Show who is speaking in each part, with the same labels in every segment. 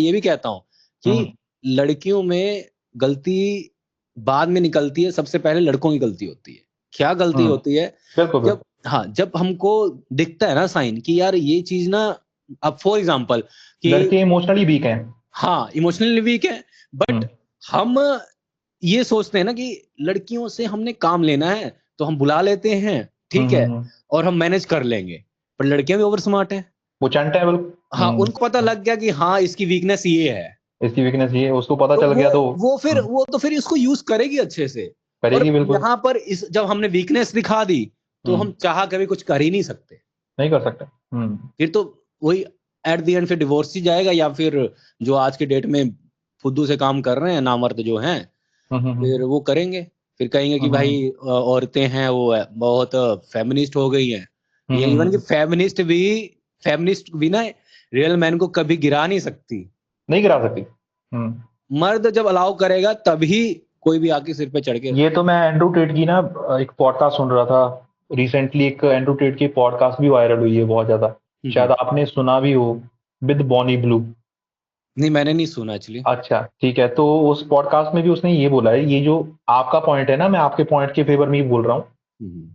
Speaker 1: ये भी कहता हूँ कि लड़कियों में गलती बाद में निकलती है, सबसे पहले लड़कों की गलती होती है। क्या गलती होती है?
Speaker 2: बिल्कुल
Speaker 1: जब जब हमको दिखता है ना साइन कि यार ये चीज़ ना, अब फॉर एग्ज़ाम्पल कि
Speaker 2: लड़के इमोशनली वीक हैं।
Speaker 1: इमोशनली वीक है, बट हम ये सोचते हैं ना कि लड़कियों से हमने काम लेना है, तो हम बुला लेते हैं, ठीक है? और हम मैनेज कर लेंगे। पर लड़कियाँ भी ओवर स्मार्ट हैं।
Speaker 2: वो चंट है
Speaker 1: उनको पता लग गया कि हाँ, इसकी वीकनेस ये है।
Speaker 2: इसकी वीकनेस ये है, उसको पता
Speaker 1: तो
Speaker 2: चल गया तो
Speaker 1: वो तो फिर इसको यूज़ करेगी अच्छे से। और
Speaker 2: करेगी बिल्कुल।
Speaker 1: यहाँ पर जब हमने वीकनेस दिखा दी, तो हम चाह के भी कुछ कर ही नहीं सकते।
Speaker 2: नहीं कर सकते।
Speaker 1: फिर तो वही एट द एंड फिर डिवोर्स ही जाएगा, या फिर जो आज के डेट में फुद्दू से काम कर रहे हैं, नामर्द जो हैं, फिर वो करेंगे। फिर कहेंगे कि भाई औरतें हैं, वो बहुत फेमिनिस्ट हो गई हैं। ये इवन कि फेमिनिस्ट भी ना रियल मैन को कभी गिरा नहीं सकती।
Speaker 2: नहीं गिरा सकती।
Speaker 1: मर्द जब अलाउ करेगा तभी कोई भी आके सिर पे चढ़ के।
Speaker 2: ये तो मैं एंड्रू टेट की ना एक पॉडकास्ट सुन रहा था रिसेंटली। एक एंड्रू टेट की पॉडकास्ट भी वायरल हुई है बहुत ज्यादा, शायद आपने सुना भी हो, विद बॉनी ब्लू।
Speaker 1: नहीं, मैंने नहीं सुना एक्चुअली।
Speaker 2: अच्छा ठीक है, तो उस पॉडकास्ट में भी उसने ये बोला है, ये जो आपका पॉइंट है ना, मैं आपके पॉइंट के फेवर में ही बोल रहा हूँ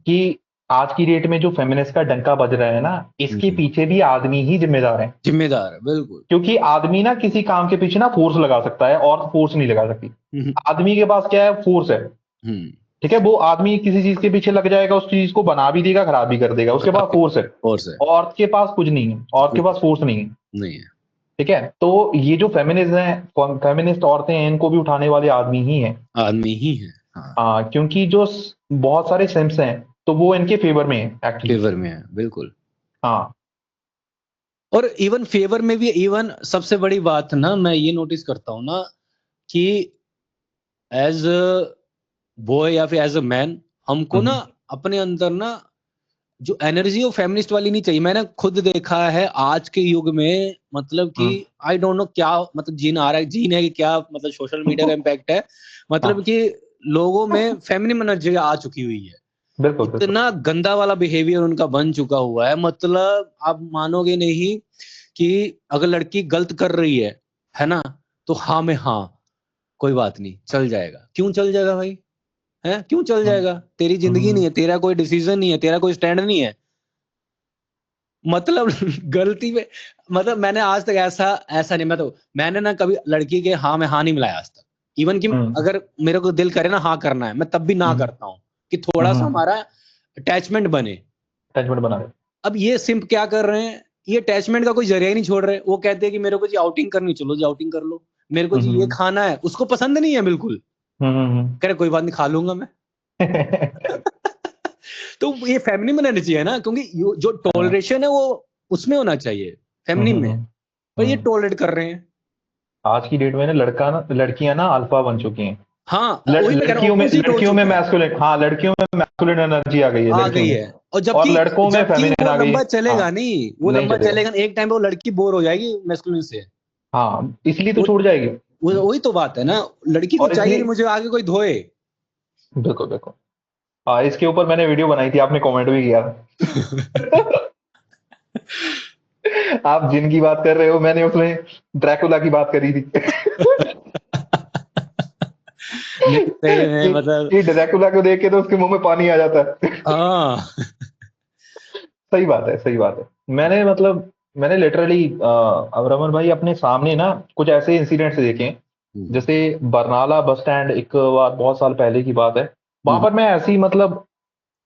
Speaker 2: कि आज की डेट में जो फेमिनिस्ट का डंका बज रहा है ना, इसके पीछे भी आदमी ही जिम्मेदार है।
Speaker 1: जिम्मेदार है, बिल्कुल।
Speaker 2: क्योंकि आदमी ना किसी काम के पीछे ना फोर्स लगा सकता है और फोर्स नहीं लगा सकती। आदमी के पास क्या है? फोर्स है। ठीक है, वो आदमी किसी चीज के पीछे लग जाएगा, उस चीज को बना भी देगा, खराब भी कर देगा, उसके पास फोर्स है। औरत के पास कुछ नहीं है, औरत के पास फोर्स नहीं है।
Speaker 1: नहीं है।
Speaker 2: ठीक है, तो ये जो फेमिनिज्म है, फेमिनिस्ट औरतें हैं, इनको भी उठाने वाले आदमी ही हैं।
Speaker 1: आदमी ही है।
Speaker 2: क्योंकि जो बहुत सारे सिम्स हैं, तो वो इनके फेवर में है एक्चुअली।
Speaker 1: फेवर में है, बिल्कुल।
Speaker 2: हाँ।
Speaker 1: और इवन फेवर में भी, इवन सबसे बड़ी बात ना मैं ये नोटिस करता हूँ ना कि एज अ बॉय या फिर एज अ मैन, हमको ना अपने अंदर ना जो एनर्जी वो फेमिनिस्ट वाली नहीं चाहिए। मैंने खुद देखा है आज के युग में, मतलब कि आई डोंट नो क्या मतलब जीन आ रहा है, जीन है कि क्या, मतलब सोशल मीडिया का इम्पैक्ट है, मतलब कि लोगों में फेमिनिन एनर्जी आ चुकी हुई है।
Speaker 2: बिल्कुल बिल्कुल।
Speaker 1: इतना गंदा वाला बिहेवियर उनका बन चुका हुआ है, मतलब आप मानोगे नहीं कि अगर लड़की गलत कर रही है ना, तो हाँ में हाँ, कोई बात नहीं, चल जाएगा। क्यों चल जाएगा भाई? हैं? क्यों चल जाएगा? तेरी जिंदगी नहीं है, तेरा कोई डिसीजन नहीं है, तेरा कोई स्टैंड नहीं है। मतलब गलती में, मतलब मैंने आज तक ऐसा नहीं, मैंने ना कभी लड़की के हाँ में हाँ नहीं मिलाया आज तक। इवन कि अगर मेरे को दिल करे ना हाँ करना है, मैं तब भी ना करता हूँ कि थोड़ा सा हमारा अटैचमेंट बने।
Speaker 2: अटैचमेंट बना रहे।
Speaker 1: अब ये सिंप क्या कर रहे हैं, ये अटैचमेंट का कोई जरिया ही नहीं छोड़ रहे। वो कहते हैं कि मेरे को जी आउटिंग करनी, चलो जी आउटिंग कर लो। मेरे को जी ये खाना है, उसको पसंद नहीं है बिल्कुल, कह रहे कोई बात नहीं, खा लूंगा मैं। तो ये फेमिनिन एनर्जी है ना, क्योंकि जो टॉलरेशन है वो उसमें होना चाहिए, फेमिनिन में, पर ये टॉलरेट कर रहे हैं।
Speaker 2: आज की डेट में ना लड़कियां ना अल्फा बन चुकी हैं।
Speaker 1: वही मैं कह रहा हूँ, ऑपोजिट हो
Speaker 2: लड़कियों में
Speaker 1: चुका है।
Speaker 2: मैस्कुलिन, हाँ लड़कियों में मैस्कुलिन एनर्जी आ गई है
Speaker 1: आ
Speaker 2: लड़कियों
Speaker 1: गई
Speaker 2: में।
Speaker 1: है। और
Speaker 2: और
Speaker 1: जबकि
Speaker 2: लड़कों में
Speaker 1: जबकि
Speaker 2: फेमिनिन
Speaker 1: वो
Speaker 2: आ गई है।
Speaker 1: लंबा
Speaker 2: हाँ,
Speaker 1: चलेगा नहीं, वो
Speaker 2: नहीं
Speaker 1: लंबा
Speaker 2: चलेगा।
Speaker 1: चलेगा, एक टाइम पे वो लड़की बोर हो जाएगी मैस्कुलिन से।
Speaker 2: हाँ, इसलिए तो
Speaker 1: वो
Speaker 2: छोड़ जाएगी।
Speaker 1: वही तो बात है ना, लड़की को
Speaker 2: और
Speaker 1: चाहिए कि
Speaker 2: इसलिए
Speaker 1: मुझे आगे कोई धोए।
Speaker 2: देखो देखो, हाँ इसके ऊपर मैंने वीडियो बनाई थी, आपने कमेंट भी किया था। आप जिन की बात कर रहे हो, मैंने उसमें ड्रैकुला की बात करी थी।
Speaker 1: नहीं सही में, मतलब
Speaker 2: कि ड्रैकुला को देख के तो उसके मुंह में पानी आ जाता है।
Speaker 1: हाँ।
Speaker 2: सही बात है, सही बात है। मैंने लिटरली अब रमन भाई अपने सामने ना कुछ ऐसे इंसिडेंट्स देखे हैं। जैसे बरनाला बस स्टैंड, एक बार बहुत साल पहले की बात है, वहां पर मैं ऐसी मतलब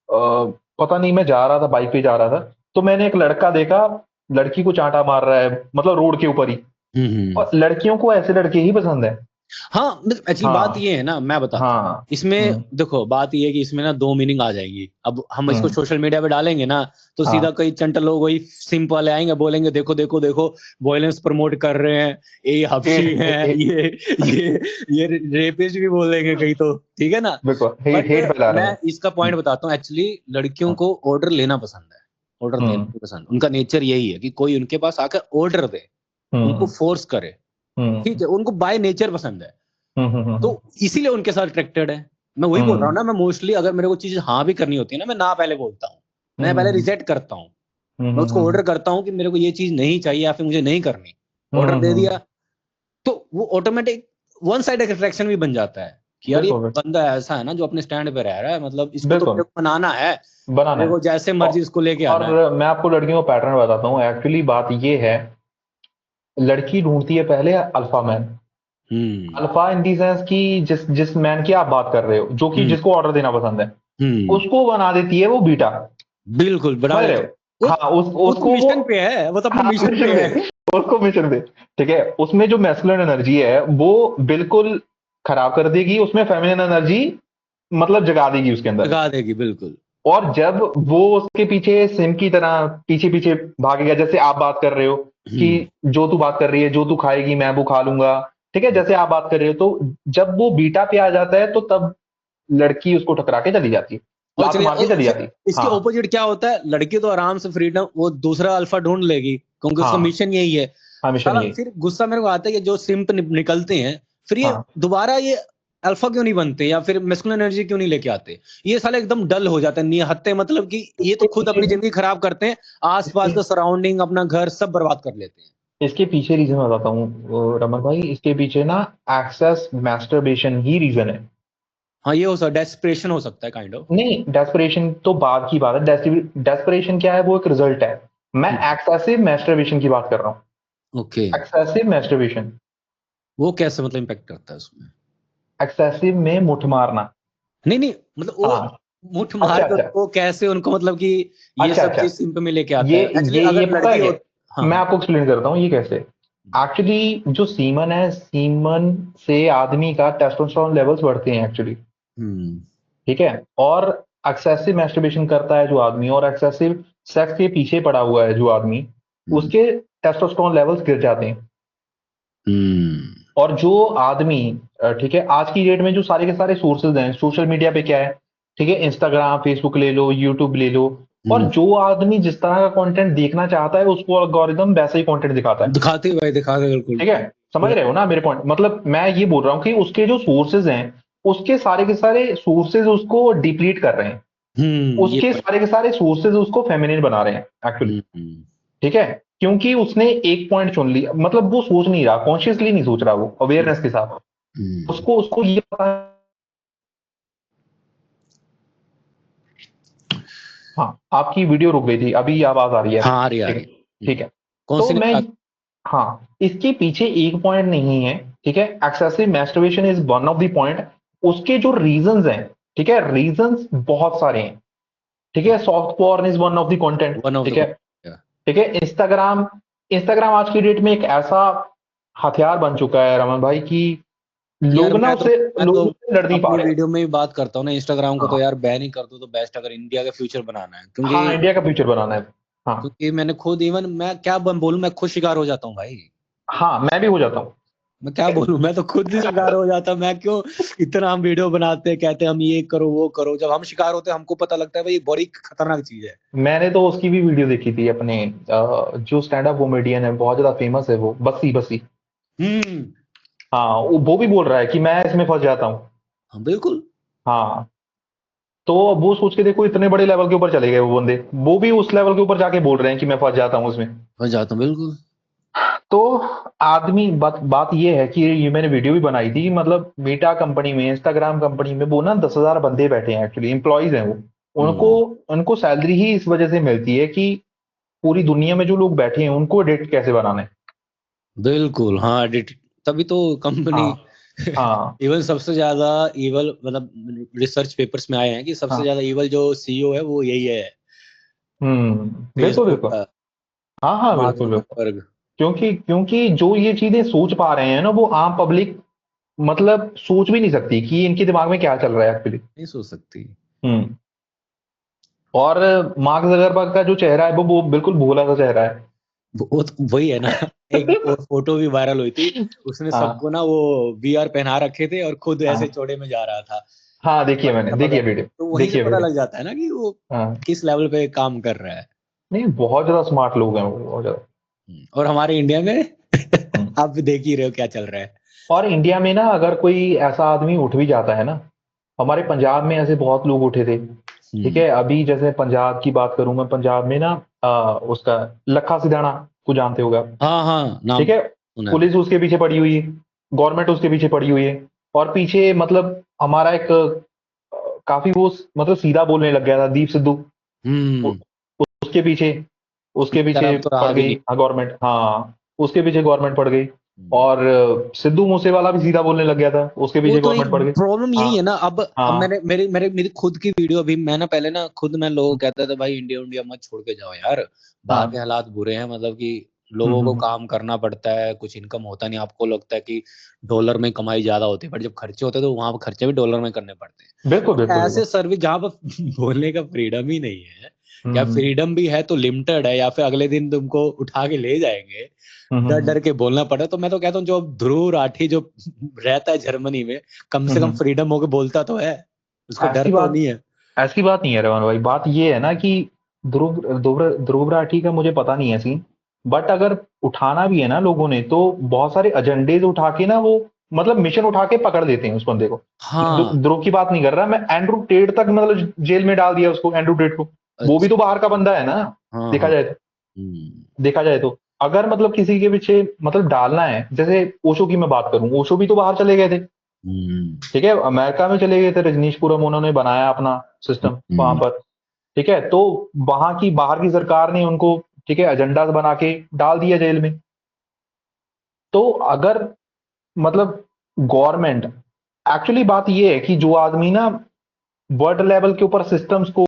Speaker 2: पता नहीं, मैं जा रहा था, बाइक पे जा रहा था, तो मैंने एक लड़का देखा, लड़की को चांटा मार रहा है, मतलब रोड के ऊपर ही। और लड़कियों को ऐसे लड़के ही पसंद है।
Speaker 1: हाँ, एक्चुअली बात
Speaker 2: हाँ
Speaker 1: ये है ना, मैं बताता हूँ
Speaker 2: हाँ।
Speaker 1: इसमें। देखो बात ये है कि इसमें ना दो मीनिंग आ जाएंगी। अब हम इसको
Speaker 2: हम्म,
Speaker 1: सोशल मीडिया पे डालेंगे ना, तो सीधा
Speaker 2: हाँ।
Speaker 1: कई चंट लोग वही सिंप वाले आएंगे, बोलेंगे देखो देखो देखो, वॉयलेंस प्रमोट कर रहे हैं, ये
Speaker 2: हेट
Speaker 1: हफ्शी हैं, ये रेपिस्ट भी बोलेंगे कई तो, ठीक है ना।
Speaker 2: बिल्कुल, हेट
Speaker 1: बट
Speaker 2: हेट फैला रहे
Speaker 1: मैं
Speaker 2: हैं।
Speaker 1: इसका पॉइंट बताता हूँ, एक्चुअली लड़कियों को ऑर्डर लेना पसंद है, ऑर्डर देना
Speaker 2: हम्म
Speaker 1: पसंद, उनका नेचर यही है कि कोई उनके पास आकर ऑर्डर दे, उनको
Speaker 2: हम्म
Speaker 1: फोर्स करे, ठीक
Speaker 2: हम्म
Speaker 1: है, उनको बाय नेचर पसंद है। तो
Speaker 2: हम्म
Speaker 1: इसीलिए उनके साथ अट्रैक्टेड है। मैं वही बोल रहा हूँ ना, मैं मोस्टली अगर मेरे को चीज हाँ भी करनी होती है ना, मैं ना पहले बोलता हूँ, मैं पहले रिजेक्ट करता हूँ। मैं उसको ऑर्डर करता हूँ कि मेरे को ये चीज नहीं चाहिए या फिर मुझे नहीं करनी, ऑर्डर दे दिया, वो ऑटोमेटिक वन साइड अट्रैक्शन भी बन जाता है कि यार ये
Speaker 2: बिल्कुल
Speaker 1: बंदा ऐसा है ना जो अपने स्टैंड पे रह रहा है, मतलब इसको तो
Speaker 2: बिल्कुल
Speaker 1: मेरे को बनाना है,
Speaker 2: बनाना
Speaker 1: मेरे
Speaker 2: है।
Speaker 1: को जैसे मर्जी इसको लेके आना है।
Speaker 2: और मैं आपको लड़कियों का पैटर्न बताता हूँ। एक्चुअली बात ये है, लड़की ढूंढती है पहले alpha man.
Speaker 1: Hmm
Speaker 2: alpha in the sense कि जिस जिस मैन की आप बात कर रहे हो, जो कि
Speaker 1: हम्म
Speaker 2: जिसको ऑर्डर देना पसंद है,
Speaker 1: हम्म
Speaker 2: उसको बना देती है वो बीटा।
Speaker 1: बिल्कुल बना
Speaker 2: समझ रहे
Speaker 1: देते
Speaker 2: हो?
Speaker 1: वो
Speaker 2: हाँ,
Speaker 1: वो तो
Speaker 2: उसको वो,
Speaker 1: मिशन पे है, वो तो अपने
Speaker 2: हाँ
Speaker 1: मिशन
Speaker 2: मिशन
Speaker 1: पे
Speaker 2: पे,
Speaker 1: है।
Speaker 2: उसको मिशन पे। ठीक है, उसमें जो मैस्कुलिन एनर्जी है वो बिल्कुल खराब कर देगी, उसमें फेमिनिन एनर्जी मतलब जगा देगी उसके अंदर।
Speaker 1: लगा देगी बिल्कुल।
Speaker 2: और जब वो उसके पीछे सिम की तरह पीछे पीछे भागेगा, जैसे आप बात कर रहे हो कि
Speaker 1: हम्म
Speaker 2: जो तू बात कर रही है, जो तू खाएगी मैं वो खा लूंगा, ठीक है, जैसे आप बात कर रहे हो, तो जब वो बीटा पे आ जाता है तो तब लड़की उसको टकरा के चली जाती है,
Speaker 1: और
Speaker 2: लात
Speaker 1: चलिए
Speaker 2: मार के चली
Speaker 1: फिर
Speaker 2: जाती है।
Speaker 1: इसके
Speaker 2: हाँ
Speaker 1: ओपोजिट क्या होता है, लड़की तो आराम से फ्रीडम वो दूसरा अल्फा ढूंढ लेगी क्योंकि उसका
Speaker 2: हाँ
Speaker 1: मिशन यही है।
Speaker 2: हाँ, मिशन
Speaker 1: साला
Speaker 2: ये।
Speaker 1: फिर गुस्सा मेरे को आता है कि जो सिम्प निकलते हैं फिर ये
Speaker 2: हाँ,
Speaker 1: दोबारा ये अल्फा क्यों नहीं बनते या फिर मैस्कुलिन एनर्जी क्यों नहीं लेके आते, ये साले एकदम डल हो जाते हैं निहत्ते, मतलब कि ये तो
Speaker 2: इसके
Speaker 1: खुद अपनी
Speaker 2: पीछे
Speaker 1: जिंदगी खराब करते हैं, आसपास
Speaker 2: इसके
Speaker 1: का सराउंडिंग अपना घर सब बर्बाद कर लेते हैं।
Speaker 2: इसके पीछे रीजन बताता हूँ रमन भाई, इसके पीछे ना एक्सेस मैस्टरबेशन ही रीजन है।
Speaker 1: हाँ ये हो सकता है, डेस्परेशन हो सकता है काइंड ऑफ।
Speaker 2: नहीं, डेस्परेशन तो बाद की बात है। डेस्परेशन क्या है, वो एक रिजल्ट है। मैं एक्सेसिव मैस्टरबेशन की बात कर रहा हूँ।
Speaker 1: ओके,
Speaker 2: एक्सेसिव मैस्टरबेशन,
Speaker 1: वो कैसे मतलब इम्पैक्ट करता है उसमें?
Speaker 2: एक्सेसिव में मुठ मारना।
Speaker 1: नहीं नहीं, मतलब वो
Speaker 2: हाँ,
Speaker 1: मुठ मार
Speaker 2: अच्छा
Speaker 1: के
Speaker 2: अच्छा
Speaker 1: उसको कैसे उनको मतलब कि ये
Speaker 2: अच्छा
Speaker 1: सब
Speaker 2: अच्छा,
Speaker 1: चीज सिंप में लेके आता
Speaker 2: ये
Speaker 1: है एक्चुअली
Speaker 2: ये
Speaker 1: अगर
Speaker 2: पता है
Speaker 1: लड़की
Speaker 2: क्या,
Speaker 1: हो। हाँ
Speaker 2: मैं
Speaker 1: हाँ।
Speaker 2: आपको एक्सप्लेन करता हूँ ये कैसे। एक्चुअली जो सीमन है, सीमन से आदमी का टेस्टोस्टेरोन लेवल्स बढ़ते हैं एक्चुअली।
Speaker 1: हम्म
Speaker 2: ठीक है, और एक्सेसिव मैस्टरबेशन करता है जो आदमी, और एक्सेसिव सेक्स के पीछे पड़ा हुआ है जो आदमी,
Speaker 1: हम्म
Speaker 2: उसके टेस्टोस्टेरोन लेवल्स गिर जाते हैं।
Speaker 1: हम्म
Speaker 2: और जो आदमी ठीक है, आज की डेट में जो सारे के सारे सोर्सेज हैं सोशल मीडिया पे, क्या है, ठीक है, इंस्टाग्राम फेसबुक ले लो, यूट्यूब ले लो, और
Speaker 1: हम्म,
Speaker 2: जो आदमी जिस तरह का कंटेंट देखना चाहता है उसको एल्गोरिदम वैसा ही कंटेंट दिखाता है।
Speaker 1: दिखाते भाई दिखाते बिल्कुल।
Speaker 2: ठीक है, समझ रहे हो ना मेरे पॉइंट, मतलब मैं ये बोल रहा हूँ कि उसके जो सोर्सेज हैं, उसके सारे के सारे सोर्सेज उसको डिप्लीट कर रहे हैं।
Speaker 1: ये
Speaker 2: उसके
Speaker 1: पॉइंट।
Speaker 2: सारे के सारे सोर्सेज उसको फेमिनिन बना रहे हैं एक्चुअली।
Speaker 1: हम्म
Speaker 2: ठीक है, क्योंकि उसने एक पॉइंट चुन लिया, मतलब वो सोच नहीं रहा, कॉन्शियसली नहीं सोच रहा, वो अवेयरनेस के साथ
Speaker 1: हम्म।
Speaker 2: उसको उसको ये पता। हाँ, आपकी वीडियो रुक गई थी, अभी आवाज आ रही है।
Speaker 1: हाँ आ रही आ
Speaker 2: ठीक है,
Speaker 1: रही।
Speaker 2: ठीक है।
Speaker 1: कौन
Speaker 2: तो
Speaker 1: सी
Speaker 2: मैं,
Speaker 1: निकाल?
Speaker 2: हाँ, इसके पीछे एक पॉइंट नहीं है। ठीक है, excessive masturbation is one of the point. उसके जो रीजंस हैं, ठीक है, रीजंस बहुत सारे हैं। ठीक है, soft porn is one of the content.
Speaker 1: One of
Speaker 2: ठीक
Speaker 1: द।
Speaker 2: है, ठीक है, इंस्टाग्राम, इंस्टाग्राम आज की डेट में एक ऐसा हथियार बन चुका है रमन भाई कि
Speaker 1: यार
Speaker 2: लोग ना उससे,
Speaker 1: मैं
Speaker 2: लोग
Speaker 1: तो
Speaker 2: उससे लड़ नहीं पा
Speaker 1: अपनी
Speaker 2: रहे।
Speaker 1: वीडियो में भी बात करता हूँ ना, इंस्टाग्राम को तो
Speaker 2: हाँ
Speaker 1: यार बैन ही कर दो तो बेस्ट, अगर इंडिया का फ्यूचर बनाना है,
Speaker 2: हाँ,
Speaker 1: क्योंकि
Speaker 2: इंडिया का फ्यूचर बनाना है। हाँ
Speaker 1: मैंने खुद इवन मैं क्या बोलूं, मैं खुद शिकार हो जाता हूँ भाई।
Speaker 2: हाँ, मैं भी हो जाता हूँ।
Speaker 1: मैं क्या बोलूं, मैं तो खुद ही शिकार हो जाता, मैं क्यों, इतना हम वीडियो बनाते हैं कहते हैं हम ये करो वो करो, जब हम शिकार होते हैं हमको पता लगता है भाई ये बड़ी खतरनाक चीज है।
Speaker 2: मैंने तो उसकी भी वीडियो देखी थी अपने, जो स्टैंड अप कॉमेडियन है, बहुत ज्यादा फेमस है वो, बस्सी बस्सी।
Speaker 1: हम्म।
Speaker 2: हाँ, वो भी बोल रहा है कि मैं इसमें फंस जाता हूँ।
Speaker 1: हाँ बिल्कुल।
Speaker 2: हाँ, तो अब वो सोच के देखो, इतने बड़े लेवल के ऊपर चले गए वो बंदे, वो भी उस लेवल के ऊपर जाके बोल रहे हैं कि मैं फंस जाता हूँ उसमें।
Speaker 1: फंस जाता हूँ बिल्कुल।
Speaker 2: तो आदमी, बात बात ये है कि ये मैंने वीडियो भी बनाई थी, मतलब मेटा कंपनी में, इंस्टाग्राम कंपनी में, वो ना 10,000 बंदे बैठे हैं एक्चुअली, एम्प्लॉइज हैं वो। उनको
Speaker 1: हम्म
Speaker 2: उनको सैलरी ही इस वजह से मिलती है कि पूरी दुनिया में जो लोग बैठे हैं उनको एडिक्ट कैसे बनाना है।
Speaker 1: बिल्कुल। हाँ एडिट, तभी तो कंपनी
Speaker 2: हाँ हाँ
Speaker 1: इवन सबसे ज्यादा इवल, मतलब रिसर्च पेपर्स में आए हैं कि सबसे
Speaker 2: हाँ,
Speaker 1: ज्यादा इवल जो सीईओ है वो यही है,
Speaker 2: बिल्कुल
Speaker 1: फेसबुक
Speaker 2: बिल्कुल।
Speaker 1: का
Speaker 2: हाँ हाँ,
Speaker 1: मार्क
Speaker 2: बिल्कुल बिल्कुल।
Speaker 1: जुकरबर्ग।
Speaker 2: क्योंकि क्योंकि जो ये चीजें सोच पा रहे हैं ना, वो आम पब्लिक मतलब सोच भी नहीं सकती कि इनके दिमाग में क्या चल रहा है एक्चुअली।
Speaker 1: नहीं सोच सकती।
Speaker 2: हम्म। और मार्क जगरबर्ग का जो चेहरा है वो बिल्कुल भोला सा चेहरा है।
Speaker 1: वो तो वही है ना, एक वो फोटो भी वायरल हुई थी, उसने
Speaker 2: हाँ
Speaker 1: सबको ना वो वीआर पहना रखे थे और खुद ऐसे
Speaker 2: हाँ
Speaker 1: चौड़े में जा रहा था।
Speaker 2: हाँ, देखिए, मैंने
Speaker 1: टपक
Speaker 2: देखिए
Speaker 1: है।
Speaker 2: वीडियो,
Speaker 1: तो वहीं से
Speaker 2: देखिए
Speaker 1: पता
Speaker 2: वीडियो।
Speaker 1: लग जाता है ना कि वो
Speaker 2: हाँ,
Speaker 1: किस लेवल पे काम कर रहा है।
Speaker 2: नहीं, बहुत ज्यादा स्मार्ट लोग हैं वो, बहुत ज्यादा।
Speaker 1: और हमारे इंडिया में
Speaker 2: हम्म।
Speaker 1: आप भी देख ही रहे हो क्या चल रहा है।
Speaker 2: और इंडिया में ना अगर कोई ऐसा आदमी उठ भी जाता है ना, हमारे पंजाब में ऐसे बहुत लोग उठे थे। ठीक
Speaker 1: हम्म।
Speaker 2: है, अभी जैसे पंजाब की बात करूं मैं, पंजाब में ना उसका लखा सिधाना को जानते होगा।
Speaker 1: हाँ हाँ, नाम
Speaker 2: ठीक है,
Speaker 1: सुना है।
Speaker 2: पुलिस उसके पीछे पड़ी हुई है। गवर्नमेंट उसके पीछे पड़ी हुई है, और पीछे मतलब हमारा एक काफी वो मतलब सीधा बोलने लग गया था दीप सिद्धू, उ- उसके पीछे उसके
Speaker 1: मगर
Speaker 2: पीछे
Speaker 1: अब तो रहा
Speaker 2: पड़
Speaker 1: भी
Speaker 2: गई
Speaker 1: नहीं।
Speaker 2: गवर्नमेंट, हाँ उसके पीछे गवर्नमेंट पड़ गई।
Speaker 1: हम्म।
Speaker 2: और सिद्धू मूसेवाला भी सीधा बोलने लग गया था, उसके
Speaker 1: वो
Speaker 2: पीछे
Speaker 1: तो एक
Speaker 2: गवर्नमेंट पड़ गई।
Speaker 1: प्रॉब्लम
Speaker 2: हाँ
Speaker 1: यही है ना। अब
Speaker 2: हाँ।
Speaker 1: मैंने मेरी खुद की वीडियो अभी, मैं ना पहले ना खुद मैं लोगों को कहता था भाई इंडिया इंडिया मत छोड़ के जाओ यार, बाहर के
Speaker 2: हाँ।
Speaker 1: हालात बुरे हैं, मतलब कि
Speaker 2: हम्म,
Speaker 1: लोगों को
Speaker 2: हम्म,
Speaker 1: काम करना पड़ता है, कुछ इनकम होता नहीं, आपको लगता है कि डॉलर में कमाई ज्यादा होती है, बट जब खर्चे होते हैं तो वहां पर खर्चे भी डॉलर में करने पड़ते हैं।
Speaker 2: बिल्कुल
Speaker 1: तो
Speaker 2: बिल्कुल
Speaker 1: ऐसे
Speaker 2: बिल्कुल।
Speaker 1: सर्विस जहाँ पर बोलने का फ्रीडम ही नहीं है, या
Speaker 2: हम्म,
Speaker 1: फ्रीडम भी है तो लिमिटेड है, या फिर अगले दिन तुमको उठा के ले जाएंगे,
Speaker 2: हम्म,
Speaker 1: डर डर के बोलना पड़ा। तो मैं तो कहता हूँ जो ध्रुव राठी जो रहता है जर्मनी में, कम से कम
Speaker 2: हम्म।
Speaker 1: फ्रीडम होके बोलता तो है, उसको डर
Speaker 2: ऐसी
Speaker 1: तो
Speaker 2: बात
Speaker 1: नहीं है।
Speaker 2: ऐसी बात नहीं है रेवान भाई, बात ये है ना कि ध्रुव ध्रुव ध्रुव राठी का मुझे पता नहीं है सीन, बट अगर उठाना भी है ना लोगों ने, तो बहुत सारे एजेंडेज उठा के ना वो मतलब मिशन उठा के पकड़ देते हैं उस बंदे को। मैं
Speaker 1: हाँ।
Speaker 2: ध्रुव की बात नहीं कर रहा, मैं एंड्रू टेट तक मतलब जेल में डाल दिया उसको, एंड्रू टेट को। वो भी
Speaker 1: अच्छा।
Speaker 2: तो बाहर का बंदा है ना,
Speaker 1: हाँ
Speaker 2: देखा
Speaker 1: हाँ।
Speaker 2: जाए तो।
Speaker 1: हम्म।
Speaker 2: देखा जाए तो अगर मतलब किसी के पीछे मतलब डालना है, जैसे ओशो की मैं बात करूं, ओशो भी तो बाहर चले गए थे।
Speaker 1: हम्म।
Speaker 2: ठीक है, अमेरिका में चले गए थे, रजनीशपुरम उन्होंने बनाया अपना सिस्टम वहां
Speaker 1: हम्म।
Speaker 2: पर। ठीक है, तो वहां की बाहर की सरकार ने उनको, ठीक है, एजेंडा बना के डाल दिया जेल में। तो अगर मतलब गवर्नमेंट, एक्चुअली बात ये है कि जो आदमी ना वर्ल्ड लेवल के ऊपर सिस्टम्स को,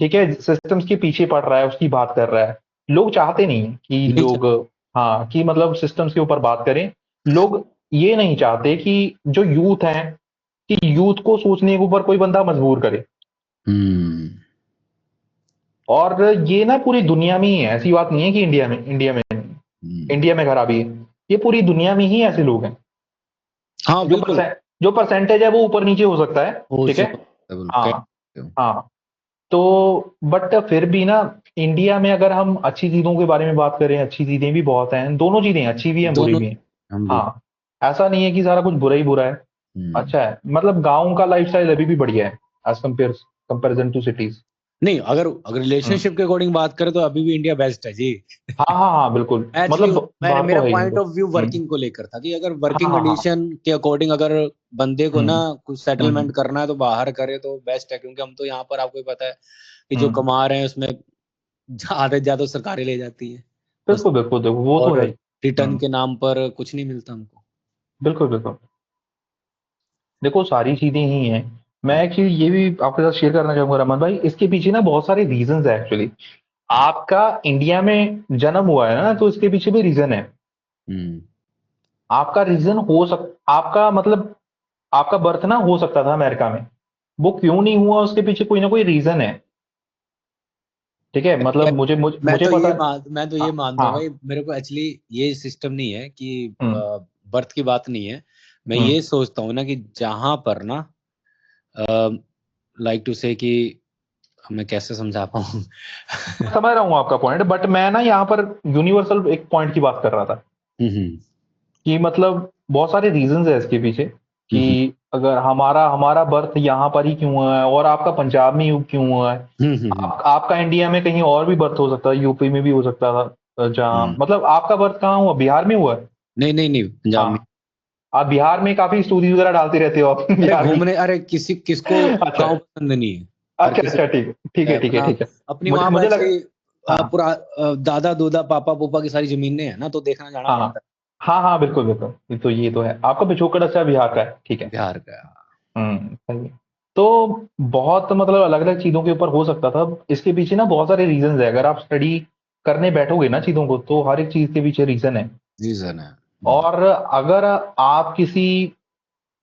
Speaker 2: ठीक है, सिस्टम्स के पीछे पड़ रहा है, उसकी बात कर रहा है। लोग चाहते नहीं हैं कि
Speaker 1: नहीं
Speaker 2: लोग, हाँ, कि मतलब सिस्टम्स के ऊपर बात करें। लोग ये नहीं चाहते कि जो यूथ है, कि यूथ को सोचने के ऊपर कोई बंदा मजबूर करे।
Speaker 1: हम्म।
Speaker 2: और ये ना पूरी दुनिया में ही है, ऐसी बात नहीं है कि
Speaker 1: हम्म।
Speaker 2: इंडिया में खराबी है। ये पूरी दुनिया में ही ऐसे लोग हैं।
Speaker 1: हाँ
Speaker 2: जो
Speaker 1: बिल्कुल।
Speaker 2: परसेंट जो परसेंटेज है वो ऊपर नीचे हो सकता है।
Speaker 1: हो
Speaker 2: ठीक है।
Speaker 1: सकता है, बिल्कुल कह
Speaker 2: हाँ
Speaker 1: सकते हो।
Speaker 2: हाँ। तो बट फिर भी ना, इंडिया में अगर हम अच्छी चीजों के बारे में बात करें, अच्छी चीजें भी बहुत हैं, दोनों चीजें हैं, अच्छी भी हैं बुरी
Speaker 1: दोनों
Speaker 2: भी हैं।
Speaker 1: हम बिल्कुल।
Speaker 2: हाँ, ऐसा नहीं है कि सारा कुछ बुरा ही बुरा है।
Speaker 1: हम्म।
Speaker 2: अच्छा है, मतलब गाँव का लाइफस्टाइल अभी भी बढ़िया है, एज कंपेरिजन टू सिटीज।
Speaker 1: नहीं, अगर अगर
Speaker 2: हम्म।
Speaker 1: रिलेशनशिप के अकॉर्डिंग बात करें तो अभी भी इंडिया बेस्ट है जी।
Speaker 2: हाँ हाँ हाँ, बिल्कुल,
Speaker 1: एक्चुअली
Speaker 2: मतलब
Speaker 1: मैंने,
Speaker 2: बात तो
Speaker 1: मेरा
Speaker 2: है ही
Speaker 1: पॉइंट
Speaker 2: बिल्कुल।
Speaker 1: Of view
Speaker 2: hmm.
Speaker 1: वर्किंग को लेकर था कि अगर
Speaker 2: हाँ
Speaker 1: वर्किंग
Speaker 2: हाँ हाँ।
Speaker 1: कंडीशन के अकॉर्डिंग अगर बंदे को ना
Speaker 2: हम्म,
Speaker 1: कुछ
Speaker 2: हम्म,
Speaker 1: सेटलमेंट करना है तो बाहर करे तो बेस्ट है, क्योंकि हम तो यहाँ पर आपको ही पता है कि जो
Speaker 2: हम्म।
Speaker 1: कमा रहे हैं उसमें आधे ज्यादा सरकारें ले जाती है बस,
Speaker 2: बिल्कुल बिल्कुल, देखो वो तो
Speaker 1: और
Speaker 2: है ही।
Speaker 1: रिटर्न
Speaker 2: हम्म,
Speaker 1: के नाम पर कुछ नहीं मिलता हमको।
Speaker 2: बिल्कुल बिल्कुल। देखो सारी चीजें ही हैं। मैं
Speaker 1: हम्म।
Speaker 2: एक्चुअली ये भी आपके साथ शेयर करना चाहूंगा रमन भाई, इसके पीछे ना बहुत सारे रीजंस है एक्चुअली। आपका इंडिया में जन्म हुआ है ना, तो इसके पीछे भी रीजन है।
Speaker 1: हम्म।
Speaker 2: आपका रीजन हो सक आपका मतलब आपका बर्थ ना हो सकता था अमेरिका में, वो क्यों नहीं हुआ उसके पीछे कोई ना कोई रीजन है। ठीक है, मतलब मुझे मुझे, मुझे पता है।
Speaker 1: मैं तो ये
Speaker 2: हाँ
Speaker 1: मानता हूँ
Speaker 2: हाँ।
Speaker 1: भाई, मेरे को एक्चुअली ये सिस्टम नहीं है कि
Speaker 2: हम्म,
Speaker 1: बर्थ की बात नहीं है। मैं
Speaker 2: हम्म।
Speaker 1: ये सोचता हूँ ना कि जहां पर ना, लाइक टू से कि मैं कैसे समझा पाऊँ।
Speaker 2: मैं समझ रहा हूँ आपका पॉइंट, बट मैं ना यहाँ पर यूनिवर्सल एक पॉइंट की बात कर रहा था,
Speaker 1: हम्म।
Speaker 2: कि मतलब बहुत सारे रीजंस है इसके पीछे,
Speaker 1: हम्म।
Speaker 2: कि अगर हमारा हमारा बर्थ यहाँ पर ही क्यों हुआ है, और आपका पंजाब में ही क्यों हुआ है।
Speaker 1: हम्म।
Speaker 2: आपका इंडिया में कहीं और भी बर्थ हो सकता है, यूपी में भी हो सकता था, जहाँ
Speaker 1: हम्म।
Speaker 2: मतलब आपका बर्थ कहाँ हुआ, बिहार में हुआ है।
Speaker 1: नहीं नहीं नहीं, पंजाब में।
Speaker 2: हाँ, आप बिहार में काफी स्टोरीज वगैरह डालते रहते हो आप
Speaker 1: अरे
Speaker 2: बिहार की।
Speaker 1: घूमने, अरे किसी किसको
Speaker 2: अच्छा
Speaker 1: गांव पसंद नहीं है, हर
Speaker 2: अच्छा
Speaker 1: किसी
Speaker 2: अच्छा, ठीक है ठीक
Speaker 1: को है
Speaker 2: है ठीक है
Speaker 1: अपना,
Speaker 2: ठीक है।
Speaker 1: अपनी
Speaker 2: मुझे
Speaker 1: वहां पर
Speaker 2: मुझे लग
Speaker 1: एक्चुअली
Speaker 2: हाँ
Speaker 1: पूरा दादा दूदा पापा पूपा की सारी जमीनें हैं ना, तो देखना जाना
Speaker 2: हाँ हाँ
Speaker 1: पड़ता
Speaker 2: हाँ हाँ, बिल्कुल बिल्कुल, ये तो है, आपका पिछोकड़ अच्छा बिहार का है, ठीक
Speaker 1: है
Speaker 2: है।
Speaker 1: बिहार का।
Speaker 2: सही है। तो बहुत मतलब अलग अलग चीजों के ऊपर हो सकता था, इसके पीछे ना बहुत सारे रीजंस है, अगर आप स्टडी करने बैठोगे ना चीजों को, तो हर एक चीज के पीछे रीजन है।
Speaker 1: रीजन है।
Speaker 2: और अगर आप किसी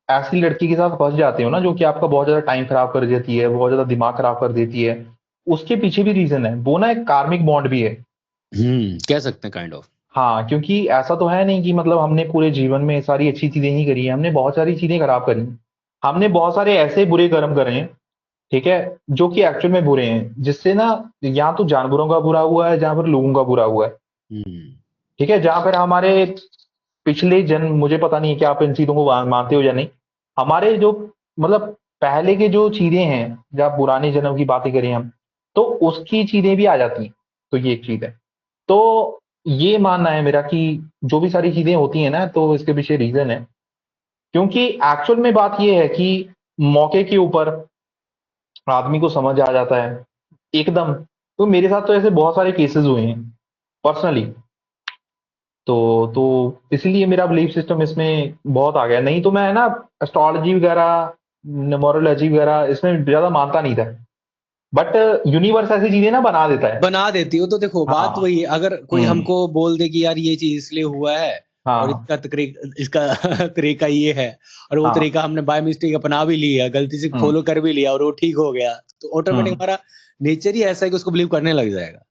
Speaker 2: ऐसी लड़की के साथ फंस जाते हो ना, जो कि आपका बहुत ज्यादा टाइम खराब कर देती है, बहुत ज्यादा दिमाग खराब कर देती है, उसके पीछे भी रीजन है, वो ना एक कार्मिक बॉन्ड भी है।
Speaker 1: कह सकते हैं काइंड ऑफ।
Speaker 2: हाँ, क्योंकि ऐसा तो है नहीं कि मतलब हमने पूरे जीवन में सारी अच्छी चीजें ही करी हैं, हमने बहुत सारी चीजें खराब करी हैं। हमने बहुत सारे ऐसे बुरे कर्म करे हैं, ठीक है, जो कि एक्चुअल में बुरे हैं, जिससे ना यहाँ तो जानवरों का बुरा हुआ है, जहाँ पर लोगों का बुरा हुआ है।
Speaker 1: हम्म।
Speaker 2: ठीक है, जहाँ पर हमारे पिछले जन्म, मुझे पता नहीं है कि आप इन चीजों को मानते हो या नहीं, हमारे जो मतलब पहले के जो चीजें हैं, जब पुराने जन्म की बातें करें हम, तो उसकी चीजें भी आ जाती हैं। तो ये एक चीज है। तो ये मानना है मेरा कि जो भी सारी चीजें होती हैं ना, तो इसके पीछे रीजन है, क्योंकि एक्चुअल में बात ये है कि मौके के ऊपर आदमी को समझ आ जाता है एकदम। तो मेरे साथ तो ऐसे बहुत सारे केसेस हुए हैं पर्सनली। तो इसलिए मेरा बिलीफ सिस्टम इसमें बहुत आ गया, नहीं तो मैं ना एस्ट्रोलॉजी वगैरह, न्यूमरोलॉजी वगैरह इसमें ज्यादा मानता नहीं था, बट यूनिवर्स ऐसी चीजें ना बना देता है।
Speaker 1: बना देती हो। तो देखो बात
Speaker 2: हाँ।
Speaker 1: वही है, अगर कोई
Speaker 2: हम्म।
Speaker 1: हमको बोल दे कि यार ये चीज इसलिए हुआ है और
Speaker 2: हाँ।
Speaker 1: इसका इसका तरीका ये है, और वो
Speaker 2: हाँ।
Speaker 1: तरीका हमने बाय मिस्टेक अपना भी लिया, गलती से
Speaker 2: हम्म।
Speaker 1: फॉलो कर भी लिया और वो ठीक हो गया, तो ऑटोमेटिक
Speaker 2: हम्म।
Speaker 1: हमारा नेचर ही ऐसा है कि उसको बिलीव करने लग जाएगा।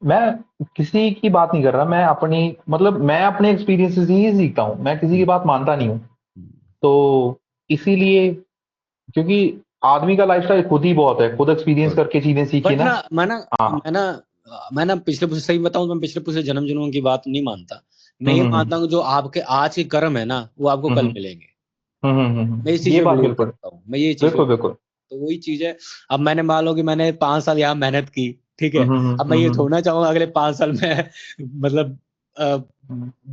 Speaker 2: मैं किसी की बात नहीं कर रहा, मैं अपनी मतलब मैं अपने एक्सपीरियंसेस ही सीखता हूँ, मैं किसी की
Speaker 1: हम्म,
Speaker 2: बात मानता नहीं हूँ।
Speaker 1: हम्म।
Speaker 2: तो इसीलिए, क्योंकि आदमी का लाइफस्टाइल खुद ही बहुत है, खुद एक्सपीरियंस करके चीजें सीखी
Speaker 1: बट
Speaker 2: ना।
Speaker 1: ना
Speaker 2: हाँ।
Speaker 1: मैं ना पिछले सही बताऊं तो मैं पिछले पिछले जन्मों की बात नहीं मानता। मैं
Speaker 2: हम्म।
Speaker 1: ये
Speaker 2: हम्म।
Speaker 1: मानता हूँ जो आपके आज के कर्म है ना वो आपको कल
Speaker 2: हम्म।
Speaker 1: मिलेंगे। मैं इस चीज
Speaker 2: ये
Speaker 1: पे
Speaker 2: बात
Speaker 1: बिलीव
Speaker 2: बिल्कुल।
Speaker 1: करता हूँ, मैं ये चीज पे
Speaker 2: बिल्कुल
Speaker 1: believe
Speaker 2: बिल्कुल।
Speaker 1: करता हूँ। तो वही चीज है। अब मैंने मान लो कि मैंने 5 साल यहाँ मेहनत की, ठीक है।
Speaker 2: हम्म। हम्म।
Speaker 1: अब मैं ये थोड़ा चाहूंगा अगले 5 साल में मतलब अ,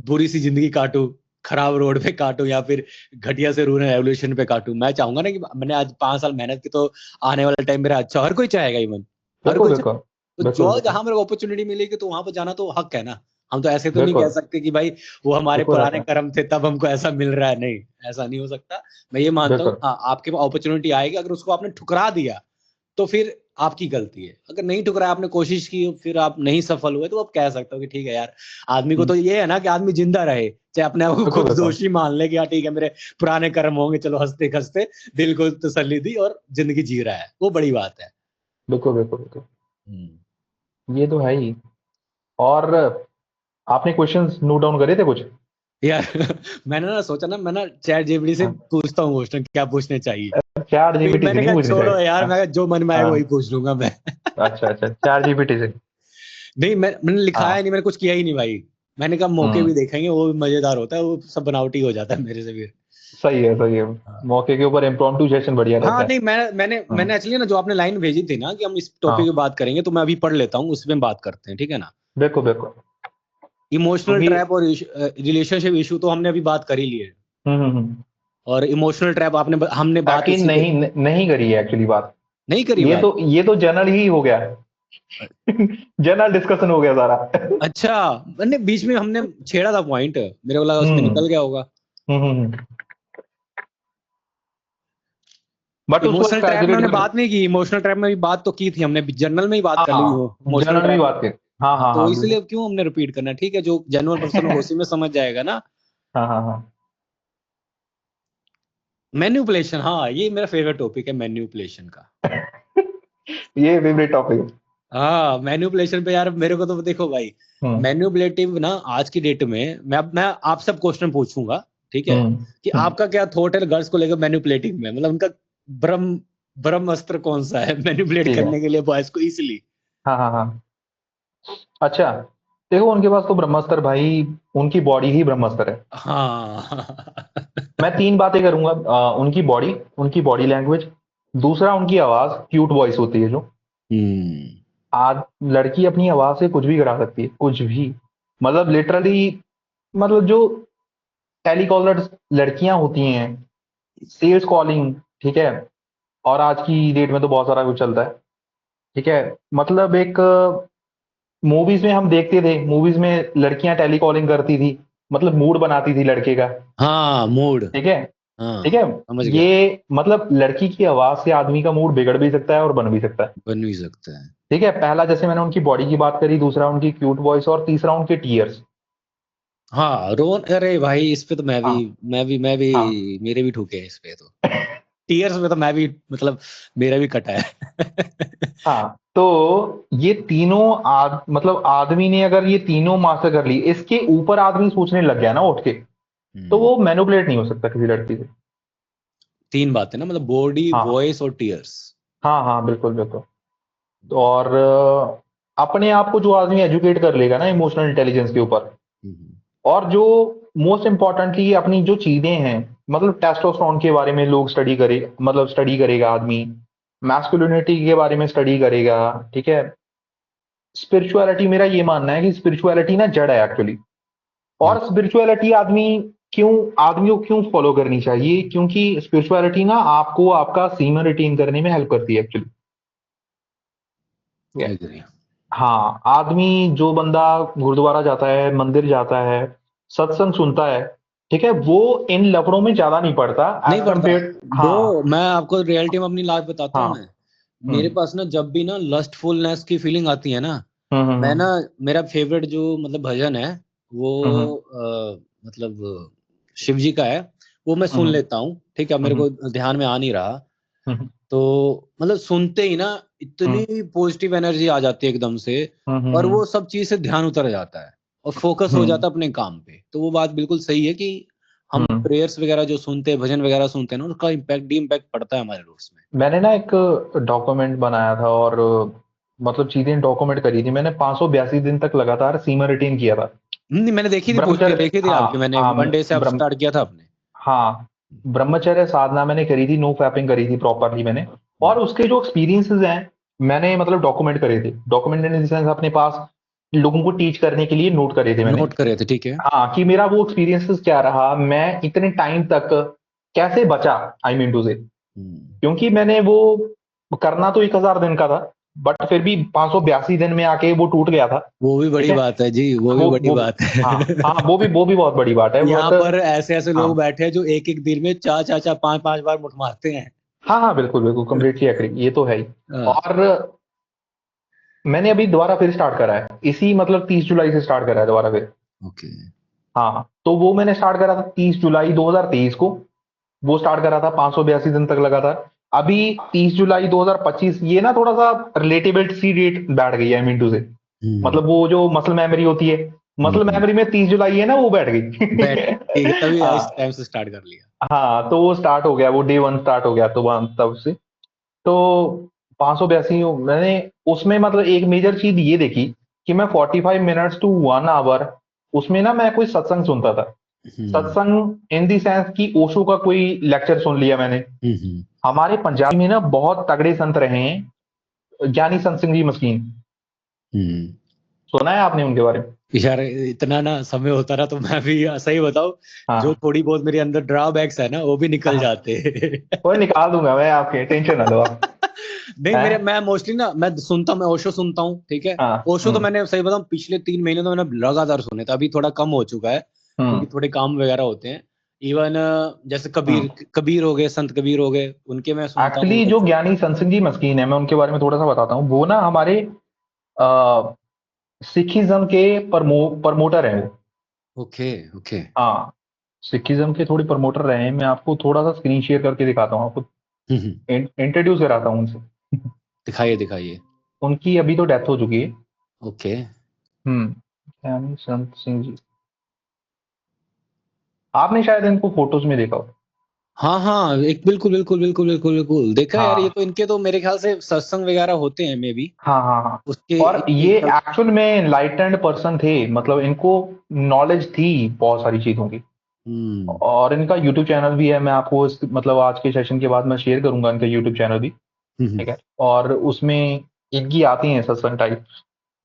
Speaker 1: बुरी सी जिंदगी काटूं, खराब रोड पे काटूं, या फिर घटिया से रूरल रेवोल्यूशन पे काटूं। मैं चाहूंगा ना कि मैंने आज 5 साल मेहनत की तो आने वाला टाइम मेरा अच्छा, हर कोई चाहेगा, इवन हर
Speaker 2: बिल्कुल
Speaker 1: कोई।
Speaker 2: बिल्कुल।
Speaker 1: तो
Speaker 2: बिल्कुल
Speaker 1: जो
Speaker 2: बिल्कुल।
Speaker 1: जहां मेरे को अपॉर्चुनिटी मिलेगी तो वहां पर जाना तो हक है ना। हम तो ऐसे तो नहीं कह
Speaker 2: बिल्कुल
Speaker 1: सकते कि भाई वो हमारे
Speaker 2: बिल्कुल
Speaker 1: पुराने
Speaker 2: रहता है।
Speaker 1: कर्म थे तब हमको ऐसा मिल रहा है, नहीं, ऐसा नहीं हो सकता। मैं ये मानता हूँ
Speaker 2: बिल्कुल
Speaker 1: हाँ, आपके पास अपॉर्चुनिटी आएगी, अगर उसको आपने ठुकरा दिया तो फिर आपकी गलती है। अगर नहीं ठुकराया, आपने कोशिश की, फिर आप नहीं सफल हुए, तो आप कह सकते हो कि ठीक है यार। आदमी को तो ये है ना कि आदमी जिंदा रहे, चाहे अपने आप को
Speaker 2: बिल्कुल।
Speaker 1: खुद
Speaker 2: बिल्कुल
Speaker 1: दोषी मान ले कि हाँ ठीक है मेरे पुराने कर्म होंगे, चलो हंसते खसते दिल को तसल्ली दी और जिंदगी जी रहा है, वो बड़ी बात है।
Speaker 2: बिल्कुल। बिल्कुल बिल्कुल।
Speaker 1: हम्म।
Speaker 2: ये तो है ही। और आपने क्वेश्चंस नोट डाउन करे थे कुछ?
Speaker 1: यार मैंने ना सोचा ना, मैं ना चैट जीपीटी से
Speaker 2: हाँ।
Speaker 1: पूछता हूँ क्वेश्चन क्या पूछने चाहिए।
Speaker 2: चैट
Speaker 1: फिर
Speaker 2: जीपीटी से
Speaker 1: मैंने
Speaker 2: नहीं
Speaker 1: कहा
Speaker 2: पूछनी
Speaker 1: छोड़ो
Speaker 2: चाहिए।
Speaker 1: यार,
Speaker 2: हाँ।
Speaker 1: मैं जो मन में आएगा
Speaker 2: हाँ।
Speaker 1: वही पूछ लूंगा मैं।
Speaker 2: अच्छा अच्छा, चैट जीपीटी से।
Speaker 1: नहीं, मैंने लिखाया
Speaker 2: हाँ।
Speaker 1: नहीं, मैंने कुछ किया ही नहीं भाई। मैंने कहा मौके भी
Speaker 2: हम्म।
Speaker 1: देखेंगे, वो भी मजेदार होता है, वो सब बनावटी हो जाता है मेरे से फिर।
Speaker 2: सही है सही है।
Speaker 1: हाँ।
Speaker 2: मौके के ऊपर इम्प्रॉम्प्टू सेशन बढ़िया
Speaker 1: हाँ,
Speaker 2: रहता है।
Speaker 1: नहीं, मैंने
Speaker 2: हाँ।
Speaker 1: मैंने एक्चुअली ना जो आपने लाइन भेजी थी ना कि हम इस टॉपिक
Speaker 2: हाँ।
Speaker 1: पे बात करेंगे, तो मैं अभी पढ़ लेता हूँ, उसमें बात करते हैं, ठीक है ना।
Speaker 2: बिल्कुल बिल्कुल।
Speaker 1: इमोशनल
Speaker 2: क्योंकि
Speaker 1: ट्रैप और रिलेशनशिप इशू तो हमने अभी बात कर ही ली है।
Speaker 2: हम्म।
Speaker 1: और इमोशनल ट्रैप हमने बात
Speaker 2: एक्चुअली
Speaker 1: इसी पे
Speaker 2: नहीं नहीं करी है एक्चुअली बात।
Speaker 1: नहीं करी
Speaker 2: ये
Speaker 1: बात।
Speaker 2: तो ये तो जनरल ही हो गया है। जनरल डिस्कशन हो गया सारा।
Speaker 1: अच्छा, मैंने बीच में हमने छेड़ा था पॉइंट, मेरे को लगा उसमें
Speaker 2: हम्म।
Speaker 1: निकल गया होगा।
Speaker 2: हम्म। बट उस
Speaker 1: इमोशनल
Speaker 2: वक्त
Speaker 1: ट्रैप में
Speaker 2: एजुकेट
Speaker 1: हमने
Speaker 2: कर।
Speaker 1: बात नहीं की, इमोशनल ट्रैप में भी बात तो की थी हमने, जनरल में ही बात कर ली हो
Speaker 2: हाँ,
Speaker 1: इमोशनल
Speaker 2: जनरल में
Speaker 1: ट्रैप।
Speaker 2: बात कर। हाँ
Speaker 1: हाँ,
Speaker 2: हाँ
Speaker 1: तो
Speaker 2: हाँ
Speaker 1: इसलिए
Speaker 2: बिल्कुल।
Speaker 1: क्यों हमने रिपीट करना, ठीक है, जो जेन्युइन पर्सन हो उसी में समझ जाएगा ना।
Speaker 2: हाँ हाँ हाँ।
Speaker 1: मैन्युपुलेशन, हाँ ये मेरा फेवरेट टॉपिक है, मैन्युपुलेशन का।
Speaker 2: ये फेवरेट टॉपिक है।
Speaker 1: हाँ, मैन्युपुलेशन पे यार मेरे को तो देखो भाई,
Speaker 2: हम्म।
Speaker 1: मैन्युपुलेटिव ना आज की डेट में मैं आप सब क्वेश्चन पूछूंगा, ठीक है।
Speaker 2: हम्म।
Speaker 1: कि
Speaker 2: हम्म।
Speaker 1: आपका क्या थॉट है गर्ल्स को लेकर मैन्युपुलेटिव में, मतलब उनका ब्रह्म ब्रह्मास्त्र कौन सा है मैन्युपुलेट
Speaker 2: ठीक है।
Speaker 1: करने के लिए बॉयज को इजिली।
Speaker 2: हाँ हाँ हाँ। अच्छा, देखो उनके पास तो ब्रह्मास्त्र भाई, उनकी बॉडी ही ब्रह्मास्त्र है।
Speaker 1: हाँ।
Speaker 2: मैं तीन बातें करूंगा। उनकी बॉडी लैंग्वेज, दूसरा उनकी आवाज, क्यूट वॉइस होती है जो।
Speaker 1: हम्म।
Speaker 2: आज लड़की अपनी आवाज से कुछ भी करा सकती है, कुछ भी। मतलब लिटरली, मतलब जो टेलीकॉलर लड़कियां होती हैं, सेल्स कॉलिंग, ठीक है। और आज की डेट में तो बहुत सारा कुछ चलता है, ठीक है। मतलब एक मूवीज में हम देखते थे, मूवीज में लड़कियां टेलीकॉलिंग करती थी, मतलब मूड बनाती थी लड़के का,
Speaker 1: हाँ, मूड।
Speaker 2: ठीक है। ठीक
Speaker 1: हाँ,
Speaker 2: है।
Speaker 1: समझ गया।
Speaker 2: ये मतलब लड़की की आवाज से आदमी का मूड बिगड़ भी सकता है और बन भी सकता है।
Speaker 1: बन भी सकता है।
Speaker 2: ठीक है, पहला जैसे मैंने उनकी बॉडी की बात करी, दूसरा उनकी क्यूट वॉइस, और तीसरा उनके टीयर्स।
Speaker 1: हाँ, रोन, अरे भाई इस पे तो
Speaker 2: हाँ।
Speaker 1: मैं भी
Speaker 2: हाँ।
Speaker 1: मेरे भी ठुके हैं इस पे तो। टीयर्स में तो मैं भी, मतलब मेरा भी कटा है।
Speaker 2: हाँ, तो ये तीनों मतलब आदमी ने अगर ये तीनों मास्टर कर ली, इसके ऊपर आदमी सोचने लग गया ना उठ के, तो
Speaker 1: हम्म,
Speaker 2: वो मैनिपुलेट नहीं हो सकता किसी लड़की से।
Speaker 1: 3 बातें ना, मतलब बॉडी,
Speaker 2: हाँ
Speaker 1: वॉइस और टीयर्स।
Speaker 2: हाँ हाँ बिल्कुल बिल्कुल। तो और अपने आप को जो आदमी एजुकेट कर लेगा ना इमोशनल इंटेलिजेंस के ऊपर, और जो मोस्ट इम्पोर्टेंटली अपनी जो चीजें हैं, मतलब टेस्टोस्टेरोन के बारे में लोग स्टडी करे, मतलब स्टडी करेगा आदमी, मैस्कुलिनिटी के बारे में स्टडी करेगा, ठीक है। स्पिरिचुअलिटी, मेरा ये मानना है कि स्पिरिचुअलिटी ना जड़ है एक्चुअली। और स्पिरिचुअलिटी आदमी को क्यों फॉलो करनी चाहिए, क्योंकि स्पिरिचुअलिटी ना आपको आपका सीमन रिटेन करने में हेल्प करती है एक्चुअली।
Speaker 1: I agree.
Speaker 2: हाँ, आदमी जो बंदा गुरुद्वारा जाता है, मंदिर जाता है, सत्संग सुनता है, ठीक है, वो इन लफड़ों में ज्यादा नहीं पड़ता
Speaker 1: नहीं
Speaker 2: एज
Speaker 1: पड़ता
Speaker 2: कम्पेयर। हाँ।
Speaker 1: ब्रो, मैं आपको रियलिटी में अपनी लाइफ बताता हूँ।
Speaker 2: हाँ।
Speaker 1: मैं मेरे पास ना जब भी ना लस्टफुलनेस की फीलिंग आती है ना, मैं
Speaker 2: हम्म।
Speaker 1: ना, मेरा फेवरेट जो मतलब भजन है वो
Speaker 2: हम्म।
Speaker 1: मतलब शिव जी का है, वो मैं सुन
Speaker 2: हम्म।
Speaker 1: लेता हूँ। ठीक है, मेरे
Speaker 2: हम्म।
Speaker 1: को ध्यान में आ नहीं रहा,
Speaker 2: हम्म।
Speaker 1: तो मतलब सुनते ही ना
Speaker 2: हम्म।
Speaker 1: इतनी पॉजिटिव एनर्जी आ जाती है एकदम से,
Speaker 2: हम्म।
Speaker 1: और
Speaker 2: हम्म।
Speaker 1: वो सब चीज से ध्यान उतर जाता है और फोकस हो
Speaker 2: हम्म।
Speaker 1: जाता है अपने काम पे। तो वो बात बिल्कुल सही है कि हम
Speaker 2: हम्म।
Speaker 1: प्रेयर्स वगैरह जो सुनते हैं, भजन वगैरह सुनते हैं ना, उसका इम्पैक्ट डी इम्पैक्ट पड़ता है हमारे रूट्स में।
Speaker 2: मैंने ना एक डॉक्यूमेंट बनाया था, और मतलब चीजें डॉक्यूमेंट करी थी मैंने। 582 दिन तक लगातार सीमा रिटेन किया था।
Speaker 1: नहीं, मैंने देखी थी पोस्ट,
Speaker 2: ब्रह्मचर्य,
Speaker 1: देखी थी आपकी,
Speaker 2: हाँ
Speaker 1: मैंने
Speaker 2: हाँ,
Speaker 1: 1 डे से अब
Speaker 2: ब्रह्म
Speaker 1: स्टार्ट किया था आपने।
Speaker 2: हाँ, ब्रह्मचर्य साधना मैंने करी थी, नो फैपिंग करी थी प्रॉपरली मैंने। और उसके जो एक्सपीरियंसेस हैं, मैंने मतलब डॉक्यूमेंट करे थे। डॉक्यूमेंट इन द सेंस अपने पास लोगों को टीच करने के लिए नोट करे थे मैंने।
Speaker 1: नोट करे थे, ठीक है।
Speaker 2: हाँ, कि मेरा वो एक्सपीरियंसेस क्या रहा, मैं इतने टाइम तक कैसे बचा, आई मीन टू से।
Speaker 1: हम्म,
Speaker 2: क्योंकि मैंने वो करना तो 1000 दिन का था, बट फिर भी 582 दिन में आके वो टूट गया था।
Speaker 1: वो भी
Speaker 2: ठीक
Speaker 1: बड़ी
Speaker 2: है।
Speaker 1: बात है जी, वो भी बड़ी
Speaker 2: वो
Speaker 1: बात है।
Speaker 2: हाँ हाँ, वो भी बहुत बड़ी बात है,
Speaker 1: यहाँ
Speaker 2: बट
Speaker 1: पर ऐसे ऐसे
Speaker 2: हाँ
Speaker 1: लोग बैठे हैं जो एक एक दिन में चार चार चार पांच पांच बार मुठ मारते हैं।
Speaker 2: हाँ हाँ, बिल्कुल बिल्कुल, कम्प्लीटली एग्री, ये तो है ही।
Speaker 1: हाँ,
Speaker 2: और मैंने अभी दोबारा फिर स्टार्ट करा है, इसी मतलब 30 जुलाई से स्टार्ट करा है दोबारा फिर।
Speaker 1: ओके।
Speaker 2: हाँ, तो वो मैंने स्टार्ट करा था 30 जुलाई 2023 को। वो स्टार्ट करा था 582 दिन तक लगातार। अभी 30 जुलाई 2025, ये ना थोड़ा सा रिलेटेबिलिटी सी डेट बैठ गई है, आई मीन टू से।
Speaker 1: हम्म,
Speaker 2: मतलब वो जो मसल मेमोरी होती है, मसल
Speaker 1: हम्म,
Speaker 2: मेमोरी में 30 जुलाई है ना, वो बैठ
Speaker 1: बैठ,
Speaker 2: गई।
Speaker 1: ठीक है, तभी इस
Speaker 2: हाँ
Speaker 1: टाइम से स्टार्ट कर लिया।
Speaker 2: हाँ, तो वो स्टार्ट हो गया, वो डे वन स्टार्ट हो गया, तो वहां तब से तो 582 मैंने उसमें मतलब एक मेजर चीज ये देखी कि मैं 45 मिनट्स टू 1 आवर उसमें ना मैं कोई सत्संग सुनता था।
Speaker 1: हम्म,
Speaker 2: सत्संग इन दी सेंस कि ओशो का कोई लेक्चर सुन लिया मैंने।
Speaker 1: हम्म,
Speaker 2: हमारे पंजाब में ना बहुत तगड़े संत रहे हैं, ज्ञानी संत सिंह जी मस्कीन।
Speaker 1: हम्म।
Speaker 2: सुना है आपने उनके बारे में?
Speaker 1: यार इतना ना समय होता ना तो मैं भी सही बताऊं, जो
Speaker 2: हाँ
Speaker 1: थोड़ी बहुत मेरे अंदर ड्रॉबैक्स है ना वो भी निकल
Speaker 2: हाँ,
Speaker 1: जाते।
Speaker 2: कोई निकाल दूंगा मैं, आपके टेंशन ना लो आप।
Speaker 1: नहीं, मेरे
Speaker 2: हैं।
Speaker 1: मैं मोस्टली ना मैं सुनता हूँ, मैं ओशो सुनता हूँ, ठीक है।
Speaker 2: हाँ।
Speaker 1: ओशो तो मैंने सही बताऊं पिछले 3 महीने तो मैंने लगातार सुने थे, अभी थोड़ा कम हो चुका है क्योंकि
Speaker 2: हम्म।
Speaker 1: थोड़े काम वगैरह होते हैं। इवन जैसे कबीर
Speaker 2: हम्म।
Speaker 1: कबीर हो गए, संत कबीर हो गए, उनके मैं सुनता हूँ
Speaker 2: एक्चुअली जो
Speaker 1: ओशो।
Speaker 2: ज्ञानी संत सिंह जी मस्कीन है, मैं उनके बारे में थोड़ा सा बताता हूँ। वो ना हमारे सिखिज्म के प्रमोटर हैं वो।
Speaker 1: Okay, okay.
Speaker 2: हाँ, सिखिज्म के थोड़े प्रमोटर रहे हैं। मैं आपको थोड़ा सा स्क्रीन शेयर करके दिखाता हूँ, आपको
Speaker 1: हम्म,
Speaker 2: इंट्रोड्यूस कराता हूँ उनसे।
Speaker 1: दिखाइए दिखाइए।
Speaker 2: उनकी अभी तो डेथ हो चुकी है।
Speaker 1: ओके।
Speaker 2: ज्ञानी संत सिंह जी, आपने शायद इनको फोटोज में देखा हो।
Speaker 1: हाँ हाँ, एक बिल्कुल बिल्कुल बिल्कुल बिल्कुल बिल्कुल देखा है यार, ये
Speaker 2: हाँ
Speaker 1: तो इनके तो मेरे ख्याल से सत्संग वगैरह होते हैं मे बी,
Speaker 2: हाँ हाँ हाँ।
Speaker 1: उसके
Speaker 2: और ये
Speaker 1: एक।
Speaker 2: एक्चुअल में एनलाइटेंड पर्सन थे, मतलब इनको नॉलेज थी बहुत सारी चीजों की।
Speaker 1: हम्म,
Speaker 2: और इनका यूट्यूब चैनल भी है, मैं आपको मतलब आज के सेशन के बाद मैं शेयर करूंगा इनका यूट्यूब चैनल भी।
Speaker 1: हम्म।
Speaker 2: ठीक है। और उसमें इनकी आती हैं सत्संग टाइप,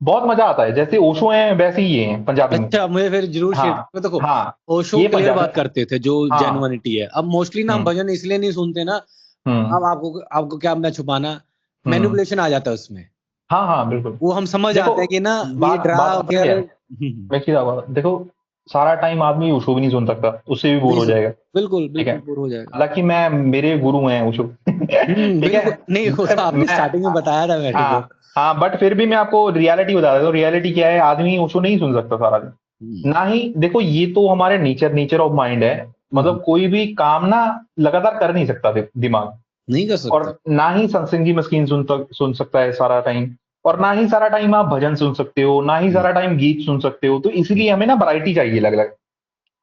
Speaker 2: बहुत मजा आता है। जैसे ओशो हैं वैसे ही ये हैं पंजाबी में।
Speaker 1: अच्छा, मुझे फिर जरूर शेयर
Speaker 2: हाँ
Speaker 1: करो। देखो,
Speaker 2: हाँ,
Speaker 1: ओशो
Speaker 2: ये
Speaker 1: क्लियर
Speaker 2: पंजाबी।
Speaker 1: बात करते थे, जो
Speaker 2: हाँ।
Speaker 1: जेन्युइनिटी है। अब मोस्टली ना हम
Speaker 2: हम्म।
Speaker 1: भजन इसलिए नहीं सुनते ना,
Speaker 2: हम्म।
Speaker 1: अब आपको आपको क्या अपना छुपाना,
Speaker 2: हम्म।
Speaker 1: मैनिपुलेशन आ जाता है उसमें।
Speaker 2: हाँ हाँ, बिल्कुल।
Speaker 1: वो हम समझ
Speaker 2: देखो,
Speaker 1: जाते हैं कि ना ये
Speaker 2: बात
Speaker 1: डरा
Speaker 2: बात पता
Speaker 1: के
Speaker 2: क्या
Speaker 1: अरे।
Speaker 2: है, मैं क्या बात, देखो, सारा टाइम आदमी ओशो भी नहीं सुन सकता, उससे भी बोर
Speaker 1: नहीं
Speaker 2: हो जाएगा।
Speaker 1: बिल्कुल
Speaker 2: ठीक है।
Speaker 1: बिल्कुल पूरा हो जाएगा।
Speaker 2: हालांकि मैं, मेरे गुरु हैं ओशो। ठीक है।
Speaker 1: बिल्कुल नहीं, वो तो
Speaker 2: बट
Speaker 1: आपने
Speaker 2: मैं,
Speaker 1: स्टार्टिंग में बताया था मेरे को।
Speaker 2: हाँ हाँ, बट फिर भी मैं आपको रियलिटी बता देता हूँ। रियलिटी क्या है, आदमी ओशो नहीं सुन सकता सारा दिन।
Speaker 1: हम्म,
Speaker 2: ना ही, देखो, ये तो हमारे नेचर ऑफ माइंड है।
Speaker 1: हम्म,
Speaker 2: मतलब कोई भी काम ना लगातार कर नहीं सकता दिमाग।
Speaker 1: नहीं कर
Speaker 2: और
Speaker 1: सकता।
Speaker 2: ना ही सत्संग की मस्कीन सुन सकता है सारा टाइम। और ना ही सारा टाइम आप भजन सुन सकते हो, ना ही
Speaker 1: हम्म,
Speaker 2: सारा टाइम गीत सुन सकते हो। तो इसलिए हमें ना वैरायटी चाहिए अलग अलग,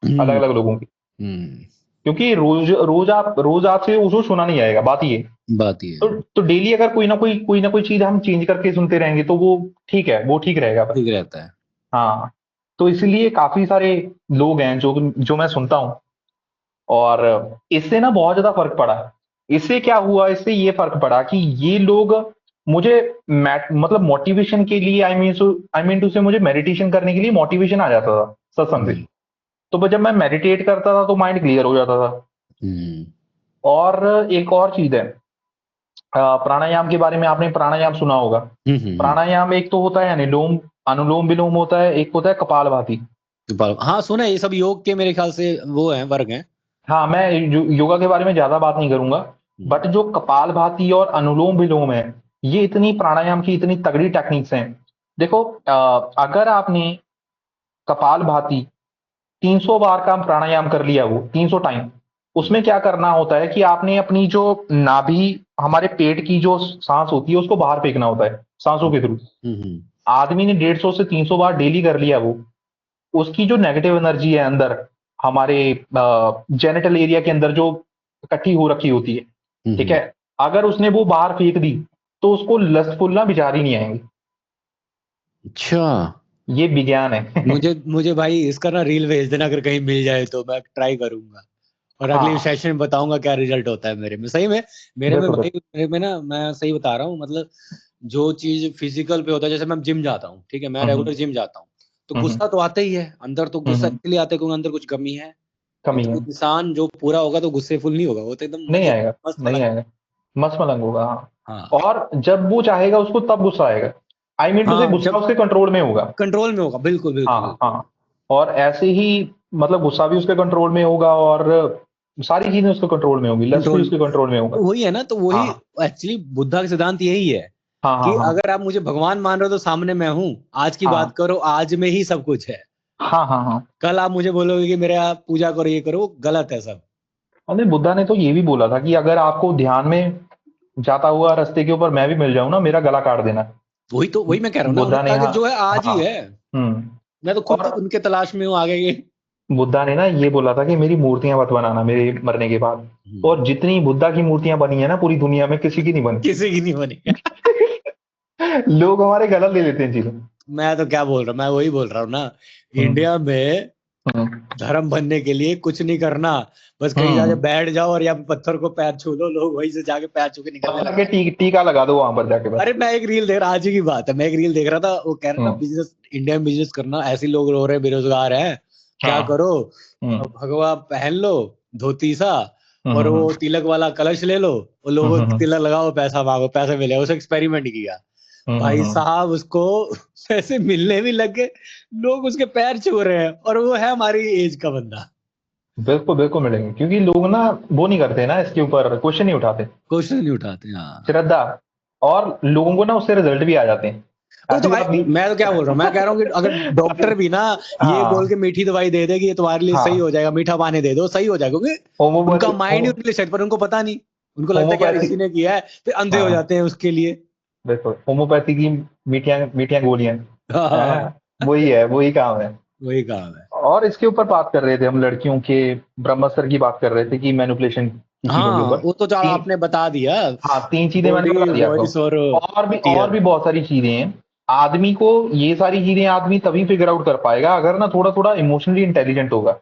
Speaker 2: अलग
Speaker 1: हम्म,
Speaker 2: अलग लोगों की।
Speaker 1: हम्म।
Speaker 2: क्योंकि रोज आपसे उसको सुना नहीं जाएगा, बात ये है।
Speaker 1: बात ये
Speaker 2: तो
Speaker 1: है।
Speaker 2: तो डेली अगर कोई ना कोई चीज हम चेंज करके सुनते रहेंगे, तो वो ठीक है, वो ठीक रहेगा बस।
Speaker 1: ठीक रहता है।
Speaker 2: हाँ, तो इसलिए काफी सारे लोग हैं जो जो मैं सुनता हूँ। और इससे ना बहुत ज्यादा फर्क पड़ा। इससे क्या हुआ, इससे ये फर्क पड़ा कि ये लोग मुझे मतलब मोटिवेशन के लिए आई मीन टू से मुझे मेडिटेशन करने के लिए मोटिवेशन आ जाता था सत्संग से। तो जब मैं मेडिटेट करता था तो माइंड क्लियर हो जाता था। और एक और चीज है, प्राणायाम के बारे में आपने प्राणायाम सुना होगा। प्राणायाम एक तो होता है अनुलोम अनुलोम विलोम होता है, एक होता है कपालभाति।
Speaker 1: हाँ सुना है, ये सब योग के मेरे ख्याल से वो हैं, वर्ग हैं।
Speaker 2: हाँ, मैं योगा के बारे में ज्यादा बात नहीं करूंगा, बट जो कपालभाति और अनुलोम विलोम है, ये इतनी प्राणायाम की इतनी तगड़ी टेक्निक्स हैं। देखो, अगर आपने कपालभाति 300 बार का प्राणायाम कर लिया, वो 300 टाइम, उसमें क्या करना होता है कि आपने अपनी जो नाभि, हमारे पेट की जो सांस होती है, उसको बाहर फेंकना होता है सांसों के थ्रू। आदमी ने 150 से 300 बार डेली कर लिया, वो उसकी जो नेगेटिव एनर्जी है अंदर, हमारे जेनिटल एरिया के अंदर जो इकट्ठी हो रखी होती है, ठीक है, अगर उसने वो बाहर फेंक दी तो उसको लस्तफुल ना विचार ही नहीं आएंगे।
Speaker 1: अच्छा,
Speaker 2: ये विज्ञान है।
Speaker 1: मुझे भाई इसका ना रील भेज देना, अगर कहीं मिल जाए तो मैं ट्राई करूंगा, और अगले
Speaker 2: हाँ,
Speaker 1: सेशन में बताऊंगा क्या रिजल्ट होता है मेरे में। सही में मेरे में
Speaker 2: बिल्कुल
Speaker 1: भाई, मेरे में ना, मैं सही बता रहा हूँ, मतलब जो चीज फिजिकल पे होता है, जैसे मैं जिम जाता हूँ, ठीक है, मैं
Speaker 2: बिल्कुल।
Speaker 1: रेगुलर जिम जाता हूँ, तो गुस्सा तो आता ही है अंदर, तो गुस्सा इसलिए आता है क्योंकि अंदर कुछ कमी है।
Speaker 2: कमी है,
Speaker 1: इंसान जो पूरा होगा तो गुस्से फुल नहीं होगा, वो तो एकदम
Speaker 2: नहीं
Speaker 1: मजे
Speaker 2: आएगा,
Speaker 1: मस्त
Speaker 2: नहीं
Speaker 1: मलंग।
Speaker 2: आएगा, मस्त मलंग होगा। हाँ,
Speaker 1: हाँ
Speaker 2: और जब वो चाहेगा उसको तब गुस्सा आएगा। आई मीन टू से
Speaker 1: हाँ,
Speaker 2: गुस्सा
Speaker 1: जब
Speaker 2: उसके कंट्रोल में होगा।
Speaker 1: कंट्रोल में होगा, बिल्कुल बिल्कुल
Speaker 2: हाँ
Speaker 1: बिल्कुल।
Speaker 2: हाँ, और ऐसे ही मतलब गुस्सा भी उसके कंट्रोल में होगा, और सारी चीजें उसके कंट्रोल में होगी, लस्ट भी
Speaker 1: कंट्रोल,
Speaker 2: उसके कंट्रोल में होगा।
Speaker 1: वही है ना, तो वही
Speaker 2: हाँ
Speaker 1: एक्चुअली बुद्धा का सिद्धांत यही है
Speaker 2: हाँ हाँ
Speaker 1: कि
Speaker 2: हाँ
Speaker 1: अगर आप मुझे भगवान मान रहे हो तो सामने मैं हूँ, आज की बात
Speaker 2: हाँ
Speaker 1: करो, आज में ही सब कुछ है।
Speaker 2: हाँ हाँ हाँ।
Speaker 1: कल आप मुझे बोलोगे कि मेरे आप पूजा करो, ये करो, गलत है सब।
Speaker 2: अरे बुद्धा ने तो ये भी बोला था कि अगर आपको ध्यान में जाता हुआ रास्ते के ऊपर मैं भी मिल जाऊं ना, मेरा गला काट देना।
Speaker 1: वही तो, वही मैं कह रहा हूँ ना,
Speaker 2: बुद्धा
Speaker 1: उन्होंने
Speaker 2: ने,
Speaker 1: कहा कि
Speaker 2: हाँ
Speaker 1: जो है आज ही
Speaker 2: हाँ।
Speaker 1: है।
Speaker 2: हम्म।
Speaker 1: मैं तो खुद
Speaker 2: और
Speaker 1: उनके तलाश में हूँ आगे के।
Speaker 2: बुद्धा ने ना ये बोला था कि मेरी मूर्तियां मत बनाना मेरे मरने के बाद। और जितनी बुद्धा की मूर्तियां बनी है ना पूरी दुनिया में, किसी की नहीं बनी।
Speaker 1: किसी की नहीं बनी।
Speaker 2: लोग हमारे गलत ले लेते हैं चीजें।
Speaker 1: मैं तो क्या बोल रहा हूँ, मैं वही बोल रहा हूँ ना,
Speaker 2: हम्म
Speaker 1: इंडिया में
Speaker 2: हम्म
Speaker 1: धर्म बनने के लिए कुछ नहीं करना, बस कहीं जाके
Speaker 2: हम्म।
Speaker 1: बैठ जाओ और या पत्थर को पैर छू लो, लोग वहीं से जाके पैर छू के निकलने
Speaker 2: पत्थर
Speaker 1: लग
Speaker 2: के
Speaker 1: जाते हैं।
Speaker 2: टीका लगा दो वहां पर जाके बस।
Speaker 1: अरे मैं एक रील देख रहा, आज ही की बात है, मैं एक रील देख रहा था, वो कह रहा था
Speaker 2: हम्म।
Speaker 1: बिजनेस, इंडिया में बिजनेस करना, ऐसे लोग रो रहे हैं, बेरोजगार हैं, क्या
Speaker 2: हाँ।
Speaker 1: करो,
Speaker 2: हम्म
Speaker 1: भगवा पहन लो, धोती सा, और
Speaker 2: हम्म
Speaker 1: वो तिलक वाला कलश ले लो, और लोगों को
Speaker 2: हम्म
Speaker 1: तिलक लगाओ, पैसा मांगो, पैसे मिले, उसे एक्सपेरिमेंट किया। भाई
Speaker 2: हम्म।
Speaker 1: साहब उसको पैसे मिलने भी लग गए, लोग उसके पैर छू रहे हैं, और वो है हमारी एज का बंदा।
Speaker 2: बिल्कुल बिल्कुल मिलेंगे, क्योंकि लोग ना वो नहीं करते ना, इसके ऊपर क्वेश्चन नहीं उठाते।
Speaker 1: क्वेश्चन नहीं उठाते, हाँ।
Speaker 2: श्रद्धा। और लोगों को ना उससे रिजल्ट भी आ जाते हैं।
Speaker 1: वो तो
Speaker 2: ऐसी
Speaker 1: भाई,
Speaker 2: बात नहीं।
Speaker 1: मैं तो क्या बोल रहा हूँ, मैं कह रहा हूँ कि अगर डॉक्टर भी ना ये बोल के
Speaker 2: हाँ
Speaker 1: मीठी दवाई दे दे कि ये तुम्हारे लिए सही
Speaker 2: हाँ।
Speaker 1: हो जाएगा, मीठा पानी दे दो, सही हो जाएगा, क्योंकि उनका
Speaker 2: होम्योपैथी
Speaker 1: माइंड ही उनके लिए सेट, पर उनको पता नहीं, उनको लगता है कि यार
Speaker 2: होम्योपैथी।
Speaker 1: इसी ने किया है, फिर अंधे हो
Speaker 2: हाँ,
Speaker 1: जाते हैं उसके लिए।
Speaker 2: बिल्कुल होम्योपैथी की मीठियां मीठियां गोलियां।
Speaker 1: हाँ,
Speaker 2: हाँ, वही है, वही काम है।
Speaker 1: वही काम है।
Speaker 2: और इसके ऊपर बात कर रहे थे हम, लड़कियों के ब्रह्मास्त्र की बात कर रहे थे कि मैनिपुलेशन की चीजों के
Speaker 1: हाँ
Speaker 2: ऊपर।
Speaker 1: वो तो चलो
Speaker 2: तीन,
Speaker 1: आपने बता दिया,
Speaker 2: हाँ, तीन चीजें मैंने
Speaker 1: बॉडी
Speaker 2: बता दिया आपको।
Speaker 1: वॉइस और
Speaker 2: और
Speaker 1: टीयर।
Speaker 2: भी बहुत सारी चीजें हैं। आदमी को, ये सारी चीजें आदमी तभी फिगर आउट कर पाएगा अगर ना थोड़ा थोड़ा इमोशनली इंटेलिजेंट होगा।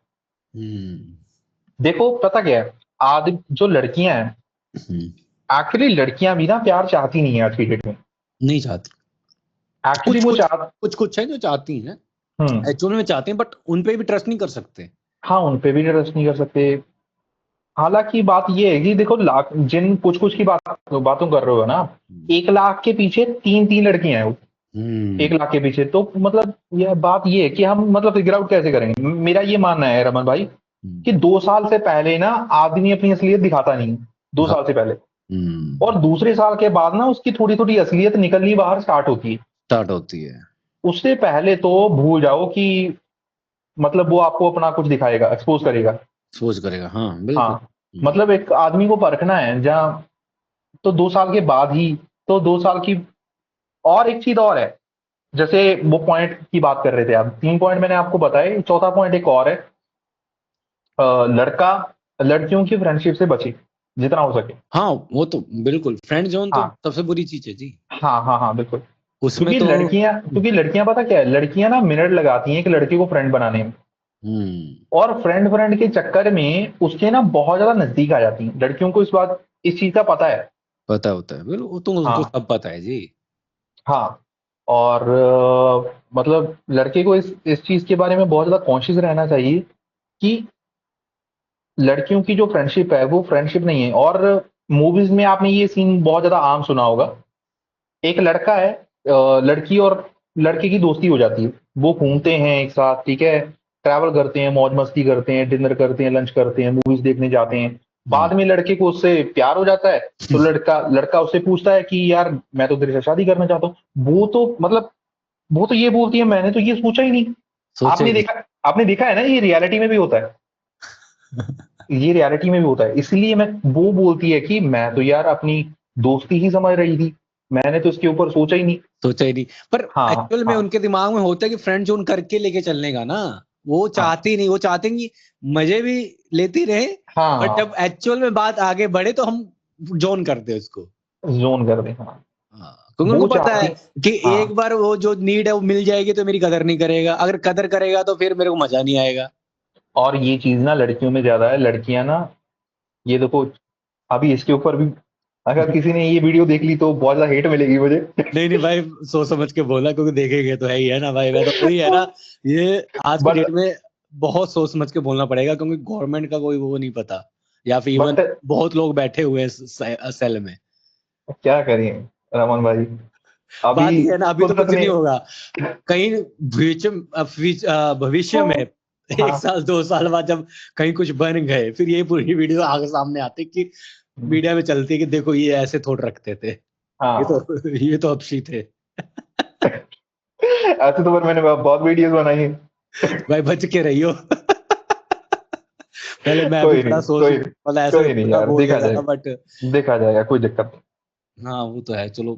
Speaker 1: हम्म
Speaker 2: देखो पता क्या है, आदमी जो लड़कियां हैं,
Speaker 1: हम्म,
Speaker 2: एक्चुअली लड़कियां भी ना प्यार चाहती नहीं है आज की डेट में।
Speaker 1: नहीं चाहती,
Speaker 2: एक्चुअली
Speaker 1: कुछ
Speaker 2: वो
Speaker 1: कुछ
Speaker 2: चाह
Speaker 1: कुछ कुछ है जो चाहती हैं,
Speaker 2: हम्म।
Speaker 1: एक्चुअल में चाहते हैं, बट उन पे भी ट्रस्ट नहीं कर सकते।
Speaker 2: हाँ, उन पे भी ट्रस्ट नहीं कर सकते। हालांकि बात ये है कि देखो, लाख जिन कुछ कुछ की बातों कर रहे हो ना आप, 1 लाख के पीछे तीन तीन लड़कियां हैं वो।
Speaker 1: हम्म
Speaker 2: 1 लाख के पीछे तो मतलब यह बात ये है कि हम मतलब फिगर आउट कैसे करेंगे। मेरा ये मानना है रमन भाई
Speaker 1: हम्म,
Speaker 2: कि 2 साल से पहले ना आदमी अपनी असलियत दिखाता नहीं। दो
Speaker 1: हाँ,
Speaker 2: साल से पहले।
Speaker 1: हम्म,
Speaker 2: और दूसरे साल के बाद ना उसकी थोड़ी थोड़ी असलियत निकलनी बाहर स्टार्ट होती है।
Speaker 1: स्टार्ट होती है।
Speaker 2: उससे पहले तो भूल जाओ कि मतलब वो आपको अपना कुछ दिखाएगा, एक्सपोज करेगा।
Speaker 1: सोच करेगा, हाँ बिल्कुल।
Speaker 2: हाँ, मतलब एक आदमी को परखना है जहाँ, तो 2 साल के बाद ही, तो 2 साल की। और एक चीज और है, जैसे वो पॉइंट की बात कर रहे थे आप, 3 पॉइंट मैंने आपको बताए, चौथा पॉइंट एक और है। लड़का लड़कियों की फ्रेंडशिप से बचे जितना हो सके।
Speaker 1: हाँ वो तो बिल्कुल, फ्रेंड जोन तो
Speaker 2: हाँ
Speaker 1: सबसे बुरी चीज है जी,
Speaker 2: हाँ हाँ हाँ, बिल्कुल।
Speaker 1: उसमें तो।
Speaker 2: क्योंकि लड़कियां पता क्या है, लड़कियां ना मिनट लगाती हैं एक लड़के को फ्रेंड बनाने में।
Speaker 1: हम्म
Speaker 2: और फ्रेंड फ्रेंड के चक्कर में उसके ना बहुत ज्यादा नजदीक आ जाती हैं। लड़कियों को इस चीज का पता है
Speaker 1: पता होता है, बिल्कुल, वो तो उसको
Speaker 2: हाँ
Speaker 1: सब पता है जी।
Speaker 2: हाँ। और मतलब लड़के को इस चीज के बारे में बहुत ज्यादा कॉन्शियस रहना चाहिए कि लड़कियों की जो फ्रेंडशिप है वो फ्रेंडशिप नहीं है। और मूवीज में आपने ये सीन बहुत ज्यादा आम सुना होगा, एक लड़का है, लड़की और लड़के की दोस्ती हो जाती है, वो घूमते हैं एक साथ, ठीक है, ट्रैवल करते हैं, मौज मस्ती करते हैं, डिनर करते हैं, लंच करते हैं, मूवीज देखने जाते हैं। बाद में लड़के को उससे प्यार हो जाता है, तो लड़का लड़का उससे पूछता है कि यार मैं तो तेरे से शादी करना चाहता हूँ। वो तो मतलब वो तो ये बोलती है मैंने तो ये सोचा ही नहीं।
Speaker 1: सोचा ही
Speaker 2: आपने देखा है ना, ये रियलिटी में भी होता है, ये रियलिटी में भी होता है। इसलिए मैं वो बोलती है कि मैं तो यार अपनी दोस्ती ही समझ रही थी, मैंने तो इसके ऊपर सोचा ही नहीं।
Speaker 1: सोचा ही नहीं, पर
Speaker 2: हाँ
Speaker 1: एक्चुअल में
Speaker 2: हाँ
Speaker 1: उनके दिमाग में होता है कि फ्रेंड जोन करके लेके चलने का ना, वो
Speaker 2: हाँ
Speaker 1: चाहती नहीं, वो चाहते हैं कि मजे भी लेती रहे, बट
Speaker 2: हाँ,
Speaker 1: जब एक्चुअल में बात आगे बढ़े तो हम जोन करते हैं उसको।
Speaker 2: जोन कर दे, हाँ।
Speaker 1: हाँ, क्योंकि उनको
Speaker 2: वो
Speaker 1: पता है
Speaker 2: चाहती,
Speaker 1: कि एक
Speaker 2: हाँ।
Speaker 1: बार वो जो नीड है वो मिल जाएगी तो मेरी कदर नहीं करेगा, अगर कदर करेगा तो फिर मेरे को मजा नहीं आएगा।
Speaker 2: और ये चीज ना लड़कियों में ज्यादा है, लड़कियां ना, ये देखो, अभी इसके ऊपर भी अगर किसी ने ये वीडियो देख ली तो बहुत ज्यादा हेट मिलेगी मुझे।
Speaker 1: नहीं नहीं भाई, सोच समझ के बोला, क्योंकि देखेंगे तो है ही है ना भाई, मैं तो वही है ना, ये आज की
Speaker 2: बट
Speaker 1: डेट में बहुत सोच समझ के बोलना पड़ेगा, क्योंकि गवर्नमेंट का कोई वो नहीं पता, या फिर इवन
Speaker 2: बट
Speaker 1: बहुत लोग बैठे हुए हैं सेल में।
Speaker 2: क्या करें रमन भाई, अभी
Speaker 1: बात ये है ना, अभी तो
Speaker 2: कुदरत
Speaker 1: कुछ
Speaker 2: ने,
Speaker 1: नहीं होगा, कहीं भविष्य में एक
Speaker 2: हाँ
Speaker 1: साल 2 साल बाद जब कहीं कुछ बन गए, फिर ये पूरी वीडियो आगे सामने आती कि मीडिया में चलती है कि देखो ये ऐसे थोड़ रखते थे,
Speaker 2: हाँ।
Speaker 1: ये तो अक्षी थे।
Speaker 2: ऐसे तो पर मैंने बहुत वीडियोस बनाई हैं।
Speaker 1: भाई बच के रहियो। पहले मैं भी
Speaker 2: कोई
Speaker 1: बड़ा
Speaker 2: नहीं,
Speaker 1: सोच, मतलब ऐसे
Speaker 2: कोई नहीं
Speaker 1: बड़ा
Speaker 2: यार,
Speaker 1: बोल
Speaker 2: देखा
Speaker 1: देता था,
Speaker 2: जाएगा,
Speaker 1: बट
Speaker 2: देखा जाएगा, कोई दिक्कत नहीं।
Speaker 1: हाँ वो तो है, चलो।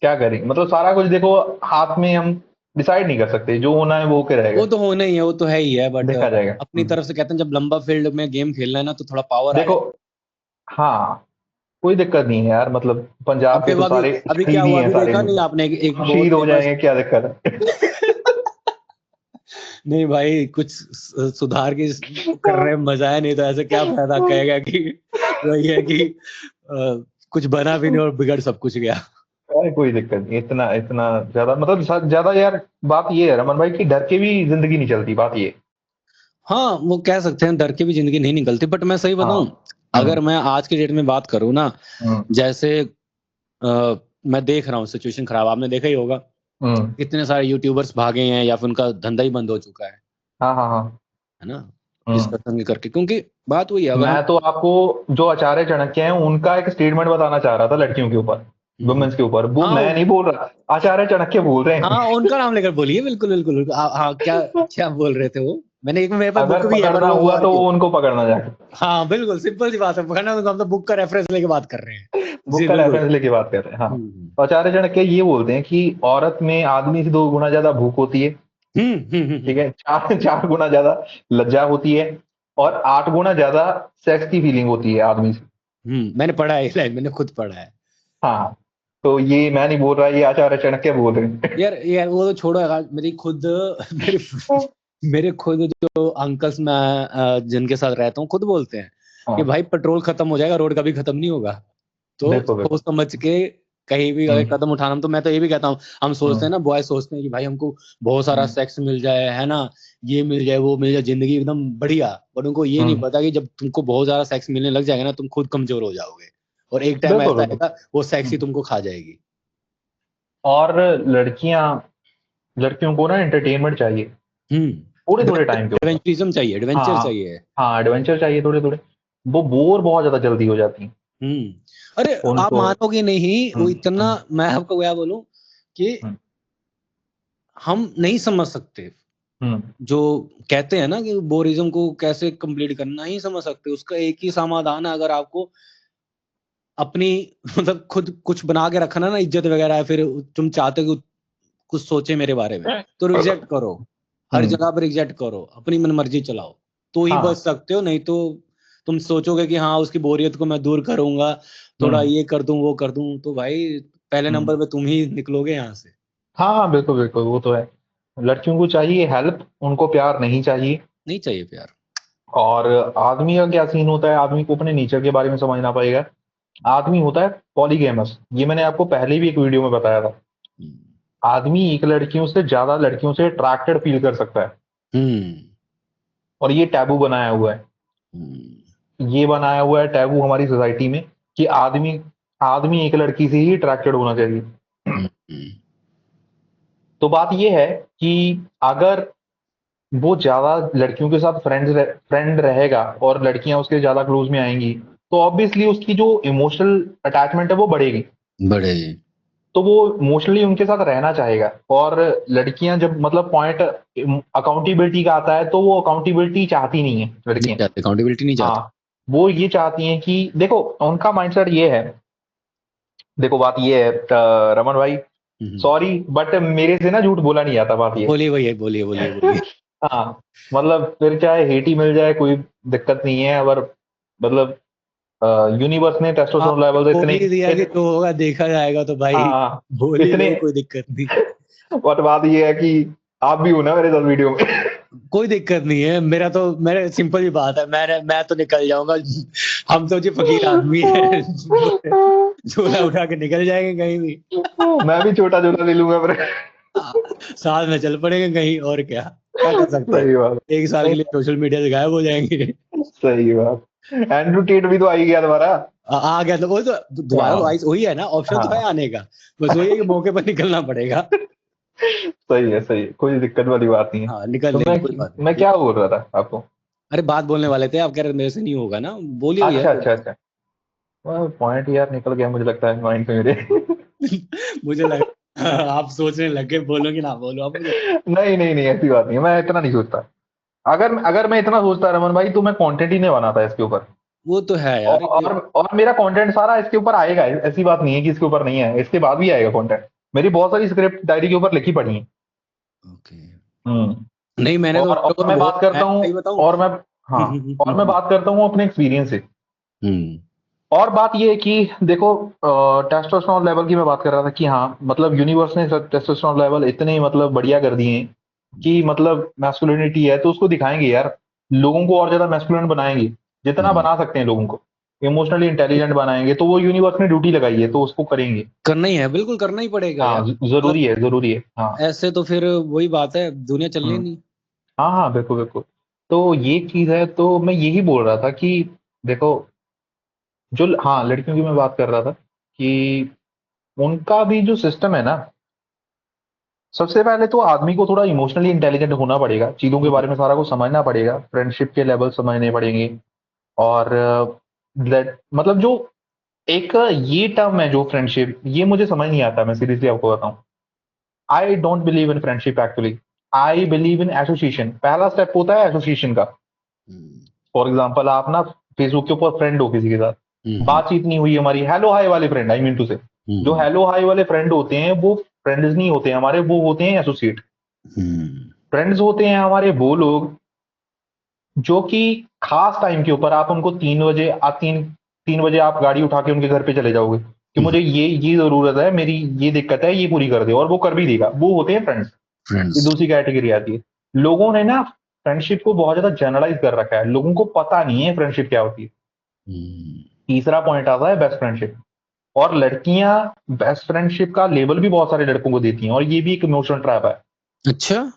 Speaker 2: क्या करें, मतलब सारा कुछ देखो हाथ में, हम डिसाइड नहीं कर सकते, जो होना है वो होके रहेगा।
Speaker 1: वो तो होना ही है, वो तो है ही है, बट
Speaker 2: देखा जाएगा।
Speaker 1: अपनी तरफ से कहते हैं जब लंबा फील्ड में गेम खेलना है ना तो थोड़ा पावर
Speaker 2: देखो,
Speaker 1: आए।
Speaker 2: हाँ, कोई दिक्कत नहीं है यार, मतलब पंजाब
Speaker 1: अब
Speaker 2: के
Speaker 1: फिर
Speaker 2: तो
Speaker 1: अभी
Speaker 2: सारे
Speaker 1: अभी क्या
Speaker 2: शहीद ही
Speaker 1: हुआ,
Speaker 2: हैं
Speaker 1: अभी
Speaker 2: सारे,
Speaker 1: देखा नहीं आपने, एक बहुत
Speaker 2: शहीद हो
Speaker 1: फेमस।
Speaker 2: जाएंगे, क्या दिक्कत है।
Speaker 1: नहीं भाई, कुछ सुधार की करने में मजा है, नहीं तो ऐसे क्या फायदा, कहेगा कि वही है कि कुछ बना भी नहीं और बिगड़ सब कुछ गया।
Speaker 2: अरे कोई दिक्कत नहीं, इतना इतना ज्यादा, मतलब ज्यादा यार, बात ये है रमन भाई कि डर के भी जिंदगी नहीं चलती, बात ये।
Speaker 1: हाँ, वो कह सकते हैं डर के भी जिंदगी नहीं निकलती, बट मैं सही
Speaker 2: हाँ।
Speaker 1: बताऊं, अगर
Speaker 2: हम्म
Speaker 1: मैं आज के डेट में बात करूँ ना,
Speaker 2: हम्म
Speaker 1: जैसे मैं देख रहा हूँ सिचुएशन खराब, आपने देखा ही होगा,
Speaker 2: हम्म।
Speaker 1: कितने सारे यूट्यूबर्स भागे हैं या फिर उनका धंधा ही बंद हो चुका
Speaker 2: हाँ हाँ हाँ।
Speaker 1: है ना,
Speaker 2: हम्म।
Speaker 1: डिस्कशन भी करके, क्योंकि बात वही है, अगर हम
Speaker 2: मैं तो आपको जो आचार्य चाणक्य हैं उनका एक स्टेटमेंट बताना चाह रहा था लड़कियों के ऊपर,
Speaker 1: हम्म,
Speaker 2: वुमेन्स के ऊपर, वो
Speaker 1: हाँ
Speaker 2: मैं नहीं बोल रहा, आचार्य चाणक्य बोल रहे
Speaker 1: हाँ
Speaker 2: हैं।
Speaker 1: उनका नाम लेकर बोलिए, बिल्कुल बिल्कुल बिल्कुल। हाँ, क्या क्या बोल रहे थे वो, मैंने एक, मेरे पास
Speaker 2: अगर
Speaker 1: बुक भी है, पर
Speaker 2: पकड़ना
Speaker 1: मैं वो
Speaker 2: हुआ तो
Speaker 1: आर्ग्यू,
Speaker 2: वो उनको पकड़ना जाके,
Speaker 1: हाँ बिल्कुल सिंपल सी बात है, पकड़ना तो हम तो बुक का रेफरेंस लेके बात कर रहे हैं।
Speaker 2: बुक
Speaker 1: जी
Speaker 2: का
Speaker 1: बिल्कुल।
Speaker 2: रेफरेंस लेके बात कर रहे हैं, हाँ।
Speaker 1: हम्म
Speaker 2: तो आचार्य चाणक्य ये बोलते हैं कि औरत में आदमी से 2 गुना ज्यादा भूख होती है,
Speaker 1: हम्म हम्म हम्म
Speaker 2: ठीक
Speaker 1: हम्म
Speaker 2: है, 4 4 गुना ज्यादा लज्जा होती है, और 8 गुना ज्यादा सेक्स की फीलिंग होती है आदमी से।
Speaker 1: मैंने पढ़ा है ये लाइन, मैंने खुद पढ़ा है।
Speaker 2: हाँ, तो ये मैं नहीं बोल रहा, ये आचार्य चाणक्य बोल रहे हैं।
Speaker 1: यार यार वो तो छोड़ो यार, मेरी खुद मेरे मेरे खुद जो अंकल्स मैं जिनके साथ रहता हूँ खुद बोलते हैं कि
Speaker 2: हाँ,
Speaker 1: भाई पेट्रोल खत्म हो जाएगा, रोड कभी खत्म नहीं होगा, तो
Speaker 2: बिल्कुल
Speaker 1: सोच
Speaker 2: बिल्कुल।
Speaker 1: समझ के कहीं भी अगर
Speaker 2: हम्म
Speaker 1: कदम उठाना, तो मैं तो ये भी कहता हूँ, हम सोचते हैं
Speaker 2: हम्म
Speaker 1: ना, बॉय सोचते हैं कि भाई हमको बहुत सारा
Speaker 2: हम्म
Speaker 1: सेक्स मिल जाए, है ना, ये मिल जाए वो मिल जाए, जिंदगी एकदम बढ़िया, पर उनको ये नहीं
Speaker 2: हम्म,
Speaker 1: पता कि जब तुमको बहुत ज्यादा सेक्स मिलने लग जाएगा ना, तुम खुद कमजोर हो जाओगे, और एक टाइम
Speaker 2: बिल्कुल
Speaker 1: ऐसा
Speaker 2: बिल्कुल।
Speaker 1: आएगा वो सेक्स ही
Speaker 2: हम्म।
Speaker 1: तुमको खा जाएगी।
Speaker 2: और लड़कियां लड़कियों को ना एंटरटेनमेंट चाहिए, थोड़े थोड़े टाइम के ऊपर।
Speaker 1: एडवेंचरिज्म चाहिए, एडवेंचर
Speaker 2: हाँ
Speaker 1: चाहिए।
Speaker 2: हाँ, एडवेंचर चाहिए थोड़े थोड़े। वो बोर बहुत ज्यादा जल्दी हो जाती हैं
Speaker 1: अरे आप
Speaker 2: उनको।
Speaker 1: मानोगे नहीं, वो
Speaker 2: हम्म
Speaker 1: इतना,
Speaker 2: हम्म
Speaker 1: मैं आपको क्या बोलूं कि
Speaker 2: हम्म
Speaker 1: हम नहीं समझ सकते,
Speaker 2: हम्म
Speaker 1: जो कहते हैं ना कि बोरिज्म को कैसे कंप्लीट करना, नहीं समझ सकते, उसका एक ही समाधान है, अगर आपको अपनी मतलब खुद कुछ बना के रखना ना, इज्जत वगैरह, फिर तुम चाहते हो कि कुछ सोचे मेरे बारे में, तो रिजेक्ट करो, हर
Speaker 2: हम्म,
Speaker 1: जगह पर रिजेक्ट करो, अपनी मनमर्जी चलाओ, तो ही बच
Speaker 2: हाँ।
Speaker 1: सकते हो, नहीं तो तुम सोचोगे कि हाँ उसकी बोरियत को मैं दूर करूंगा, थोड़ा
Speaker 2: हम्म
Speaker 1: ये कर दूं वो कर दूं, तो भाई पहले
Speaker 2: हम्म,
Speaker 1: नंबर पे तुम ही निकलोगे यहाँ से।
Speaker 2: हाँ हाँ, बिल्कुल बिल्कुल, वो तो है। लड़कियों को चाहिए हेल्प, उनको प्यार नहीं चाहिए।
Speaker 1: नहीं चाहिए प्यार।
Speaker 2: और आदमी का क्या सीन होता है, आदमी को अपने नेचर के बारे में समझना पड़ेगा आदमी होता है पॉलीगैमस, ये मैंने आपको पहले भी एक वीडियो में बताया था। आदमी एक लड़कियों से ज्यादा लड़कियों से अट्रैक्टेड फील कर सकता है, और ये टैबू बनाया हुआ है, ये बनाया हुआ है टैबू हमारी सोसाइटी में कि आदमी आदमी एक लड़की से ही अट्रैक्टेड होना चाहिए। तो बात ये है कि अगर वो ज्यादा लड़कियों के साथ फ्रेंड रहेगा और लड़कियां उसके ज्यादा क्लोज में आएंगी, तो ऑब्वियसली उसकी जो इमोशनल अटैचमेंट है वो बढ़ेगी,
Speaker 1: बढ़ेगी।
Speaker 2: तो वो इमोशनली उनके साथ रहना चाहेगा। और लड़कियां जब मतलब पॉइंट अकाउंटेबिलिटी का आता है, तो वो अकाउंटेबिलिटी चाहती नहीं है
Speaker 1: नहीं
Speaker 2: लड़कियां।
Speaker 1: चाहते, अकाउंटेबिलिटी नहीं चाहते।
Speaker 2: हाँ, वो ये चाहती हैं कि देखो, उनका माइंडसेट ये है, देखो बात ये है रमन भाई, सॉरी बट मेरे से ना झूठ बोला नहीं जाता, बात ये
Speaker 1: बोलिए भैया, बोलिए बोलिए बोलिए।
Speaker 2: हाँ, मतलब फिर चाहे हेट ही मिल जाए कोई दिक्कत नहीं है, अगर मतलब यूनिवर्स ने टेस्टोस्टेरोन
Speaker 1: आपने
Speaker 2: लेवल
Speaker 1: बोल
Speaker 2: इतने
Speaker 1: ही दिया कि जो होगा देखा जाएगा, तो भाई
Speaker 2: हाँ
Speaker 1: बोल ही
Speaker 2: इतने
Speaker 1: लो, कोई दिक्कत नहीं।
Speaker 2: बट बात ये है कि आप भी हो ना मेरे साथ वीडियो में।
Speaker 1: कोई दिक्कत नहीं है, मेरा तो मेरे सिंपल ही बात है, मैं तो निकल जाऊंगा। हम तो जी फकीर आदमी है, झोला उठा के निकल जाएंगे कहीं भी।
Speaker 2: मैं भी छोटा झोला ले लूंगा मेरे।
Speaker 1: साथ में चल पड़ेंगे कहीं, और क्या क्या कर सकते हैं।
Speaker 2: सही बात।
Speaker 1: 1 साल के लिए सोशल मीडिया से गायब हो जाएंगे।
Speaker 2: सही बात। एंड्रू टेट भी तो आ ही गया दोबारा।
Speaker 1: आ गया तो वो तो दोबारा तो
Speaker 2: हाँ
Speaker 1: वही है ना, ऑप्शन तो है
Speaker 2: हाँ,
Speaker 1: आने का। बस वही है कि मौके पर निकलना पड़ेगा।
Speaker 2: सही है, कोई दिक्कत वाली बात नहीं है।
Speaker 1: हाँ, निकल
Speaker 2: तो
Speaker 1: लेंगे, कोई बात
Speaker 2: मैं
Speaker 1: नहीं।
Speaker 2: क्या बोल रहा था आपको?
Speaker 1: अरे बात बोलने वाले थे, आप कह रहे थे मेरे से नहीं होगा ना, बोलिए भैया,
Speaker 2: अच्छा
Speaker 1: कोई
Speaker 2: अच्छा
Speaker 1: बात
Speaker 2: अच्छा, पॉइंट यार निकल गया मुझे लगता है माइंड से मेरे।
Speaker 1: नहीं। मुझे लगा आप सोचने लग गए, बोलो कि ना बोलो, अब मुझे
Speaker 2: नहीं नहीं नहीं, ऐसी बात नहीं है, मैं इतना नहीं सोचता। अगर अगर मैं इतना सोचता रमन भाई, तो मैं कंटेंट ही नहीं बनाता इसके ऊपर।
Speaker 1: वो तो है
Speaker 2: और
Speaker 1: यार कि
Speaker 2: और मेरा कंटेंट सारा इसके ऊपर आएगा, ऐसी बात नहीं है कि इसके ऊपर नहीं है, इसके बाद भी आएगा कंटेंट। मेरी बहुत सारी स्क्रिप्ट डायरी के ऊपर लिखी पड़ी है।
Speaker 1: ओके।
Speaker 2: हम्म।
Speaker 1: नहीं, मैंने तो
Speaker 2: और मैं
Speaker 1: बहुत,
Speaker 2: बात करता
Speaker 1: मैं
Speaker 2: हूँ,
Speaker 1: सही बताऊं।
Speaker 2: और मैं हाँ, और मैं बात करता हूँ अपने एक्सपीरियंस से।
Speaker 1: हम्म।
Speaker 2: और बात ये है कि देखो, टेस्टोस्टेरोन लेवल की मैं बात कर रहा था कि हाँ, मतलब यूनिवर्स ने टेस्टोस्टेरोन लेवल इतने मतलब बढ़िया कर दिए हैं कि मतलब मैस्कुलिनिटी है तो उसको दिखाएंगे यार, लोगों को और ज्यादा मैस्कुलिन बनाएंगे, जितना
Speaker 1: हम्म।
Speaker 2: बना सकते हैं लोगों को इमोशनली इंटेलिजेंट बनाएंगे, तो वो यूनिवर्स ने ड्यूटी लगाई है तो उसको करेंगे।
Speaker 1: करना ही है, बिल्कुल करना ही पड़ेगा यार।
Speaker 2: हाँ,
Speaker 1: मतलब
Speaker 2: जरूरी है, हाँ।
Speaker 1: ऐसे तो फिर वही बात है, दुनिया चलनी
Speaker 2: हम्म।
Speaker 1: नहीं।
Speaker 2: हाँ हाँ, बिल्कुल बिल्कुल। तो ये चीज है, तो मैं यही बोल रहा था कि देखो, जो हाँ लड़कियों की मैं बात कर रहा था कि उनका भी जो सिस्टम है ना, सबसे पहले तो आदमी को थोड़ा इमोशनली इंटेलिजेंट होना पड़ेगा, चीजों के बारे में सारा कुछ समझना पड़ेगा, फ्रेंडशिप के लेवल समझने पड़ेंगे। और मतलब जो एक ये टर्म है जो फ्रेंडशिप, ये मुझे समझ नहीं आता, मैं सीरियसली आपको बताऊं। I don't believe in friendship actually, I believe in association. पहला स्टेप होता है एसोसिएशन का।
Speaker 1: हम्म।
Speaker 2: फॉर एग्जाम्पल, आप ना फेसबुक के ऊपर फ्रेंड हो किसी के साथ,
Speaker 1: हम्म।
Speaker 2: बातचीत नहीं हुई हमारी, हेलो हाय वाले फ्रेंड, आई मीन टू से, जो
Speaker 1: हम्म।
Speaker 2: हेलो हाय वाले फ्रेंड होते हैं वो फ्रेंड्स नहीं होते हैं हमारे, वो होते हैं एसोसिएट।
Speaker 1: हम्म।
Speaker 2: फ्रेंड्स होते हैं हमारे वो लोग जो कि खास टाइम के ऊपर आप उनको 3 बजे, आप 3 बजे आप गाड़ी उठा के उनके घर पे चले जाओगे कि मुझे ये जरूरत है, मेरी ये दिक्कत है, ये पूरी कर दे, और वो कर भी देगा, वो होते हैं फ्रेंड्स। ये
Speaker 1: फ्रेंड्स।
Speaker 2: दूसरी कैटेगरी आती है। लोगों ने ना फ्रेंडशिप को बहुत ज्यादा जनरलाइज कर रखा है, लोगों को पता नहीं है फ्रेंडशिप क्या होती है।
Speaker 1: हम्म।
Speaker 2: तीसरा पॉइंट आता है बेस्ट फ्रेंडशिप। और लड़कियां बेस्ट फ्रेंडशिप का लेबल भी बहुत सारे लड़कों को देती हैं, और ये भी एक इमोशनल ट्रैप है।
Speaker 1: अच्छा,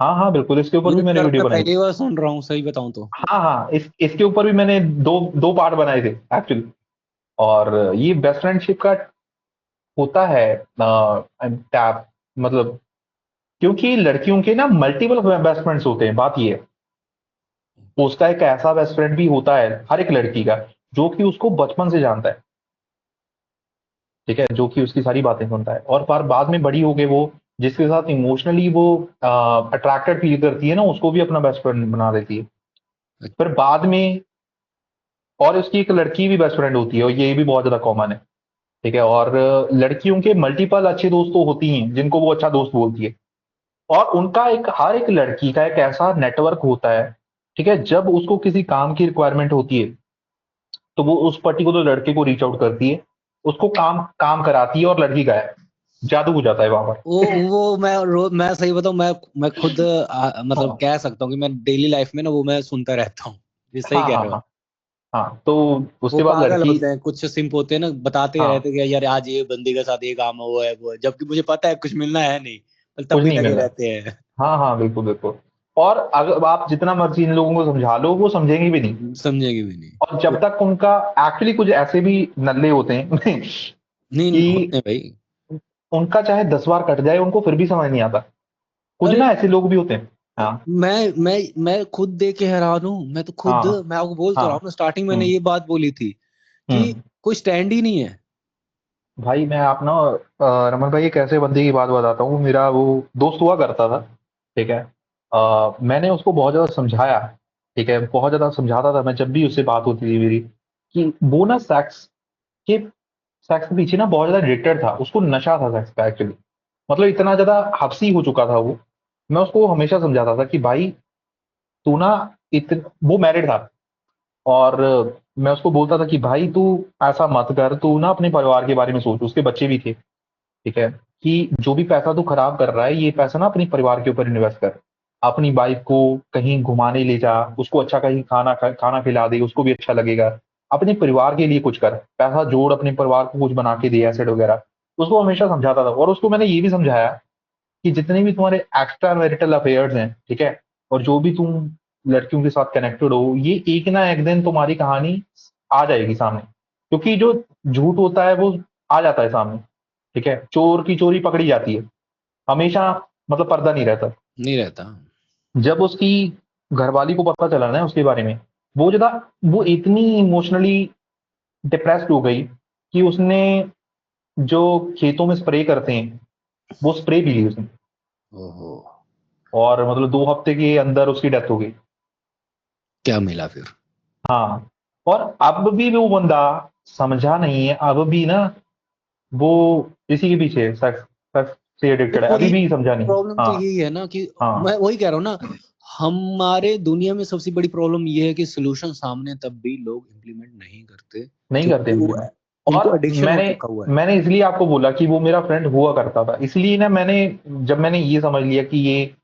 Speaker 2: हाँ हाँ बिल्कुल, इसके ऊपर
Speaker 1: ये
Speaker 2: भी
Speaker 1: तो
Speaker 2: मैंने
Speaker 1: यार
Speaker 2: वीडियो
Speaker 1: मैं
Speaker 2: बनाई
Speaker 1: पहली
Speaker 2: थी।
Speaker 1: बार सुन रहा हूँ, सही बताऊं तो।
Speaker 2: हाँ हाँ, इसके ऊपर भी मैंने दो दो पार्ट बनाए थे एक्चुअली। और ये बेस्ट फ्रेंडशिप का होता है टैप, मतलब क्योंकि लड़कियों के ना मल्टीपल बेस्ट फ्रेंड्स होते हैं, बात ये है। उसका एक ऐसा बेस्ट फ्रेंड भी होता है हर एक लड़की का, जो कि उसको बचपन से जानता है, ठीक है, जो कि उसकी सारी बातें सुनता है, और पर बाद में बड़ी हो के वो जिसके साथ इमोशनली वो अट्रैक्टेड फील करती है ना, उसको भी अपना बेस्ट फ्रेंड बना देती है। फिर बाद में, और उसकी एक लड़की भी बेस्ट फ्रेंड होती है, और ये भी बहुत ज्यादा कॉमन है, ठीक है। और लड़कियों के मल्टीपल अच्छे दोस्त तो होती हैं जिनको वो अच्छा दोस्त बोलती है, और उनका एक हर एक लड़की का एक ऐसा नेटवर्क होता है, ठीक है, जब उसको किसी काम की रिक्वायरमेंट होती है तो वो उस पर्टिकुलर लड़के को रीच आउट करती है, उसको काम काम कराती है, और लड़की गायब, जादू हो जाता है वहां पर।
Speaker 1: वो मैं सही बताऊं, मैं खुद मतलब
Speaker 2: हाँ
Speaker 1: कह सकता हूँ कि मैं डेली लाइफ में ना वो मैं सुनता रहता हूँ। ये सही
Speaker 2: हाँ
Speaker 1: कह
Speaker 2: हाँ
Speaker 1: रहे हो
Speaker 2: हाँ,
Speaker 1: आप।
Speaker 2: हाँ, तो
Speaker 1: वो
Speaker 2: उसके बाद
Speaker 1: पागल
Speaker 2: लड़की,
Speaker 1: होते हैं, कुछ सिंप होते हैं ना, बताते
Speaker 2: हाँ,
Speaker 1: रहते हैं कि यार आज ये बंदी के साथ ये काम हुआ है, वो है, जबकि मुझे पता है कुछ मिलना है नहीं, पर तब
Speaker 2: कुछ
Speaker 1: भी
Speaker 2: नहीं
Speaker 1: लगे
Speaker 2: मिल रहा।
Speaker 1: रहते हैं।
Speaker 2: हाँ, हाँ, बिल्कुल, बिल्कुल। और अगर आप जितना मर्ज़ी इन लोगों को समझा लो, वो समझेंगे भी नहीं।
Speaker 1: समझेंगे भी नहीं।
Speaker 2: और जब तक उनका एक्चुअली कुछ ऐसे भी नल्ले होते हैं
Speaker 1: नहीं होते
Speaker 2: कि
Speaker 1: हैं भाई।
Speaker 2: उनका चाहे 10 बार कट जाए, उनको फिर भी समझ नहीं आता। कुछ
Speaker 1: अरे
Speaker 2: ना ऐसे लोग भी होते हैं। हाँ,
Speaker 1: मैं खुद देख के हैरान हूँ, मैं तो खुद,
Speaker 2: हाँ,
Speaker 1: मैं आपको बोल तो रहा
Speaker 2: हाँ।
Speaker 1: हूँ ना, स्टार्टिंग मैंने
Speaker 2: हुँ,
Speaker 1: ये बात बोली थी कि
Speaker 2: हुँ।
Speaker 1: कोई स्टैंड ही नहीं है।
Speaker 2: भाई मैं आप ना रमन भाई एक ऐसे बंदे की बात बताता हूँ, मेरा वो दोस्त हुआ करता था, ठीक है? मैंने उसको बहुत ज़्यादा समझाया, ठीक है? बहुत ज़्यादा समझाता था मैं जब भी उससे बात होती थी मेरी, कि वो ना के सेक्स के पीछे ना बहुत ज़्यादा एडिक्टेड था, उसको नशा था सेक्स का एक्चुअली। मतलब इतना ज़्यादा हफ़्सी हो चुका था वो। मैं उसको हमेशा समझाता था कि भाई तू ना वो मैरिड था, और मैं उसको बोलता था कि भाई तू ऐसा मत कर, तू ना अपने परिवार के बारे में सोच, उसके बच्चे भी थे। ठीक है? कि जो भी पैसा तू खराब कर रहा है, ये पैसा ना अपने परिवार के ऊपर इन्वेस्ट कर। अपनी वाइफ को कहीं घुमाने ले जा, उसको अच्छा कहीं खाना खिला दे, उसको भी अच्छा लगेगा। अपने परिवार के लिए कुछ कर, पैसा जोड़, अपने परिवार को कुछ बना के दे, एसेट वगैरह। उसको हमेशा समझाता था, और उसको मैंने ये भी समझाया कि जितने भी तुम्हारे एक्स्ट्रा मैरिटल अफेयर्स हैं, ठीक है? और जो भी तुम लड़कियों के साथ कनेक्टेड हो, ये एक ना एक दिन तुम्हारी कहानी आ जाएगी सामने। क्योंकि जो झूठ होता है वो आ जाता है सामने, ठीक है? चोर की चोरी पकड़ी जाती है, हमेशा मतलब पर्दा नहीं रहता।
Speaker 1: नहीं रहता।
Speaker 2: जब उसकी घरवाली को पता चला ना उसके बारे में, वो इतनी इमोशनली डिप्रेस्ड हो गई कि उसने जो खेतों में स्प्रे करते हैं, वो स्प्रे पी ली उसने।
Speaker 1: ओहो,
Speaker 2: और मतलब 2 हफ्ते के अंदर उसकी डेथ हो गई।
Speaker 1: क्या मिला फिर?
Speaker 2: हाँ, और अब भी वो बंदा समझा नहीं है, अब भी ना वो इसी के पीछे है, सेक्स सेक्स से एडिक्टेड है,
Speaker 1: देखो
Speaker 2: अभी
Speaker 1: ये
Speaker 2: भी समझा नहीं।
Speaker 1: प्रॉब्लम तो
Speaker 2: हाँ,
Speaker 1: यही है ना कि मैं
Speaker 2: हाँ,
Speaker 1: वही कह रहा हूँ ना, हमारे दुनिया में सबसे बड़ी प्रॉब्लम ये है कि सोल्यूशन सामने तब भी लोग इम्प्लीमेंट नहीं करते,
Speaker 2: नहीं करते
Speaker 1: क्योंकि वो
Speaker 2: इम्प्लीमेंट।
Speaker 1: उनको
Speaker 2: और
Speaker 1: एडिक्शन हो
Speaker 2: मैंने
Speaker 1: चुका हुआ है।
Speaker 2: मैंने इसलिए आपको बोला कि वो मेरा फ्रेंड हुआ करता था, इसलिए ना जब मैंने ये समझ लिया कि ये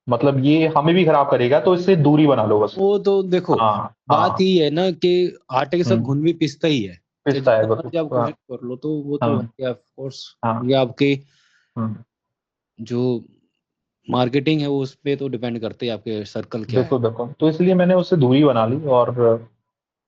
Speaker 2: मतलब ये हमें भी खराब करेगा, तो इससे दूरी बना लो बस।
Speaker 1: वो तो देखो,
Speaker 2: हाँ,
Speaker 1: बात
Speaker 2: हाँ।
Speaker 1: ही है ना कि आटे के साथ
Speaker 2: हुँ,
Speaker 1: घुन भी पिसता ही है, चाहे
Speaker 2: पिसता है
Speaker 1: जितना
Speaker 2: वो तो।
Speaker 1: मर्जी आप
Speaker 2: हाँ,
Speaker 1: कोशिश कर लो, तो वो तो
Speaker 2: हाँ,
Speaker 1: है ऑफ कोर्स।
Speaker 2: हाँ।
Speaker 1: ये आपके
Speaker 2: हुँ।
Speaker 1: जो मार्केटिंग है वो उस पे तो डिपेंड करते हैं, आपके सर्कल क्या है।
Speaker 2: बिल्कुल, बिल्कुल। तो इसलिए मैंने उससे दूरी बना ली, और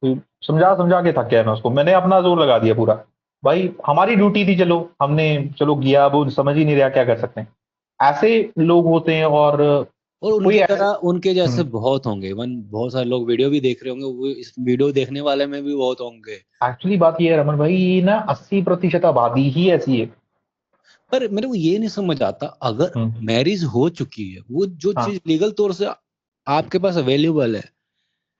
Speaker 2: समझा-समझा के थक गया मैं उसको। मैंने अपना ज़ोर लगा दिया पूरा। भाई हमारी ड्यूटी थी, हमने चलो किया, अब वो समझ ही नहीं रहा, क्या कर सकते हैं। ऐसे लोग होते हैं, और
Speaker 1: और
Speaker 2: कोई
Speaker 1: उनकी
Speaker 2: ऐसे।
Speaker 1: तरह उनके जैसे
Speaker 2: हुँ।
Speaker 1: बहुत होंगे, इवन बहुत सारे लोग वीडियो भी देख रहे होंगे, वो इस वीडियो देखने वाले में भी बहुत होंगे।
Speaker 2: एक्चुअली बात ये है रमन भाई, ये ना 80% आबादी ही ऐसी है।
Speaker 1: पर मेरे को ये नहीं समझ आता, अगर
Speaker 2: हुँ।
Speaker 1: मैरिज हो चुकी है, वो जो
Speaker 2: हाँ।
Speaker 1: चीज लीगल तौर से आपके पास अवेलेबल है,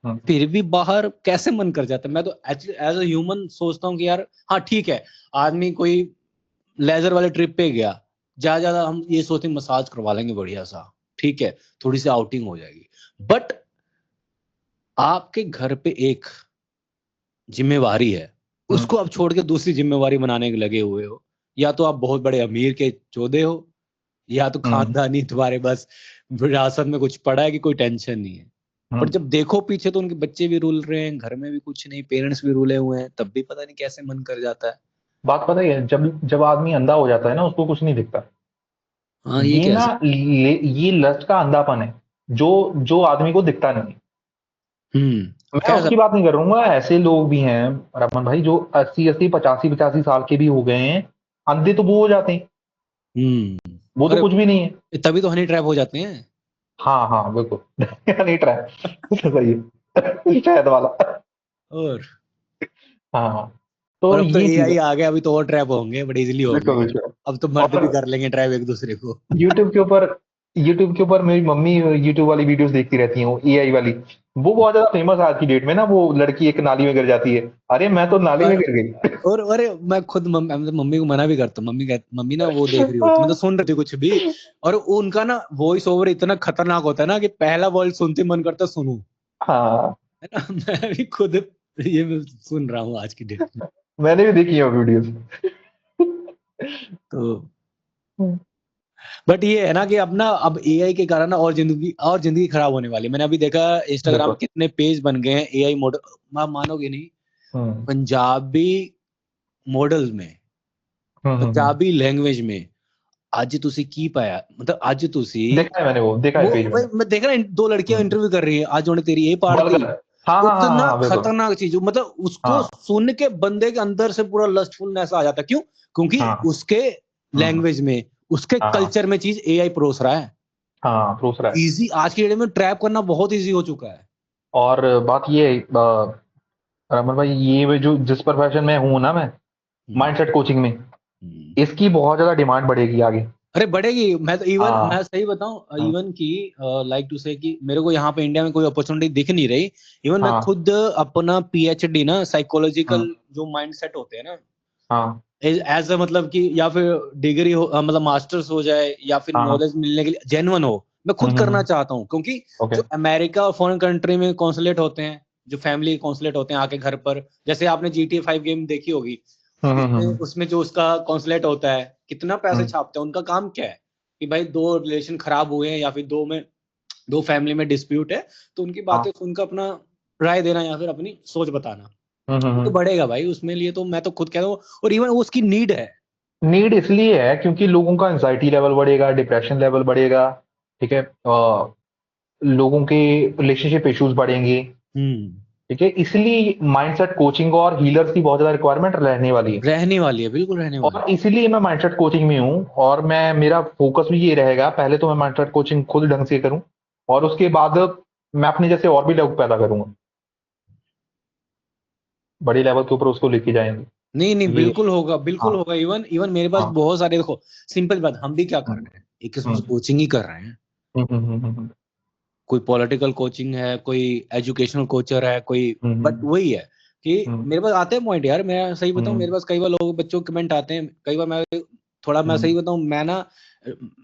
Speaker 2: हुँ।
Speaker 1: फिर भी बाहर कैसे मन कर जाता है? मैं तो एक्चुअली एज अ ह्यूमन सोचता हूँ कि यार हाँ ठीक है, आदमी कोई लेजर वाले ट्रिप पे गया, ज्यादा ज्यादा हम ये सोचते हैं मसाज करवा लेंगे बढ़िया सा, ठीक है, थोड़ी सी आउटिंग हो जाएगी, बट आपके घर पे एक जिम्मेवारी है,
Speaker 2: हुँ।
Speaker 1: उसको आप छोड़ के दूसरी जिम्मेवारी बनाने के लगे हुए हो। या तो आप बहुत बड़े अमीर के चौधे हो, या तो
Speaker 2: हुँ।
Speaker 1: खानदानी तुम्हारे बस विरासत में कुछ पड़ा है कि कोई टेंशन नहीं है।
Speaker 2: हुँ।
Speaker 1: पर जब देखो पीछे तो उनके बच्चे भी रुल रहे हैं, घर में भी कुछ नहीं, पेरेंट्स भी रुले हुए हैं, तब भी पता नहीं कैसे मन कर जाता है।
Speaker 2: बात पता है, जब जब आदमी अंधा हो जाता है ना, उसको कुछ नहीं दिखता।
Speaker 1: हाँ, ये
Speaker 2: ये
Speaker 1: कह
Speaker 2: ना
Speaker 1: सकते।
Speaker 2: ये लस्ट का अंधापन है, जो जो आदमी को दिखता नहीं। मैं
Speaker 1: कह
Speaker 2: उसकी
Speaker 1: सकते।
Speaker 2: बात नहीं करूँगा, ऐसे लोग भी हैं रमन भाई, जो 80-80, 85-85 साल के भी हो गए हैं, अंधे तो वो हो जाते हैं, वो तो
Speaker 1: अरे
Speaker 2: कुछ भी नहीं है।
Speaker 1: तभी तो हनी ट्रैप हो जाते हैं।
Speaker 2: हाँ, हाँ, बिल्कुल। नहीं ट्राई सही है। शायद वाला।
Speaker 1: और
Speaker 2: हाँ, हाँ।
Speaker 1: और
Speaker 2: तो
Speaker 1: अब तो
Speaker 2: ये चीज़
Speaker 1: एआई
Speaker 2: है।
Speaker 1: आ गया, अभी तो और ट्रैप होंगे, बड़े इजीली
Speaker 2: बिल्कुल,
Speaker 1: होंगे।
Speaker 2: बिल्कुल।
Speaker 1: अब तो मर्द भी
Speaker 2: और
Speaker 1: कर लेंगे ट्रैप एक दूसरे को।
Speaker 2: यूट्यूब के ऊपर यूट्यूब के ऊपर मेरी मम्मी यूट्यूब वाली वीडियोस देखती रहती हैं, वो एआई वाली। वो बहुत ज़्यादा फेमस है आज की डेट में ना, वो लड़की एक नाली में गिर जाती है। अरे मैं तो नाली में
Speaker 1: और
Speaker 2: गिर गई।
Speaker 1: और अरे मैं खुद मम्मी को मना भी करता हूँ, मम्मी ना वो देख रही होती, मतलब सुन रही थी कुछ भी, और वो उनका ना वॉइस ओवर इतना खतरनाक होता है ना कि पहला वर्ड सुनते ही मन करता है सुनूं,
Speaker 2: हाँ,
Speaker 1: है ना। मैं भी खुद ये मैं सुन रहा हूँ आज की डेट में।
Speaker 2: मैंने भी देखी है वो वीडियोस।
Speaker 1: तो बट ये है ना कि अब ना, अब एआई के कारण ना और जिंदगी खराब होने वाली है। मैंने अभी देखा इंस्टाग्राम
Speaker 2: बिल्कुल।
Speaker 1: कितने पेज बन गए हैं एआई मॉडल, आप मानोगे नहीं,
Speaker 2: हम्म
Speaker 1: पंजाबी मॉडल में,
Speaker 2: हम्म।
Speaker 1: पंजाबी लैंग्वेज में, ਅੱਜ ਤੁਸੀਂ ਕੀ ਪਾਇਆ, मतलब ਅੱਜ ਤੁਸੀਂ
Speaker 2: देखा है मैंने, वो देखा है
Speaker 1: वो
Speaker 2: पेज मैंने।
Speaker 1: मैं देख रहा हूँ, दो लड़कियां
Speaker 2: हम्म,
Speaker 1: इंटरव्यू कर रही है, आज उन्होंने तेरी ये पाड़ दी,
Speaker 2: वल्गर। हाँ हाँ हाँ
Speaker 1: उतना
Speaker 2: हाँ, बिल्कुल।
Speaker 1: खतरनाक चीज, मतलब उसको
Speaker 2: हाँ
Speaker 1: सुन के बंदे के अंदर से पूरा लस्टफुलनेस आ जाता है। क्यों? क्योंकि
Speaker 2: हाँ
Speaker 1: उसके
Speaker 2: हाँ
Speaker 1: लैंग्वेज में, उसके
Speaker 2: हाँ
Speaker 1: कल्चर में चीज एआई परोस रहा है।
Speaker 2: हाँ, दूसरा है।
Speaker 1: इजी, आज की डेट में ट्रैप करना बहुत इजी हो चुका है।
Speaker 2: और बात ये है, रमन भाई, ये वो जो जिस प्रोफेशन में हूँ ना मैं,
Speaker 1: हम्म,
Speaker 2: माइंडसेट कोचिंग में,
Speaker 1: हम्म।
Speaker 2: इसकी बहुत ज्यादा डिमांड बढ़ेगी आगे।
Speaker 1: अरे बढ़ेगी, मैं तो इवन, मैं
Speaker 2: हाँ
Speaker 1: सही बताऊं,
Speaker 2: हाँ
Speaker 1: इवन की लाइक टू से कि मेरे को यहाँ पे इंडिया में कोई अपॉर्चुनिटी दिख नहीं रही। इवन मैं
Speaker 2: हाँ
Speaker 1: खुद अपना पीएचडी ना
Speaker 2: हाँ
Speaker 1: साइकोलॉजिकल जो माइंडसेट होते हैं ना,
Speaker 2: हाँ
Speaker 1: एज अ मतलब कि या फिर डिग्री हो, मतलब मास्टर्स हो जाए या फिर
Speaker 2: हाँ हाँ।
Speaker 1: नॉलेज मिलने के लिए जेन्युइन हो, मैं खुद करना
Speaker 2: हम्म।
Speaker 1: चाहता हूँ। क्योंकि
Speaker 2: ओके।
Speaker 1: जो अमेरिका और फॉरेन कंट्री में कॉन्सुलेट होते हैं, जो फैमिली कॉन्सुलेट होते हैं आके घर पर, जैसे आपने GTA 5 गेम देखी होगी, उसमें
Speaker 2: हम्म।
Speaker 1: उसमें जो उसका कॉन्सुलेट होता है, कितना पैसे
Speaker 2: हम्म,
Speaker 1: छापते हैं, उनका काम क्या है कि भाई दो रिलेशन खराब हुए हैं या फिर दो फैमिली में डिस्प्यूट है, तो उनकी बातें
Speaker 2: हाँ।
Speaker 1: सुनकर अपना राय देना या फिर अपनी सोच बताना। ये तो
Speaker 2: हम्म।
Speaker 1: बढ़ेगा भाई उसमें लिए, तो मैं तो खुद कह रहा हूँ, और इवन वो उसकी नीड है।
Speaker 2: नीड इसलिए है क्योंकि लोगों का एंजाइटी लेवल बढ़ेगा, डिप्रेशन लेवल बढ़ेगा। ठीक है। लोगों के रिलेशनशिप इश्यूज बढ़ेंगे।
Speaker 1: हम्म,
Speaker 2: ठीक है, इसलिए माइंडसेट कोचिंग और हीलर्स की बहुत ज्यादा रिक्वायरमेंट रहने वाली है।
Speaker 1: रहने वाली है, बिल्कुल रहने वाली
Speaker 2: और इसीलिए मैं माइंडसेट कोचिंग में हूँ, और मैं, मेरा फोकस भी ये रहेगा, पहले तो मैं माइंडसेट कोचिंग खुद ढंग से करूँ, और उसके बाद मैं अपने जैसे और भी लोग पैदा करूंगा, बड़े लेवल के ऊपर उसको लेके जाएंगे।
Speaker 1: नहीं नहीं,
Speaker 2: ये।
Speaker 1: बिल्कुल होगा, बिल्कुल
Speaker 2: हाँ
Speaker 1: होगा। इवन इवन मेरे पास
Speaker 2: हाँ।
Speaker 1: बहुत सारे, देखो सिंपल बात, हम भी क्या कर
Speaker 2: हम्म
Speaker 1: रहे हैं, एक किस्म से
Speaker 2: हम्म
Speaker 1: कोचिंग ही कर रहे हैं।
Speaker 2: हम्म।
Speaker 1: कोई पॉलिटिकल कोचिंग है, कोई एजुकेशनल कोचर है, कोई, बट
Speaker 2: हम्म
Speaker 1: वही है कि
Speaker 2: हम्म
Speaker 1: मेरे पास आते हैं पॉइंट यार, मैं सही बताऊं,
Speaker 2: हम्म
Speaker 1: मेरे पास कई बार लोग, बच्चों के कमेंट आते हैं, कई बार मैं थोड़ा, मैं
Speaker 2: हम्म
Speaker 1: सही बताऊं, मैं ना,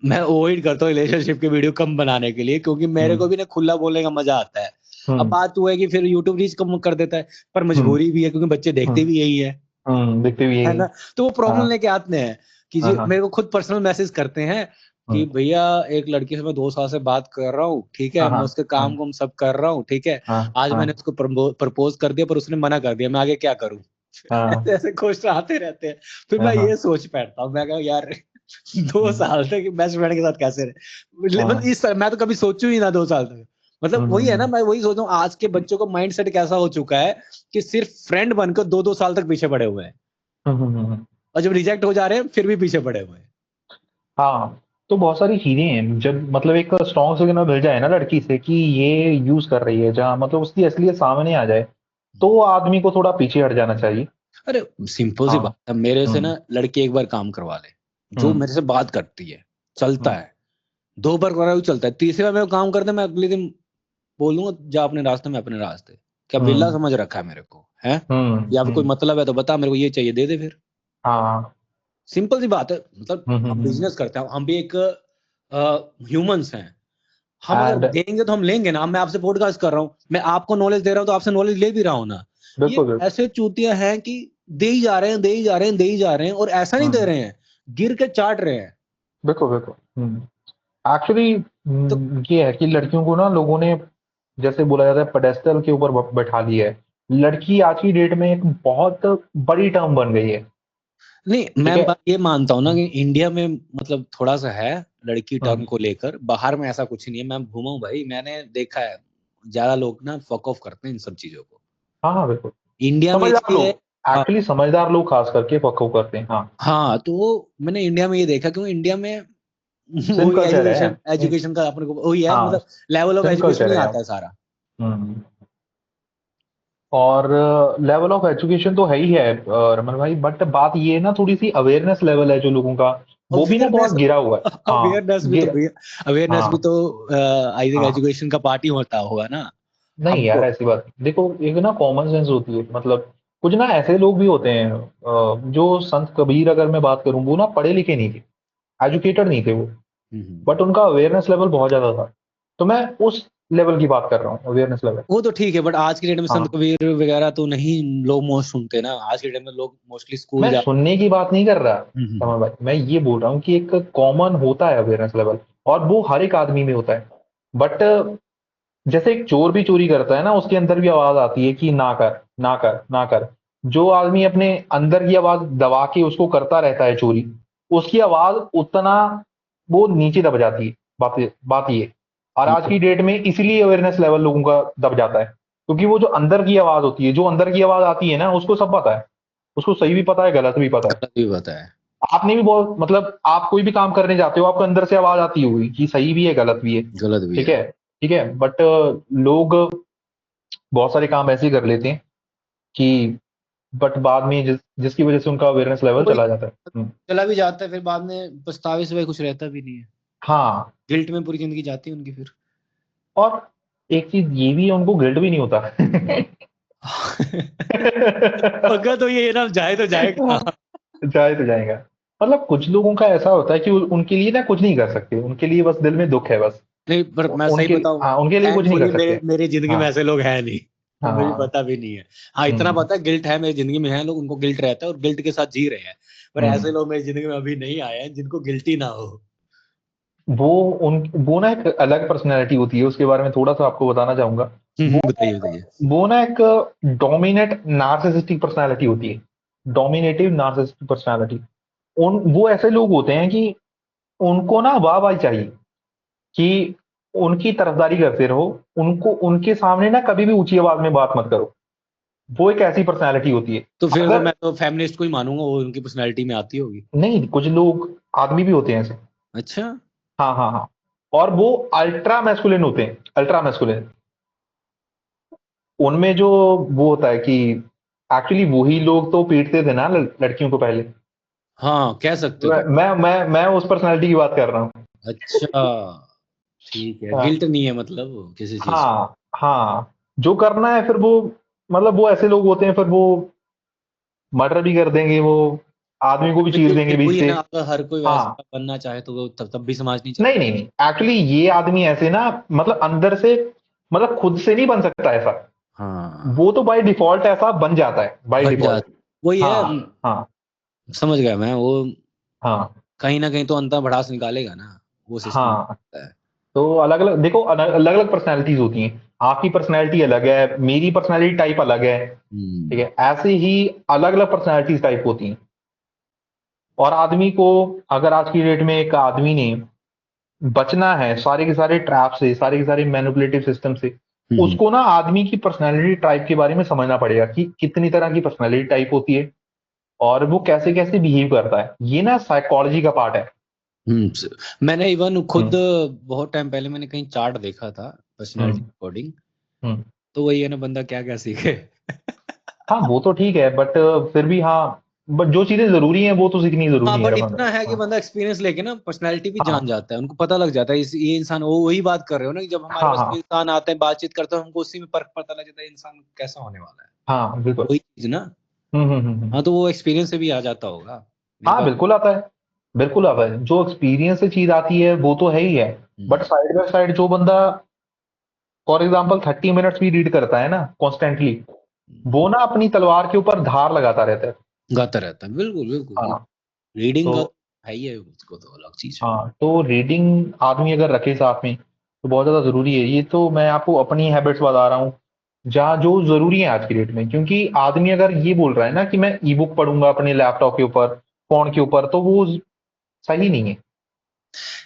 Speaker 1: मैं अवॉइड करता हूँ रिलेशनशिप के वीडियो कम बनाने के लिए, क्योंकि मेरे को
Speaker 2: हम्म
Speaker 1: भी ना खुला बोलने का मजा आता है। अब
Speaker 2: हम्म
Speaker 1: बात वो है कि फिर यूट्यूब रीच कम कर देता है, पर
Speaker 2: हम्म
Speaker 1: मजबूरी भी है क्योंकि बच्चे देखते भी यही है
Speaker 2: देखते भी
Speaker 1: है
Speaker 2: यही।
Speaker 1: ना। तो वो प्रॉब्लम
Speaker 2: हाँ
Speaker 1: लेके आते हैं कि
Speaker 2: हाँ
Speaker 1: जी,
Speaker 2: हाँ
Speaker 1: मेरे को खुद पर्सनल मैसेज करते हैं कि
Speaker 2: हम्म,
Speaker 1: भैया एक लड़की से मैं 2 साल से बात कर रहा हूँ, ठीक है,
Speaker 2: हाँ
Speaker 1: मैं
Speaker 2: हाँ
Speaker 1: उसके काम को सब कर रहा हूँ, ठीक है,
Speaker 2: हाँ
Speaker 1: आज
Speaker 2: हाँ
Speaker 1: मैंने उसको प्रपोज कर दिया पर उसने मना कर दिया, मैं आगे क्या करूँ?
Speaker 2: हाँ
Speaker 1: ऐसे ऐसे क्वेश्चन आते रहते हैं। फिर
Speaker 2: हाँ
Speaker 1: मैं
Speaker 2: हाँ
Speaker 1: ये सोच बैठता हूँ, मैं कहा यार 2 साल तक बेस्ट फ्रेंड के साथ कैसे रहे, मतलब
Speaker 2: हाँ,
Speaker 1: इस तरह मैं तो कभी सोचूं ही ना 2 साल तक। मतलब वही है ना,
Speaker 2: हम्म
Speaker 1: मैं वही सोच रहा हूँ, आज के बच्चों का माइंड सेट कैसा हो चुका है कि सिर्फ फ्रेंड बनकर 2-2 साल तक पीछे पड़े हुए हैं,
Speaker 2: हम्म।
Speaker 1: और जब रिजेक्ट हो जा रहे हैं फिर भी पीछे पड़े हुए हैं।
Speaker 2: हाँ, तो बहुत सारी चीजें हैं, जब मतलब एक स्ट्रॉन्ग सिग्नल मिल जाए ना लड़की से कि ये यूज कर रही है, जहाँ मतलब उसकी असलियत सामने आ जाए, तो आदमी को थोड़ा पीछे हट जाना चाहिए।
Speaker 1: अरे सिंपल सी बात
Speaker 2: हाँ।
Speaker 1: है, मेरे से
Speaker 2: हम्म
Speaker 1: ना लड़की एक बार काम करवा ले, जो
Speaker 2: हम्म
Speaker 1: मेरे से बात करती है, चलता
Speaker 2: हम्म
Speaker 1: है, 2 बार करा भी चलता है, तीसरी बार मेरे को काम करते, मैं अगले दिन बोलूंगा जा अपने रास्ते में अपने रास्ते, क्या वेला
Speaker 2: हम्म
Speaker 1: समझ रखा है मेरे को है, या फिर कोई
Speaker 2: हम्म।
Speaker 1: मतलब है तो बता, मेरे को ये चाहिए, दे दे फिर।
Speaker 2: हाँ।
Speaker 1: सिंपल सी बात है, मतलब हम
Speaker 2: हम्म।
Speaker 1: बिजनेस करते हैं, हम भी एक ह्यूमंस हैं, हम अगर
Speaker 2: एंड
Speaker 1: देंगे तो हम लेंगे ना। मैं आपसे पॉडकास्ट कर रहा हूँ, मैं आपको नॉलेज दे रहा हूँ तो आपसे नॉलेज ले भी रहा हूँ ना। ये
Speaker 2: बिल्कुल बिल्कुल।
Speaker 1: ऐसे चूतिया हैं कि दे ही जा रहे हैं, दे ही जा रहे हैं, दे ही जा रहे हैं, और ऐसा नहीं दे
Speaker 2: हम्म,
Speaker 1: रहे हैं, गिर के चाट रहे हैं।
Speaker 2: बिल्कुल बिल्कुल। एक्चुअली
Speaker 1: तो
Speaker 2: ये है कि लड़कियों को ना लोगों ने, जैसे बोला जाता है, पेडेस्टल के ऊपर बैठा दिया है। लड़की आज की डेट में एक बहुत बड़ी टर्म बन गई है।
Speaker 1: नहीं,
Speaker 2: ठीक
Speaker 1: मैं
Speaker 2: है।
Speaker 1: ये मानता हूँ ना
Speaker 2: हम्म
Speaker 1: कि इंडिया में मतलब थोड़ा सा है लड़की टर्म
Speaker 2: हम्म,
Speaker 1: को लेकर, बाहर में ऐसा कुछ नहीं है। मैं घूमा हूँ भाई, मैंने देखा है, ज्यादा लोग ना फक ऑफ करते हैं इन सब चीजों को।
Speaker 2: हाँ हाँ बिल्कुल।
Speaker 1: इंडिया में
Speaker 2: समझदार
Speaker 1: इसलिए,
Speaker 2: लोग,
Speaker 1: हाँ,
Speaker 2: एक्चुअली समझदार लोग खास करके फॉलो करते हैं। हाँ।
Speaker 1: हाँ, तो मैंने इंडिया में ये देखा, क्यों इंडिया में
Speaker 2: सिम
Speaker 1: वही
Speaker 2: कल्चर है।
Speaker 1: एजुकेशन एजुकेशन का अपने को वही है,
Speaker 2: हाँ,
Speaker 1: मतलब लेवल ऑफ
Speaker 2: सिम
Speaker 1: एजुकेशन
Speaker 2: कल्चर
Speaker 1: ही
Speaker 2: है
Speaker 1: आता
Speaker 2: यहाँ।
Speaker 1: है सारा।
Speaker 2: हम्म। और लेवल ऑफ एजुकेशन तो है ही है, रमन भाई, बट बात ये है ना, थोड़ी सी अवेयरनेस लेवल है जो लोगों का, वो भी ना
Speaker 1: अवेयरनेस,
Speaker 2: बहुत गिरा हुआ है। हाँ
Speaker 1: अवेयरनेस भी तो
Speaker 2: गिर
Speaker 1: भैया, अवेयरनेस भी
Speaker 2: हाँ
Speaker 1: तो आई थिंक
Speaker 2: हाँ।
Speaker 1: एजुकेशन का पार्ट ही होता होगा ना
Speaker 2: नहीं यार,
Speaker 1: हमको।
Speaker 2: ऐसी बात नहीं। देखो, एक ना कॉमन सेंस होती है, मतलब कुछ ना ऐसे लोग भी होते हैं, जो संत कबीर अगर मैं बात करूं, वो ना पढ़े लिखे नहीं थे, एजुकेटेड नहीं थे वो,
Speaker 1: हम्म,
Speaker 2: बट उनका अवेयरनेस लेवल बहुत ज्यादा था। तो मैं उस लेवल की बात कर रहा हूँ, अवेयरनेस लेवल।
Speaker 1: वो तो ठीक है, बट आज की डेट में
Speaker 2: हाँ।
Speaker 1: संत कबीर वगैरह तो नहीं लोग मोस्ट सुनते ना। आज की डेट में लोग मोस्टली स्कूल
Speaker 2: मैं
Speaker 1: जाते
Speaker 2: सुनने की बात नहीं कर रहा
Speaker 1: हैं।
Speaker 2: समर भाई, मैं ये बोल रहा हूँ कि एक कॉमन होता है अवेयरनेस लेवल, और वो हर एक आदमी में होता है। बट जैसे एक चोर भी चोरी करता है ना, उसके अंदर भी आवाज आती है कि ना कर, ना कर, ना कर। जो आदमी अपने अंदर की आवाज दबा के उसको करता रहता है चोरी, उसकी आवाज उतना वो नीचे दब जाती है। बात ये। और आज की डेट में इसीलिए अवेयरनेस लेवल लोगों का दब जाता है, क्योंकि वो जो अंदर की आवाज होती है, जो अंदर की आवाज आती है ना, उसको सब पता है। उसको सही भी पता है, गलत भी पता है।
Speaker 1: गलत भी पता है।
Speaker 2: आपने भी बहुत मतलब, आप कोई भी काम करने जाते हो, आपको अंदर से आवाज आती होगी कि सही भी है, गलत भी है।
Speaker 1: गलत भी
Speaker 2: ठीक
Speaker 1: है।
Speaker 2: है, ठीक है। बट लोग बहुत सारे काम ऐसे ही कर लेते हैं कि बट बाद में जिसकी वजह से उनका अवेयरनेस लेवल
Speaker 1: वही
Speaker 2: चला जाता है।
Speaker 1: चला भी जाता है, फिर बाद में पछतावे सिवाय कुछ रहता भी नहीं है।
Speaker 2: हाँ।
Speaker 1: गिल्ट में पूरी जिंदगी जाती है उनकी फिर।
Speaker 2: और एक चीज ये भी है, उनको गिल्ट भी नहीं होता।
Speaker 1: पक्का तो ये ना जाए तो जाए कहाँ।
Speaker 2: जाए तो जाएगा। मतलब कुछ लोगों का ऐसा होता है कि उनके लिए ना कुछ नहीं कर सकते, उनके लिए बस दिल में दुख है बस।
Speaker 1: नहीं, पर मैं सही
Speaker 2: उनके,
Speaker 1: बताऊं,
Speaker 2: हाँ, उनके लिए कुछ नहीं
Speaker 1: थैंकफुली
Speaker 2: कर सकते।
Speaker 1: मेरी जिंदगी में
Speaker 2: हाँ,
Speaker 1: ऐसे लोग हैं नहीं, और मुझे
Speaker 2: हाँ।
Speaker 1: पता भी नहीं है। हाँ, इतना
Speaker 2: हम्म,
Speaker 1: पता है गिल्ट है मेरी जिंदगी में, है लोग उनको गिल्ट रहता है और गिल्ट के साथ जी रहे हैं। पर ऐसे
Speaker 2: हम्म।
Speaker 1: लोग मेरी जिंदगी में अभी नहीं आए हैं जिनको गिल्टी ना हो।
Speaker 2: वो वो ना एक अलग पर्सनैलिटी होती है, उसके बारे में थोड़ा सा आपको बताना चाहूंगा। वो
Speaker 1: बताइए बताइए।
Speaker 2: वो ना एक डोमिनेट नार्सिसिस्टिक पर्सनैलिटी होती है। Dominative narcissistic personality. वो ऐसे लोग होते हैं कि उनको ना वाह-वाही चाहिए, कि उनकी तरफदारी करते रहो, उनको उनके सामने ना कभी भी ऊँची आवाज़ में बात मत करो। वो एक ऐसी पर्सनैलिटी होती है।
Speaker 1: तो फिर तो
Speaker 2: अगर
Speaker 1: मैं तो फेमिनिस्ट को ही मानूंगा, वो उनकी पर्सनैलिटी में आती होगी।
Speaker 2: नहीं, कुछ लोग आदमी भी होते हैं ऐसे।
Speaker 1: अच्छा।
Speaker 2: हाँ, हाँ, हाँ। और वो अल्ट्रा मैस्कुलिन होते हैं, अल्ट्रा मैस्कुलिन। उनमें जो वो होता है कि एक्चुअली वही लोग तो पीटते थे ना लड़कियों को पहले।
Speaker 1: हाँ, कह सकते हो तुम।
Speaker 2: मैं उस पर्सनैलिटी की बात कर रहा हूँ।
Speaker 1: अच्छा, ठीक है,
Speaker 2: हाँ,
Speaker 1: गिल्ट नहीं है मतलब किसी चीज।
Speaker 2: हाँ, हाँ। जो करना है फिर वो, मतलब वो ऐसे लोग होते हैं, फिर वो मर्डर भी कर देंगे, वो आदमी को भी चीर देंगे बीच
Speaker 1: वही है
Speaker 2: से।
Speaker 1: ना, अगर हर कोई
Speaker 2: हाँ।
Speaker 1: वैसा बनना चाहे तो वो तब भी समाज नहीं
Speaker 2: नहीं,
Speaker 1: चलेगा।
Speaker 2: नहीं, नहीं। एक्चुअली ये आदमी ऐसे ना, मतलब अंदर से, मतलब खुद से नहीं बन सकता ऐसा।
Speaker 1: हाँ,
Speaker 2: वो तो बाय डिफ़ॉल्ट ऐसा बन जाता है, बाय
Speaker 1: बन
Speaker 2: डिफ़ॉल्ट।
Speaker 1: जाता वही है।
Speaker 2: हाँ, हाँ,
Speaker 1: समझ गया मैं वो।
Speaker 2: हाँ,
Speaker 1: कहीं ना कहीं तो अंतर भड़ास निकालेगा ना, वो सिस्टम
Speaker 2: हाँ।
Speaker 1: है।
Speaker 2: तो अलग-अलग देखो, अलग-अलग पर्सनैलिटीज़ होती हैं। आपकी पर्सनैलिटी अलग है, मेरी पर्सनैलिटी टाइप अलग है, ठीक
Speaker 1: हम्म।
Speaker 2: है? ऐसे ही अलग-अलग पर्सनैलिटीज़ टाइप होती हैं। और आदमी को, अगर आज की डेट में एक आदमी ने बचना है सारे के सारे ट्रैप से, सारे के सारे मैनिपुलेटिव सिस्टम से,
Speaker 1: हम्म।
Speaker 2: उसको ना आदमी की पर्सनैलिटी टाइप के बारे में समझना पड़ेगा कि कितनी तरह की पर्सनैलिटी टाइप होती है, और वो कैसे-कैसे बिहेव करता है। ये ना साइकोलॉजी का पार्ट है।
Speaker 1: मैंने इवन खुद
Speaker 2: हुँ,
Speaker 1: बहुत टाइम पहले मैंने कहीं चार्ट देखा था
Speaker 2: हुँ,
Speaker 1: पर्सनालिटी अकॉर्डिंग।
Speaker 2: हुँ।
Speaker 1: तो वही है ना, बंदा क्या क्या सीखे।
Speaker 2: हाँ, वो तो ठीक है, बट फिर भी हाँ, बट जो चीज़ें ज़रूरी हैं, वो तो सीखनी
Speaker 1: हाँ,
Speaker 2: ज़रूरी है
Speaker 1: बट
Speaker 2: रमन भाई।
Speaker 1: इतना है कि
Speaker 2: हाँ,
Speaker 1: बंदा एक्सपीरियंस लेके ना पर्सनालिटी भी
Speaker 2: हाँ,
Speaker 1: जान जाता है, उनको पता लग जाता है ये इंसान, वो वही बात कर रहे हो ना कि जब हमारे
Speaker 2: हाँ,
Speaker 1: पास कोई
Speaker 2: हाँ,
Speaker 1: इंसान आता है बातचीत करता है, हमको उसी में फर्क पता लग जाता है इंसान कैसा होने वाला है।
Speaker 2: हाँ, बिल्कुल।
Speaker 1: वही चीज ना।
Speaker 2: हुँ, हुँ, हुँ, हुँ।
Speaker 1: हाँ, तो वो एक्सपीरियंस से भी आ जाता होगा मेरे
Speaker 2: हाँ,
Speaker 1: पास।
Speaker 2: बिल्कुल आता है। बिल्कुल आता है। जो एक्सपीरियंस से चीज़ आती है, वो तो है ही है। But
Speaker 1: hmm.
Speaker 2: Side by side जो बंदा फॉर एग्ज़ाम्पल 30 मिनट्स भी रीड करता है ना कॉन्स्टेंटली, वो ना अपनी तलवार के ऊपर धार लगाता रहता है।
Speaker 1: गाता रहता है, बिल्कुल बिल्कुल बिल्कुल।
Speaker 2: हाँ,
Speaker 1: रीडिंग का
Speaker 2: तो
Speaker 1: है ही है, उसको तो अलग चीज है।
Speaker 2: हाँ, तो रीडिंग आदमी अगर रखे साथ में, तो बहुत ज़्यादा ज़रूरी है। ये तो मैं आपको अपनी हैबिट्स बता रहा हूँ, जहाँ जो ज़रूरी है आज की डेट में। क्योंकि आदमी अगर ये बोल रहा है ना कि मैं ई-बुक पढ़ूँगा अपने लैपटॉप के ऊपर, फ़ोन के ऊपर, तो वो सही नहीं है।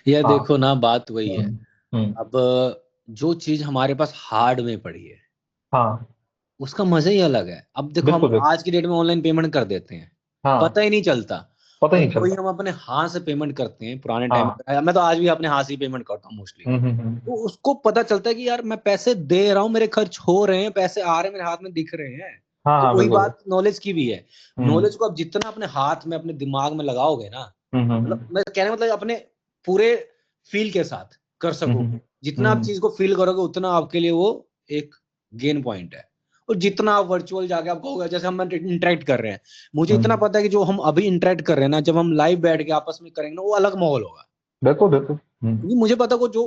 Speaker 1: यार
Speaker 2: हाँ।
Speaker 1: देखो ना, बात वही है।
Speaker 2: हुँ, हुँ।
Speaker 1: अब जो चीज हमारे पास हार्ड में पड़ी है
Speaker 2: हाँ,
Speaker 1: उसका मजा ही अलग है। अब देखो, हम
Speaker 2: बिल्कुल, बिल्कुल।
Speaker 1: आज की डेट में ऑनलाइन पेमेंट कर देते हैं,
Speaker 2: हाँ,
Speaker 1: पता ही नहीं चलता।
Speaker 2: पता ही
Speaker 1: और
Speaker 2: नहीं
Speaker 1: वही
Speaker 2: चलता।
Speaker 1: हम अपने हाथ से पेमेंट करते हैं पुराने टाइम
Speaker 2: हाँ।
Speaker 1: में, मैं तो आज भी अपने हाथ से ही पेमेंट करता हूँ मोस्टली।
Speaker 2: हुँ, हुँ, हुँ।
Speaker 1: तो उसको पता चलता है कि यार मैं पैसे दे रहा हूँ, मेरे खर्च हो रहे हैं, पैसे आ रहे हैं, मेरे हाथ में दिख रहे हैं।
Speaker 2: हाँ,
Speaker 1: तो
Speaker 2: हाँ,
Speaker 1: वही
Speaker 2: बिल्कुल।
Speaker 1: बात नॉलेज की भी है।
Speaker 2: हुँ,
Speaker 1: नॉलेज को आप जितना अपने हाथ में, अपने दिमाग में लगाओगे ना,
Speaker 2: हुँ, हुँ,
Speaker 1: मतलब
Speaker 2: हुँ।
Speaker 1: मैं कहने का मतलब अपने पूरे फील के साथ कर
Speaker 2: हुँ, हुँ,
Speaker 1: सकोगे।
Speaker 2: हुँ।
Speaker 1: जितना आप
Speaker 2: हुँ,
Speaker 1: चीज को फील करोगे उतना आपके लिए वो एक गेन पॉइंट है। और जितना आप वर्चुअल जाके आप कहोगे, जैसे हम इंटरेक्ट कर रहे हैं, मुझे
Speaker 2: हुँ।
Speaker 1: इतना पता है कि जो हम अभी इंटरेक्ट कर रहे हैं ना, जब हम लाइव बैठ के आपस में करेंगे ना, वो अलग माहौल होगा।
Speaker 2: बिल्कुल, बिल्कुल। हुँ,
Speaker 1: क्योंकि मुझे पता को जो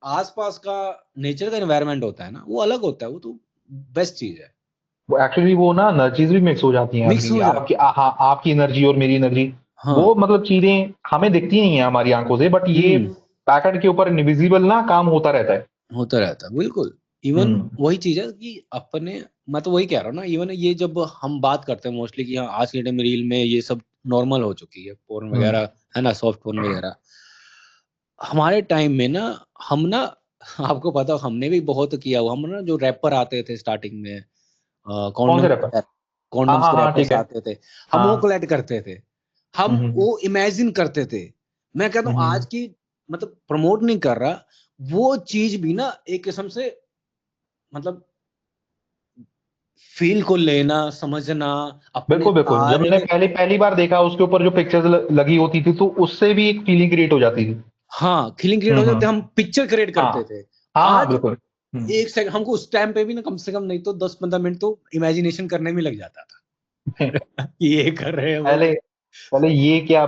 Speaker 1: आसपास का नेचर का एनवायरनमेंट होता है ना, वो अलग होता है, वो तो बेस्ट चीज है।
Speaker 2: वो एक्चुअली वो ना एनर्जीज भी मिक्स हो जाती हैं
Speaker 1: मिक्स
Speaker 2: अपनी,
Speaker 1: हो
Speaker 2: आपकी
Speaker 1: जाती है।
Speaker 2: हाँ, आपकी एनर्जी और मेरी एनर्जी,
Speaker 1: हाँ।
Speaker 2: वो मतलब चीजें हमें दिखती नहीं है हमारी आंखों से, बट ये
Speaker 1: हम्म।
Speaker 2: पैकेट के ऊपर इनविजिबल ना काम होता रहता है।
Speaker 1: होता रहता है बिल्कुल। इवन
Speaker 2: हम्म
Speaker 1: वही चीज है कि अपने, मैं तो वही कह रहा हूँ ना, इवन ये जब हम बात करते हैं मोस्टली कि हाँ आज के टाइम में रील में ये सब नॉर्मल हो चुकी है, पोर्न
Speaker 2: हम्म
Speaker 1: वगैरह है ना, सॉफ्ट पोर्न वगैरह। हमारे टाइम में ना, हम ना आपको पता हो, हमने भी बहुत किया हुआ। हम ना जो रैपर आते थे स्टार्टिंग में,
Speaker 2: कौन से
Speaker 1: कॉन्डम्स
Speaker 2: रैपर? हाँ
Speaker 1: कॉन्डम्स
Speaker 2: हाँ
Speaker 1: के
Speaker 2: हाँ,
Speaker 1: रैपर्स
Speaker 2: ठीक है।
Speaker 1: आते थे, हम वो
Speaker 2: हाँ।
Speaker 1: कलेक्ट करते थे। हम
Speaker 2: हम्म
Speaker 1: वो इमेजिन करते थे। मैं कहता हूँ
Speaker 2: हम्म
Speaker 1: आज की, मतलब प्रमोट नहीं कर रहा, वो चीज भी ना एक किस्म से, मतलब फील को लेना, समझना, अपने
Speaker 2: बिल्कुल बिल्कुल, जब मैंने
Speaker 1: सारे।
Speaker 2: पहली पहली बार देखा उसके ऊपर जो पिक्चर्स लगी होती थी, तो उससे भी एक फीलिंग क्रिएट हो जाती थी।
Speaker 1: हाँ, फीलिंग क्रिएट हो जाते,
Speaker 2: हम्म।
Speaker 1: हम पिक्चर क्रिएट
Speaker 2: हाँ
Speaker 1: करते थे।
Speaker 2: हाँ हाँ,
Speaker 1: आज
Speaker 2: बिल्कुल।
Speaker 1: एक सेकंड हमको उस टाइम पे भी ना, कम से कम नहीं तो 10-15 मिनट तो इमेजिनेशन करने में लग जाता था कि ये कर रहे हैं वो।
Speaker 2: पहले पहले ये क्या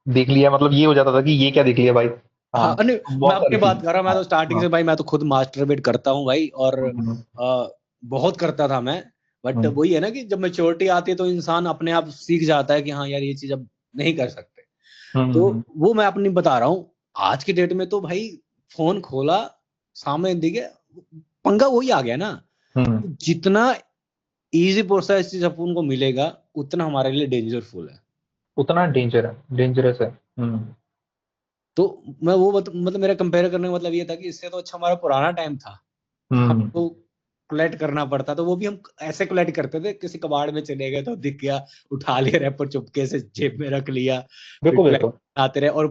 Speaker 2: देख लिया, मतलब ये हो जाता था कि ये क्या देख लिया भाई। हाँ,
Speaker 1: हाँ, नहीं, मैं
Speaker 2: बहुत
Speaker 1: अपनी
Speaker 2: सारी
Speaker 1: बात
Speaker 2: चीजें।
Speaker 1: कर रहा हूँ। मैं
Speaker 2: हाँ
Speaker 1: तो स्टार्टिंग
Speaker 2: हाँ।
Speaker 1: से भाई, मैं तो खुद मास्टरबेट करता हूँ भाई, और
Speaker 2: हम्म
Speaker 1: बहुत करता था मैं। बट
Speaker 2: हम्म
Speaker 1: वही है ना कि जब मैच्योरिटी आती है तो इंसान अपने आप सीख जाता है कि हाँ यार, ये चीज अब नहीं कर सकते। तो
Speaker 2: हम्म
Speaker 1: वो मैं अपनी बता रहा हूँ। आज की डेट में तो भाई फोन खोला, सामने दिखे, पंगा वही आ गया ना।
Speaker 2: हम्म।
Speaker 1: जितना इजी प्रोसेस चीज अपन को मिलेगा, उतना हमारे लिए डेंजरफुल है।
Speaker 2: उतना डेंजरस है।
Speaker 1: तो मैं वो मतलब मेरा कंपेयर करने का मतलब ये था कि इससे तो अच्छा हमारा पुराना टाइम था।
Speaker 2: हम्म।
Speaker 1: हमको कोलेक्ट करना पड़ता, तो वो भी हम ऐसे कोलेक्ट करते थे, किसी कबाड़ में चले गए तो दिख गया, उठा लिया रैपर, चुपके से जेब में रख लिया, फिर
Speaker 2: बिल्कुल
Speaker 1: कोलेक्ट
Speaker 2: बिल्कुल।
Speaker 1: आते रहे। और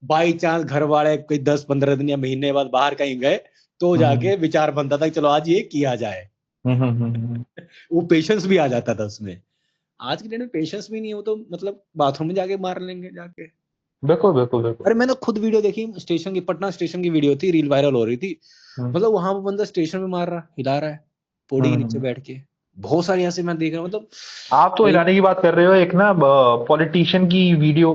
Speaker 1: बाई चांस घर वाले कोई 10-15 दिन या महीने बाद बाहर कहीं गए, तो
Speaker 2: हम्म
Speaker 1: जाके विचार बनता था कि चलो आज ये किया जाए।
Speaker 2: हम्म।
Speaker 1: वो पेशेंस भी आ जाता था उसमें। आज के डेट में पेशेंस भी नहीं हो, तो मतलब बाथरूम में जाके मार लेंगे जाके।
Speaker 2: बिल्कुल बिल्कुल बिल्कुल।
Speaker 1: अरे मैंने खुद वीडियो देखी, स्टेशन की, पटना स्टेशन की वीडियो थी, रील वायरल हो रही थी।
Speaker 2: हम्म
Speaker 1: मतलब वहां पर बंदा स्टेशन में मार रहा, हिला रहा है, पौड़ी के नीचे
Speaker 2: हम्म।
Speaker 1: बैठ के। बहुत सारी ऐसे मैं देख रहा हूँ, मतलब
Speaker 2: आप तो
Speaker 1: भाई।
Speaker 2: हिलाने की बात कर रहे हो, एक ना पॉलिटिशियन की वीडियो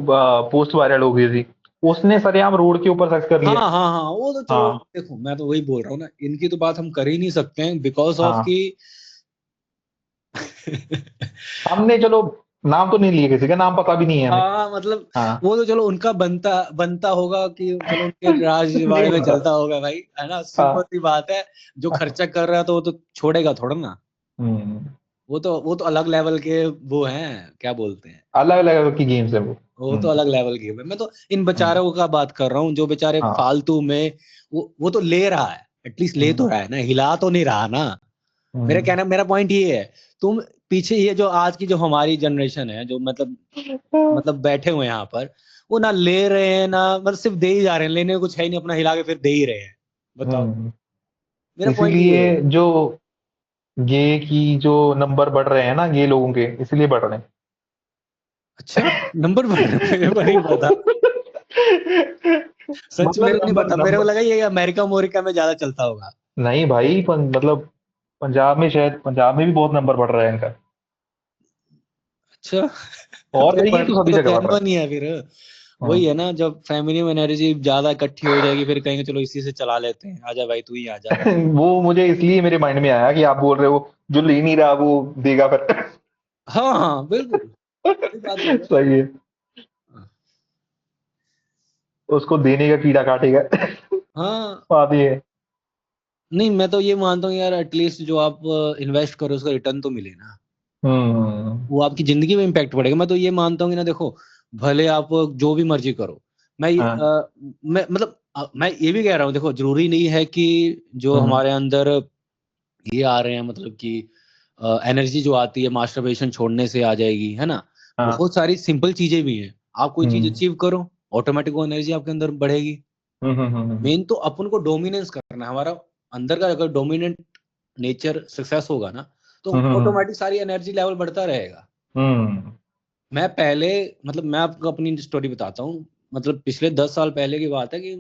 Speaker 2: पोस्ट वायरल हो गई थी, उसने सरेआम रोड के ऊपर सेक्स कर
Speaker 1: हाँ
Speaker 2: लिया।
Speaker 1: हाँ हाँ, वो तो चलो
Speaker 2: हाँ
Speaker 1: देखो, मैं तो वही बोल रहा हूँ ना, इनकी तो बात हम कर ही नहीं सकते हैं, बिकॉज ऑफ
Speaker 2: हाँ।
Speaker 1: की
Speaker 2: हमने चलो नाम तो नहीं लिए, किसी का नाम पता भी नहीं है हमें।
Speaker 1: हाँ मतलब,
Speaker 2: हाँ।
Speaker 1: वो तो चलो उनका बनता बनता होगा कि चलो उनके
Speaker 2: नहीं
Speaker 1: राजवाड़े में
Speaker 2: पता।
Speaker 1: चलता होगा भाई, है ना, सिंपल
Speaker 2: हाँ।
Speaker 1: सी बात है। जो खर्चा कर रहा है तो वो तो छोड़ेगा थोड़ा ना।
Speaker 2: हम्म।
Speaker 1: वो तो अलग लेवल के, वो हैं, क्या बोलते हैं,
Speaker 2: अलग अलग की गेम्स है वो।
Speaker 1: वो तो
Speaker 2: हम्म
Speaker 1: अलग लेवल की है। मैं तो इन
Speaker 2: हम्म।
Speaker 1: बेचारों का बात कर रहा हूँ, जो बेचारे
Speaker 2: हाँ।
Speaker 1: फालतू में, वो तो ले रहा है, एटलीस्ट ले
Speaker 2: हम्म
Speaker 1: तो रहा है ना, हिला तो नहीं रहा ना।
Speaker 2: हम्म।
Speaker 1: मेरा पॉइंट ये है। तुम पीछे, ये जो आज की जो हमारी जनरेशन है, जो मतलब बैठे हुए हैं यहाँ पर, वो ना ले रहे हैं ना, मतलब सिर्फ दे ही जा रहे हैं, लेने को कुछ है ही नहीं, अपना हिला के फिर दे ही रहे हैं। बताओ,
Speaker 2: हम्म।
Speaker 1: मेरा पॉइंट ये
Speaker 2: इसीलिए
Speaker 1: है।
Speaker 2: जो गे की जो नंबर बढ़ रहे हैं ना, गे लोगों के, इसलिए बढ़ रहे
Speaker 1: अच्छा, नंबर बढ़ रहे हैं? मेरे को नहीं पता, सच
Speaker 2: मतलब
Speaker 1: मेरे को नहीं
Speaker 2: नंबर
Speaker 1: पता, मेरे को
Speaker 2: नंबर
Speaker 1: लगा ये अमेरिका अमेरिका में ज्यादा चलता होगा।
Speaker 2: नहीं भाई, मतलब पंजाब में, शायद पंजाब में भी बहुत नंबर बढ़ रहा है इनका।
Speaker 1: अच्छा
Speaker 2: और
Speaker 1: तो
Speaker 2: ये तो
Speaker 1: बढ़ना
Speaker 2: सभी
Speaker 1: तो
Speaker 2: जगह बढ़ रहा
Speaker 1: जेन्युइन ही है फिर।
Speaker 2: है।
Speaker 1: वही है ना, जब फैमिली में एनर्जी ज्यादा इकट्ठी हो जाएगी, फिर कहेंगे चलो इसी से चला लेते हैं, आजा भाई तू ही आजा।
Speaker 2: वो मुझे इसलिए मेरे माइंड में आया कि आप बोल रहे हो जो ले नहीं रहा वो देगा फिर।
Speaker 1: हाँ हाँ बिल्कुल, वही बात बोल रहा
Speaker 2: सही है।
Speaker 1: हूँ।
Speaker 2: उसको देने का कीड़ा काटेगा।
Speaker 1: हाँ,
Speaker 2: बात ये है।
Speaker 1: नहीं मैं तो ये मानता हूँ यार, एटलीस्ट जो आप इन्वेस्ट करो उसका रिटर्न तो मिले ना।
Speaker 2: हम्म
Speaker 1: वो आपकी जिंदगी में इम्पैक्ट पड़ेगा। मैं तो ये मानता हूँ कि ना, देखो, भले आप जो भी मर्जी करो,
Speaker 2: हाँ।
Speaker 1: मैं मतलब मैं ये भी कह रहा हूँ, देखो जरूरी नहीं है कि जो
Speaker 2: हम्म
Speaker 1: हमारे अंदर ये आ रहे हैं, मतलब कि एनर्जी जो आती है मास्टरबेशन छोड़ने से आ जाएगी, है ना।
Speaker 2: हाँ।
Speaker 1: बहुत सारी सिंपल चीजें भी हैं। आप कोई चीज
Speaker 2: हम्म
Speaker 1: अचीव करो, ऑटोमेटिक वो एनर्जी आपके अंदर बढ़ेगी।
Speaker 2: हम्म।
Speaker 1: मेन तो अपन को डोमिनेंस करना है, हमारा अंदर का अगर डोमिनेंट नेचर सक्सेस होगा ना, तो
Speaker 2: हम्म
Speaker 1: ऑटोमेटिक सारी एनर्जी लेवल बढ़ता रहेगा।
Speaker 2: हम्म
Speaker 1: मैं पहले, मतलब मैं आपको अपनी स्टोरी बताता हूँ। मतलब पिछले 10 साल पहले की बात है कि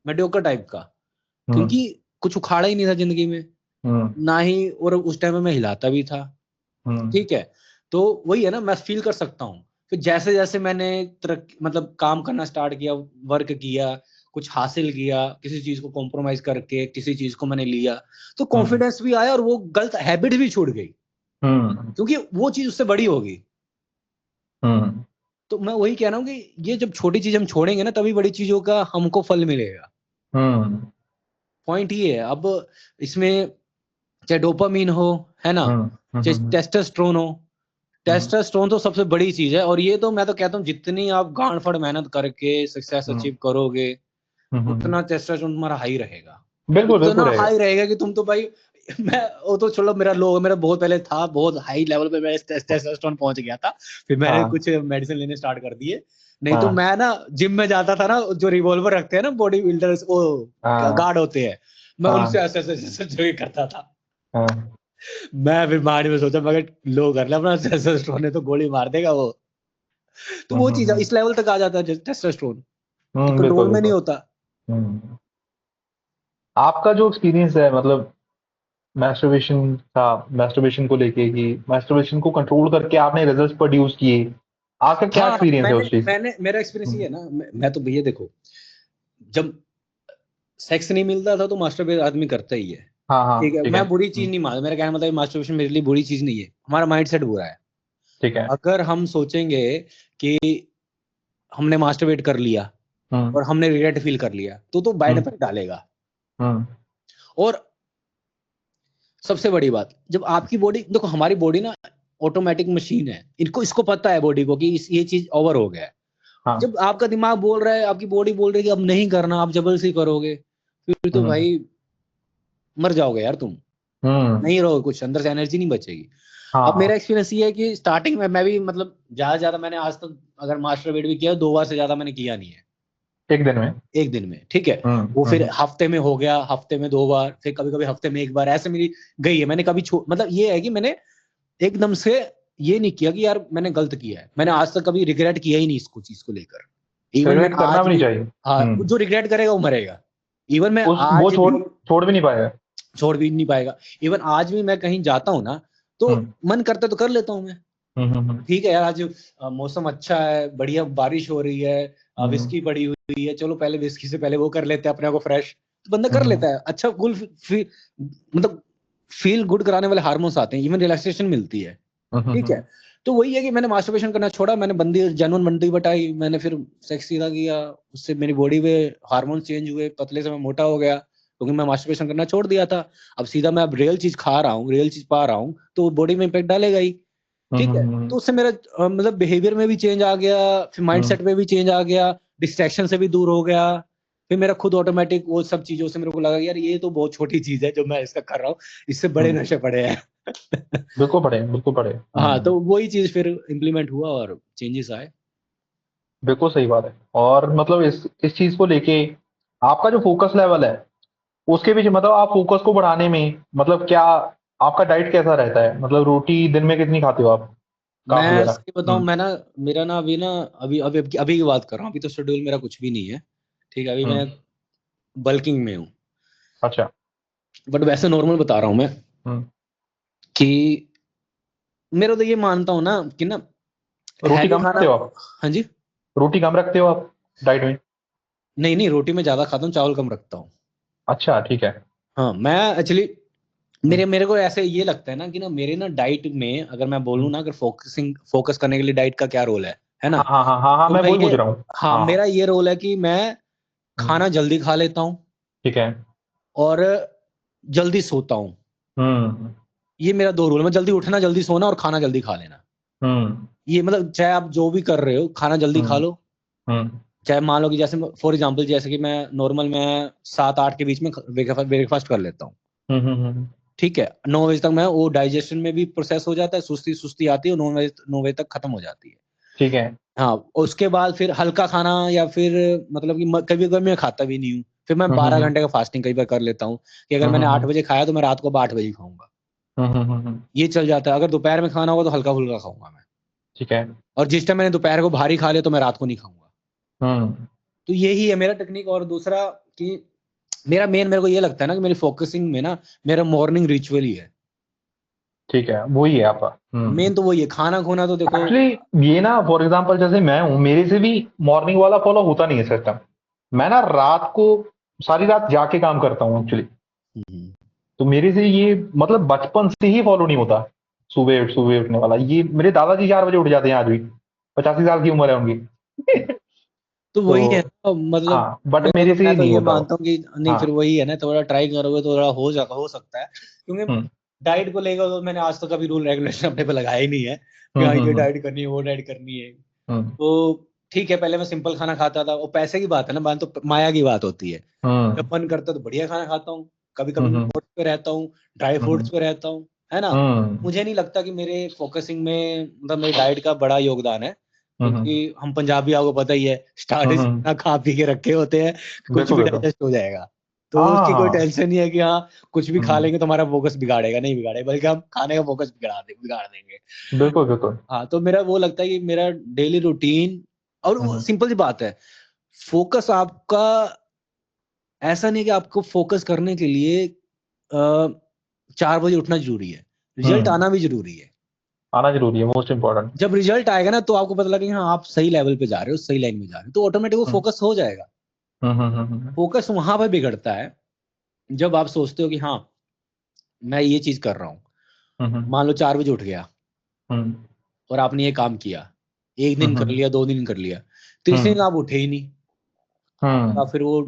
Speaker 1: मेडियोकर टाइप का,
Speaker 2: हम्म
Speaker 1: क्योंकि कुछ उखाड़ा ही नहीं था जिंदगी में,
Speaker 2: हम्म
Speaker 1: ना ही, और उस टाइम में मैं हिलाता भी था।
Speaker 2: हम्म
Speaker 1: ठीक है। तो वही है ना, मैं फील कर सकता हूँ। फिर जैसे जैसे मैंने मतलब काम करना स्टार्ट किया, वर्क किया, कुछ हासिल किया, किसी चीज को कॉम्प्रोमाइज करके किसी चीज को मैंने लिया, तो कॉन्फिडेंस भी आया और वो गलत हैबिट भी छूट गई, क्योंकि वो चीज उससे बड़ी होगी। तो मैं वही कह रहा हूँ कि ये जब छोटी चीज हम छोड़ेंगे ना, तभी बड़ी चीजों का हमको फल मिलेगा। पॉइंट ये है। अब इसमें चाहे डोपामीन हो, है ना, चाहे टेस्टोस्टेरोन हो, टेस्टोस्टेरोन तो सबसे बड़ी चीज है। और ये तो मैं तो कहता हूँ जितनी आप गांड फड़ मेहनत करके सक्सेस अचीव करोगे, उतना टेस्टोस्टेरोन तुम्हारा हाई रहेगा,
Speaker 2: बिल्कुल बिल्कुल
Speaker 1: उतना
Speaker 2: रहेगा।
Speaker 1: हाई रहेगा कि तुम तो भाई मैं वो तो चलो मेरा बहुत पहले था, बहुत हाई लेवल पे मैं टेस्टोस्टेरोन पहुंच गया था, फिर मैंने
Speaker 2: हाँ
Speaker 1: कुछ मेडिसिन लेने स्टार्ट कर दिए। नहीं तो
Speaker 2: हाँ
Speaker 1: मैं ना जिम में जाता था ना, जो रिवॉल्वर रखते हैं ना बॉडी बिल्डर्स, वो
Speaker 2: हाँ
Speaker 1: गार्ड होते हैं, मैं उनसे
Speaker 2: हाँ
Speaker 1: ऐसे ऐसे ऐसे जो करता था।
Speaker 2: हाँ
Speaker 1: मैं फिर माइंड में सोचा, मगर लो कर ले अपना, टेस्टोस्टेरोन है तो गोली मार देगा वो। तो वो चीज इस लेवल तक आ जाता है टेस्टोस्टेरोन, तो
Speaker 2: बिल्कुल
Speaker 1: कंट्रोल में नहीं
Speaker 2: बिल्कुल।
Speaker 1: होता।
Speaker 2: आपका जो एक्सपीरियंस है मतलब मैस्टरबेशन का, मैस्टरबेशन को लेके कि मैस्टरबेशन को कंट्रोल करके आपने रिजल्ट्स प्रोड्यूस किए, आपका क्या
Speaker 1: हाँ,
Speaker 2: एक्सपीरियंस है
Speaker 1: मैंने
Speaker 2: उस चीज?
Speaker 1: मैंने मेरा एक्सपीरियंस ये
Speaker 2: हम्म,
Speaker 1: है ना, मैं तो भैया देखो, जब सेक्स नहीं मिलता था तो मास्टरबेशन आदमी करता ही है।
Speaker 2: हाँ हाँ
Speaker 1: ठीक है,
Speaker 2: ठीक है।
Speaker 1: मैं बुरी चीज नहीं मानता, मेरा कहना मतलब मास्टरबेशन मेरे लिए बुरी चीज नहीं है, हमारा माइंडसेट बुरा है।
Speaker 2: ठीक है।
Speaker 1: अगर हम सोचेंगे कि हमने मास्टरबेट कर लिया
Speaker 2: हम्म
Speaker 1: और हमने रिग्रेट फील कर लिया, तो बैड
Speaker 2: हम्म
Speaker 1: इफेक्ट डालेगा।
Speaker 2: हम्म
Speaker 1: और सबसे बड़ी बात, जब आपकी बॉडी देखो, हमारी बॉडी ना ऑटोमेटिक मशीन है, इसको पता है बॉडी को कि ये चीज ओवर हो गया है।
Speaker 2: हाँ।
Speaker 1: जब आपका दिमाग बोल रहा है, आपकी बॉडी बोल रही है कि अब नहीं करना, आप जबरदस्ती करोगे, फिर तो
Speaker 2: हम्म
Speaker 1: भाई मर जाओगे यार तुम,
Speaker 2: हम्म
Speaker 1: नहीं रहोगे, कुछ अंदर से एनर्जी नहीं बचेगी। अब
Speaker 2: हाँ।
Speaker 1: मेरा एक्सपीरियंस ये है कि स्टार्टिंग में मैं भी मतलब ज्यादा मैंने आज तक अगर मास्टरबेट भी किया, 2 बार से ज्यादा मैंने किया नहीं है
Speaker 2: एक दिन में।
Speaker 1: एक दिन में। ठीक है, वो फिर
Speaker 2: हम्म।
Speaker 1: हफ्ते में हो गया, हफ्ते में 2 बार, फिर कभी कभी हफ्ते में 1 बार, ऐसे मेरी गई है। मैंने कभी मतलब ये है कि मैंने एकदम से ये नहीं किया कि यार मैंने गलत किया है, मैंने आज तक कभी रिग्रेट किया ही नहीं इसको, चीज को लेकर। इवन मैं
Speaker 2: रिग्रेट करना
Speaker 1: आज
Speaker 2: भी नहीं
Speaker 1: भी,
Speaker 2: चाहिए।
Speaker 1: हाँ,
Speaker 2: हम्म।
Speaker 1: जो रिग्रेट करेगा वो मरेगा। इवन मैं
Speaker 2: उस वो
Speaker 1: आज भी
Speaker 2: छोड़ भी नहीं पाएगा।
Speaker 1: छोड़ भी नहीं पाएगा। इवन आज भी मैं कहीं जाता हूँ ना, तो
Speaker 2: हम्म
Speaker 1: मन करता है तो कर लेता हूँ मैं।
Speaker 2: हम्म
Speaker 1: ठीक है यार, आज मौसम अच्छा है, बढ़िया बारिश हो रही है,
Speaker 2: हम्म
Speaker 1: विस्की पड़ी हुई है, चलो पहले विस्की से पहले वो कर लेते हैं अपने आप को फ्रेश, तो बंदा कर
Speaker 2: हम्म
Speaker 1: लेता है। अच्छा गुल मतलब फील गुड कराने वाले हार्मोन्स आते हैं, इवन रिलैक्सेशन मिलती है। ठीक है,
Speaker 2: हम्म
Speaker 1: तो वही है कि मैंने मास्टरबेशन करना छोड़ा, मैंने बंदी जेन्युइन बंदी बटाई, मैंने फिर सेक्स सीधा किया, उससे मेरी बॉडी में हार्मोन चेंज हुए, पतले से मैं मोटा हो गया, क्योंकि मैं मास्टरबेशन करना छोड़ दिया था। अब सीधा मैं अब रियल चीज खा रहा हूँ, रियल चीज पा रहा हूँ, तो बॉडी में इम्पैक्ट डालेगा ही। ठीक है, तो उससे मेरा मतलब बिहेवियर में भी चेंज आ गया, फिर माइंडसेट में भी चेंज आ गया, डिस्ट्रैक्शन से भी दूर हो गया। फिर मेरा खुद ऑटोमेटिक वो सब चीजों से मेरे को लगा यार ये तो बहुत छोटी चीज है जो मैं इसका कर रहा हूँ, इससे बड़े
Speaker 2: हम्म
Speaker 1: नशे पड़े हैं।
Speaker 2: बिल्कुल पड़े, बिल्कुल पड़े।
Speaker 1: हाँ, तो वही चीज फिर इम्प्लीमेंट हुआ और चेंजेस आए।
Speaker 2: बिल्कुल सही बात है। और मतलब इस चीज को लेके आपका जो फोकस लेवल है उसके पीछे, मतलब आप फोकस को बढ़ाने में मतलब क्या आपका डाइट कैसा रहता है? मतलब रोटी दिन में कितनी खाते हो आप? कार्ब्स
Speaker 1: मैं
Speaker 2: वगैरह।
Speaker 1: सही बताऊं, मैं ना, मेरा ना अभी ना, अभी की बात कर रहा हूँ, अभी तो शेड्यूल मेरा कुछ भी नहीं है। ठीक है, अभी मैं
Speaker 2: हम्म
Speaker 1: बल्किंग में हूँ,
Speaker 2: अच्छा।
Speaker 1: बट वैसे नॉर्मल बता रहा हूँ मैं
Speaker 2: हम्म
Speaker 1: कि मेरा तो ये मानता हूँ ना कि ना
Speaker 2: रोटी
Speaker 1: हैवी
Speaker 2: कम
Speaker 1: खाना।
Speaker 2: रखते हो आप?
Speaker 1: हाँ जी।
Speaker 2: रोटी कम रखते हो आप डाइट में?
Speaker 1: नहीं नहीं, रोटी में ज्यादा खाता हूँ, चावल कम रखता हूँ।
Speaker 2: अच्छा ठीक है।
Speaker 1: हाँ, मैं एक्चुअली
Speaker 2: हम्म
Speaker 1: मेरे मेरे को ऐसे ये लगता है ना कि ना मेरे ना डाइट में, अगर मैं बोलूँ
Speaker 2: हम्म,
Speaker 1: ना, अगर फोकस करने के लिए डाइट का क्या रोल है ना,
Speaker 2: हाँ हाँ हाँ हाँ हाँ,
Speaker 1: तो
Speaker 2: मैं
Speaker 1: मैं
Speaker 2: वही
Speaker 1: ये,
Speaker 2: पूछ रहा हूँ।
Speaker 1: हाँ,
Speaker 2: हाँ हाँ,
Speaker 1: मेरा ये रोल है कि मैं
Speaker 2: हम्म,
Speaker 1: खाना जल्दी खा लेता हूँ
Speaker 2: ठीक है।
Speaker 1: और जल्दी सोता हूँ।
Speaker 2: हम्म
Speaker 1: ये मेरा 2 रोल, मैं जल्दी उठना, जल्दी सोना और खाना जल्दी खा लेना।
Speaker 2: हम्म
Speaker 1: ये मतलब चाहे आप जो भी कर रहे हो, खाना जल्दी खा
Speaker 2: हम्म
Speaker 1: लो।
Speaker 2: हम्म
Speaker 1: चाहे मान लो कि जैसे फॉर एग्जांपल, जैसे कि मैं नॉर्मल मैं 7-8 के बीच में ब्रेकफास्ट कर लेता हूँ।
Speaker 2: हम्म।
Speaker 1: ठीक है, 9 बजे तक मैं वो डाइजेशन में भी प्रोसेस हो जाता है, सुस्ती सुस्ती आती है, 9 बजे तक खत्म हो जाती है।
Speaker 2: ठीक है।
Speaker 1: हाँ, उसके बाद फिर हल्का खाना, या फिर मतलब कि कभी कभी मैं खाता भी नहीं हूँ, फिर मैं 12 घंटे का फास्टिंग कई बार कर लेता हूँ, कि अगर मैंने 8 बजे खाया तो मैं रात को अब 8 बजे खाऊंगा। ये चल जाता है। अगर दोपहर में खाना होगा तो हल्का फुल्का खाऊंगा मैं,
Speaker 2: ठीक है।
Speaker 1: और जिस टाइम मैंने दोपहर को भारी खा लिया तो मैं रात को नहीं खाऊंगा।
Speaker 2: हम्म
Speaker 1: तो यही है मेरा टेक्निक। और दूसरा कि मेरे को ये लगता है ना कि मेरी फोकसिंग में ना मेरा मॉर्निंग रिचुअल ही है।
Speaker 2: ठीक है, वही है आपका।
Speaker 1: मेन तो वही है, खाना खोना तो देखो।
Speaker 2: एक्चुअली ये ना फॉर एग्जांपल जैसे मैं हूँ, मेरे से भी मॉर्निंग वाला फॉलो होता नहीं है सिस्टम। मैं ना रात को सारी रात जाके काम करता हूँ एक्चुअली।
Speaker 1: हम्म,
Speaker 2: तो मेरे से ये मतलब बचपन से ही फॉलो नहीं होता, सुबह उठने वाला। ये मेरे दादाजी 4 बजे उठ जाते हैं आज भी, 85 साल की उम्र है उनकी।
Speaker 1: तो
Speaker 2: तो
Speaker 1: वही है ना, मतलब
Speaker 2: हाँ, बट मेरे से
Speaker 1: मैं
Speaker 2: ही
Speaker 1: तो
Speaker 2: नहीं
Speaker 1: ये
Speaker 2: होता वो।
Speaker 1: मानता हूँ कि नहीं,
Speaker 2: हाँ।
Speaker 1: फिर वही है ना, थोड़ा ट्राई करोगे तो थोड़ा हो सकता है, क्योंकि
Speaker 2: हम्म
Speaker 1: डाइट को लेकर तो मैंने आज तक कभी रूल रेगुलेशन अपने पे लगाया ही नहीं है कि
Speaker 2: हम्म
Speaker 1: हाँ
Speaker 2: हम्म
Speaker 1: ये
Speaker 2: हम्म
Speaker 1: डाइट करनी है वो डाइट करनी है।
Speaker 2: हम्म
Speaker 1: तो ठीक है, पहले मैं सिंपल खाना खाता था, वो पैसे की बात है ना, मान तो माया की बात होती है। जब
Speaker 2: हम्म
Speaker 1: मन करता है तो बढ़िया खाना खाता हूँ, कभी कभी मैं
Speaker 2: हम्म
Speaker 1: ओट्स पे रहता हूँ, ड्राई
Speaker 2: हम्म
Speaker 1: फ्रूट्स पे रहता हूँ, है ना।
Speaker 2: हम्म
Speaker 1: मुझे नहीं लगता कि मेरे फोकसिंग में मतलब मेरी डाइट का बड़ा योगदान है,
Speaker 2: हम्म
Speaker 1: क्योंकि हम पंजाबी, आपको पता ही है, स्टार्टिंग से
Speaker 2: हम्म,
Speaker 1: इतना खा पी के रखे होते हैं कि कुछ
Speaker 2: बिल्कुल
Speaker 1: भी
Speaker 2: बिल्कुल।
Speaker 1: डाइजेस्ट हो जाएगा। तो
Speaker 2: हाँ
Speaker 1: उसकी कोई
Speaker 2: हाँ।
Speaker 1: टेंशन नहीं है कि हाँ कुछ भी खा
Speaker 2: हम्म,
Speaker 1: लेंगे तो हमारा फोकस बिगाड़ेगा, नहीं बिगाड़ेगा, बल्कि हम खाने का फोकस बिगाड़ देंगे।
Speaker 2: बिल्कुल बिल्कुल।
Speaker 1: हाँ, तो मेरा वो लगता है कि मेरा डेली रूटीन, और वो
Speaker 2: हम्म
Speaker 1: सिंपल सी बात है, फोकस आपका ऐसा नहीं है कि आपको फोकस करने के लिए 4 बजे उठना जरूरी है, रिजल्ट
Speaker 2: हम्म,
Speaker 1: आना भी जरूरी है।
Speaker 2: आना जरूरी है, मोस्ट इम्पोर्टेंट।
Speaker 1: जब रिजल्ट आएगा ना तो आपको पता लगेगा हाँ आप सही लेवल पे जा रहे हो, सही लाइन में जा रहे हो, तो ऑटोमेटिक वो
Speaker 2: हम्म
Speaker 1: फोकस हो जाएगा।
Speaker 2: हम्म।
Speaker 1: फोकस वहां पर बिगड़ता है जब आप सोचते हो कि हाँ मैं ये चीज कर रहा हूँ।
Speaker 2: हम्म
Speaker 1: मान लो 4 बजे उठ गया
Speaker 2: हम्म
Speaker 1: और आपने ये काम किया, एक दिन कर
Speaker 2: हम्म
Speaker 1: लिया, 2 दिन कर लिया, तीसरे दिन
Speaker 2: हम्म
Speaker 1: आप उठे ही नहीं,
Speaker 2: हम्म,
Speaker 1: आपका फिर वो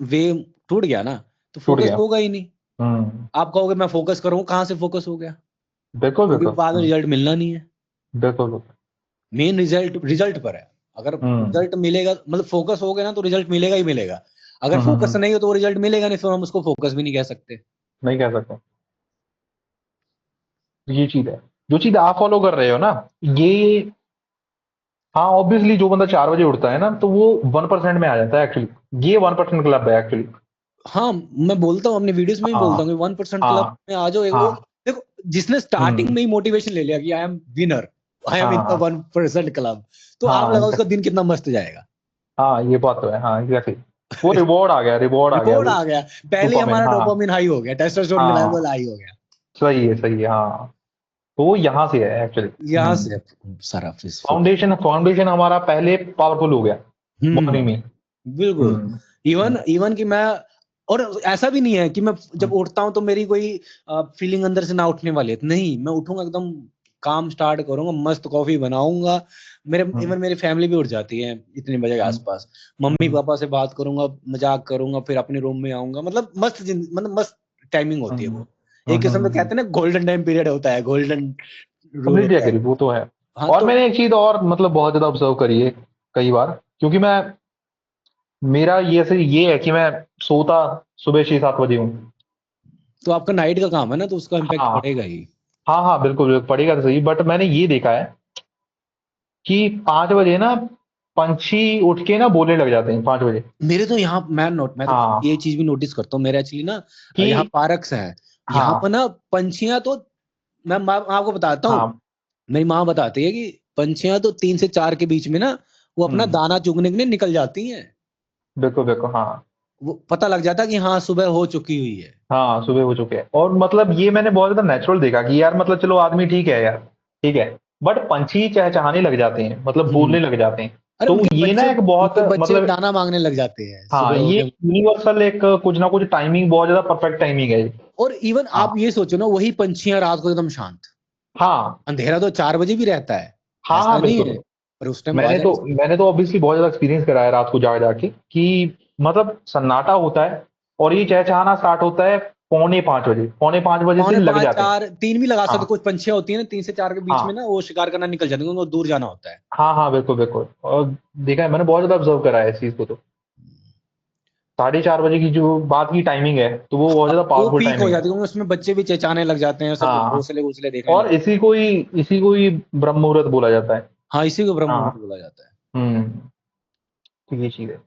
Speaker 1: वे टूट गया ना, तो
Speaker 2: छूट
Speaker 1: फोकस
Speaker 2: गया।
Speaker 1: होगा ही नहीं।
Speaker 2: हम्म,
Speaker 1: आप कहोगे मैं फोकस करूँ, कहाँ से फोकस हो गया,
Speaker 2: बिल्कुल
Speaker 1: क्योंकि
Speaker 2: बिल्कुल।
Speaker 1: बाद में रिजल्ट मिलना नहीं है।
Speaker 2: बिल्कुल बिल्कुल।
Speaker 1: मेन रिजल्ट रिजल्ट पर है। अगर
Speaker 2: हम्म
Speaker 1: रिजल्ट मिलेगा, मतलब फोकस हो गया ना, तो रिजल्ट मिलेगा ही मिलेगा। अगर फोकस
Speaker 2: हम्म,
Speaker 1: नहीं हो तो वो रिजल्ट मिलेगा नहीं, फिर हम उसको फोकस भी नहीं कह सकते।
Speaker 2: नहीं कह सकते। ये चीज है, जो चीज आप फॉलो कर रहे हो ना, ये, हाँ ऑब्वियसली जो बंदा 4 बजे उठता है ना, तो वो 1% में आ जाता है एक्चुअली। ये 1% क्लब है एक्चुअली।
Speaker 1: हाँ, मैं बोलता हूँ अपने वीडियोस में भी बोलता
Speaker 2: हाँ
Speaker 1: हूँ कि 1% क्लब
Speaker 2: हाँ
Speaker 1: में आ जाओ, वो
Speaker 2: हाँ।
Speaker 1: देखो, जिसने स्टार्टिंग
Speaker 2: हम्म,
Speaker 1: में ही मोटिवेशन ले लिया कि I am winner, I am in the
Speaker 2: हाँ
Speaker 1: 1% क्लब, तो आप
Speaker 2: हाँ
Speaker 1: लगाओ उसका दिन कितना मस्त जाएगा।
Speaker 2: हाँ, ये बात तो है। हाँ एग्जैक्टली। वो रिवॉर्ड आ गया, रिवॉर्ड आ गया
Speaker 1: रिपोर्ट
Speaker 2: वो।
Speaker 1: आ गया, पहले ही
Speaker 2: डोपामिन,
Speaker 1: हमारा
Speaker 2: हाँ
Speaker 1: डोपामिन हाई हो गया, टेस्टोस्टेरोन का
Speaker 2: हाँ।
Speaker 1: लेवल हाई हो गया।
Speaker 2: सही है हाँ। तो वो यहाँ से है एक्चुअली।
Speaker 1: यहाँ से सारा फोकस।
Speaker 2: फाउंडेशन फाउंडेशन हमारा पहले पावरफुल हो गया मॉर्निंग में।
Speaker 1: बिल्कुल।
Speaker 2: हम्म,
Speaker 1: इवन कि मैं, और ऐसा भी नहीं है कि मैं जब
Speaker 2: हम्म,
Speaker 1: उठता हूँ तो मेरी कोई फीलिंग अंदर से ना उठने वाली है, नहीं, मैं उठूंगा एकदम, काम स्टार्ट करूंगा, मस्त कॉफी बनाऊंगा, मेरे
Speaker 2: हम्म,
Speaker 1: इवन मेरी फैमिली भी उठ जाती है इतने बजे के
Speaker 2: हम्म,
Speaker 1: आसपास, मम्मी
Speaker 2: हम्म,
Speaker 1: पापा से बात करूंगा, मजाक करूंगा, फिर अपने रूम में आऊंगा, मतलब मतलब मस्त टाइमिंग होती है
Speaker 2: हम्म,
Speaker 1: वो। एक किस्म से कहते हैं ना, गोल्डन टाइम पीरियड होता है, गोल्डन रूल
Speaker 2: कंप्लीटली
Speaker 1: होता है।
Speaker 2: एग्री, वो तो है।
Speaker 1: हाँ
Speaker 2: और
Speaker 1: तो
Speaker 2: मैंने एक चीज और मतलब बहुत ज्यादा ऑब्जर्व करी है कई बार, क्योंकि मैं, मेरा ये है कि मैं सोता सुबह 6-7 बजे हूँ।
Speaker 1: आपका नाइट का काम है ना, तो उसका इम्पैक्ट
Speaker 2: हाँ
Speaker 1: पड़ेगा ही।
Speaker 2: हाँ हाँ, बिल्कुल बिल्कुल, पड़ेगा तो सही। बट मैंने ये देखा है कि 5 बजे ना पंछी उठ के ना बोलने लग जाते हैं 5 बजे।
Speaker 1: मेरे तो यहाँ मैं तो ये
Speaker 2: हाँ
Speaker 1: चीज भी नोटिस करता हूँ, मेरे एक्चुअली ना यहाँ
Speaker 2: कि
Speaker 1: पार्क्स हैं, यहाँ पर
Speaker 2: हाँ
Speaker 1: ना पंछियां तो, मैं आपको बताता हूँ,
Speaker 2: हाँ।
Speaker 1: मेरी माँ बताती है कि पंछियां तो 3 से 4 के बीच में ना वो अपना
Speaker 2: हम्म,
Speaker 1: दाना चुगने के लिए निकल जाती हैं।
Speaker 2: बिल्कुल बिल्कुल। हाँ
Speaker 1: वो पता लग जाता है कि हाँ सुबह हो चुकी हुई है।
Speaker 2: हाँ, सुबह हो चुके हैं। और मतलब ये मैंने बहुत ज्यादा नेचुरल देखा कि यार मतलब चलो आदमी ठीक है यार, ठीक है, बट पंछी चहचहाने लग जाते हैं, मतलब
Speaker 1: हम्म।
Speaker 2: बोलने लग जाते हैं।
Speaker 1: अरे
Speaker 2: तो ये ना एक बहुत
Speaker 1: उनके बच्चे भी
Speaker 2: मतलब,
Speaker 1: दाना मांगने लग जाते हैं
Speaker 2: हाँ
Speaker 1: सुबह हो
Speaker 2: ये
Speaker 1: के।
Speaker 2: यूनिवर्सल एक कुछ ना कुछ टाइमिंग, बहुत ज्यादा परफेक्ट टाइमिंग है ये।
Speaker 1: और इवन
Speaker 2: हाँ
Speaker 1: आप ये सोचो ना, वही पंछियां रात को एकदम शांत,
Speaker 2: हाँ
Speaker 1: अंधेरा तो 4 बजे भी रहता है,
Speaker 2: हाँ
Speaker 1: ऐसा
Speaker 2: हाँ,
Speaker 1: नहीं
Speaker 2: बिल्कुल।
Speaker 1: है, पर उस टाइम
Speaker 2: मैंने
Speaker 1: आवाज
Speaker 2: तो
Speaker 1: आती है।
Speaker 2: मैंने तो ऑब्वियसली बहुत ज्यादा एक्सपीरियंस करा है रात को जाग जाके कि मतलब सन्नाटा होता है, और ये चहचहाना स्टार्ट होता है पौने 5 बजे, पौने 5 बजे से
Speaker 1: पौने
Speaker 2: लग
Speaker 1: 5,
Speaker 2: जाते हैं।
Speaker 1: 4, 3 भी लगा सकते,
Speaker 2: हाँ
Speaker 1: कुछ पंछियां होती है ना 3 से 4 के बीच में
Speaker 2: हाँ
Speaker 1: ना वो शिकार करना निकल जाते हैं, उनको दूर जाना होता है।
Speaker 2: हाँ हाँ, बिल्कुल बिल्कुल। और देखा है मैंने, बहुत ज्यादा ऑब्जर्व करा है इस चीज को। तो 4:30 बजे की जो बात की टाइमिंग है, तो वो बहुत ज्यादा
Speaker 1: वो
Speaker 2: पावरफुल
Speaker 1: पीक हो
Speaker 2: टाइमिंग है।
Speaker 1: जाती है, क्योंकि उसमें बच्चे भी चहचाने लग जाते हैं, सब
Speaker 2: हाँ,
Speaker 1: घोंसले घोंसले देखने लग
Speaker 2: और
Speaker 1: जाते
Speaker 2: इसी को ही ब्रह्म मुहूर्त बोला जाता है।
Speaker 1: हैं। हाँ, इसी को ब्रह्म
Speaker 2: हाँ।
Speaker 1: मुहूर्त बोला जाता है।
Speaker 2: हम्म। तो ये चीज है।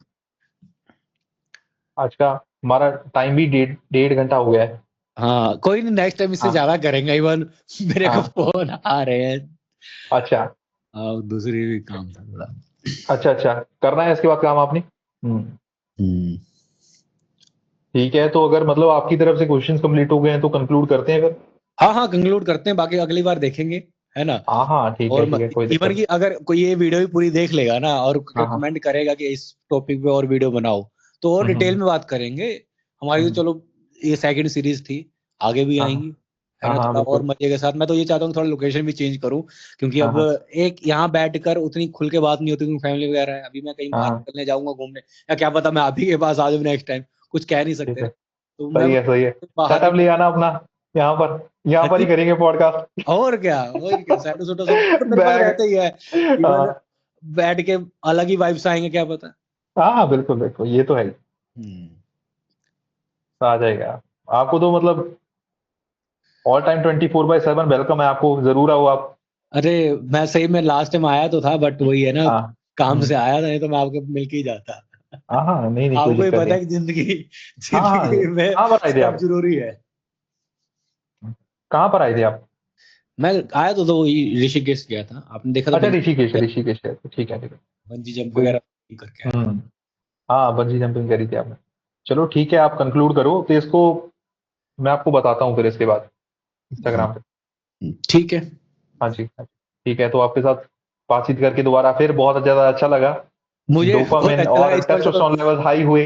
Speaker 2: आज का हमारा टाइम भी 1.5 घंटा हो गया है।
Speaker 1: हाँ, कोई नहीं, नेक्स्ट टाइम इससे
Speaker 2: हाँ
Speaker 1: ज्यादा करेंगे। इवन मेरे को
Speaker 2: हाँ।
Speaker 1: फोन आ रहे हैं,
Speaker 2: अच्छा
Speaker 1: दूसरी भी काम था थोड़ा।
Speaker 2: अच्छा अच्छा, करना है इसके बाद काम आपने। हम्म।
Speaker 1: हम्म।
Speaker 2: ठीक है, तो अगर मतलब आपकी तरफ से क्वेश्चंस कंप्लीट हो गए हैं तो कंक्लूड करते हैं फिर।
Speaker 1: हाँ हाँ, कंक्लूड करते हैं, बाकी अगली बार देखेंगे। है ना?
Speaker 2: हाँ ठीक
Speaker 1: और
Speaker 2: है कोई
Speaker 1: इवन
Speaker 2: दिक्कत
Speaker 1: कि अगर कोई ये वीडियो भी पूरी देख लेगा ना और
Speaker 2: हाँ हाँ
Speaker 1: कमेंट करेगा कि इस टॉपिक पे और वीडियो बनाओ, तो और डिटेल
Speaker 2: हम्म,
Speaker 1: में बात करेंगे। हमारी तो
Speaker 2: हम्म,
Speaker 1: चलो ये सेकंड सीरीज थी, आगे भी
Speaker 2: हाँ
Speaker 1: आएंगी, है
Speaker 2: हाँ
Speaker 1: ना?
Speaker 2: हाँ
Speaker 1: थोड़ा और
Speaker 2: बिल्कुल
Speaker 1: मजे के साथ। मैं तो ये चाहता हूँ थोड़ा लोकेशन भी चेंज करूँ, क्योंकि
Speaker 2: हाँ
Speaker 1: अब
Speaker 2: हाँ
Speaker 1: एक यहाँ बैठकर उतनी खुल के बात नहीं होती, क्योंकि फैमिली वगैरह है। अभी मैं कहीं
Speaker 2: हाँ
Speaker 1: बाहर
Speaker 2: हाँ,
Speaker 1: निकलने जाऊंगा घूमने, या क्या पता मैं आप ही के पास आ जाऊँ नेक्स्ट टाइम, कुछ कह नहीं
Speaker 2: ठीक
Speaker 1: सकते
Speaker 2: है
Speaker 1: ना। तो मैं
Speaker 2: सही है
Speaker 1: बाहर
Speaker 2: सेटअप ले
Speaker 1: निकल,
Speaker 2: आना अपना यहाँ पर ही करेंगे पॉडकास्ट
Speaker 1: और क्या सेटो सोटो सब तो मेरे पास
Speaker 2: बैग
Speaker 1: रहता ही है। इवन
Speaker 2: हाँ
Speaker 1: बैठ के अलग ही वाइब्स आएंगे, क्या पता।
Speaker 2: हाँ बिल्कुल बिल्कुल ये तो है ही
Speaker 1: हम्म।
Speaker 2: आ जाएगा आपको तो मतलब ऑल टाइम 24/7 वेलकम है आपको जरूर आओ आप
Speaker 1: अरे मैं सही में लास्ट टाइम आया तो था, बट वही है ना,
Speaker 2: हाँ
Speaker 1: काम
Speaker 2: हम्म,
Speaker 1: से आया था, नहीं तो मैं आपके मिल के ही जाता।
Speaker 2: हाँ नहीं कोई
Speaker 1: आपको ही
Speaker 2: दिक्कत
Speaker 1: पता
Speaker 2: नहीं
Speaker 1: है कि जिंदगी
Speaker 2: हाँ
Speaker 1: जिंदगी में
Speaker 2: कहाँ पर आए थे
Speaker 1: सब
Speaker 2: आप
Speaker 1: जरूरी है।
Speaker 2: कहाँ पर आए थे आप
Speaker 1: मैं आया तो वही ऋषिकेश गया था, आपने देखा तो
Speaker 2: अच्छा
Speaker 1: बंजी
Speaker 2: ऋषिकेश है ठीक है
Speaker 1: बंजी जंप
Speaker 2: कोई
Speaker 1: वगैरह करके आया।
Speaker 2: हम्म हाँ बंजी जंपिंग करी थी आपने चलो ठीक है आप कंक्लूड करो तो इसको मैं आपको बताता हूँ फिर इसके बाद
Speaker 1: हम्म,
Speaker 2: इंस्टाग्राम पे
Speaker 1: ठीक है।
Speaker 2: हाँ जी ठीक है तो आपके साथ बातचीट करके दोबारा फिर बहुत ज्यादा अच्छा लगा
Speaker 1: मुझे बहुत
Speaker 2: डोपामिन
Speaker 1: अच्छा लगा
Speaker 2: और
Speaker 1: इस बार, चलो।
Speaker 2: टेस्टोस्टेरोन लेवल हाई हुए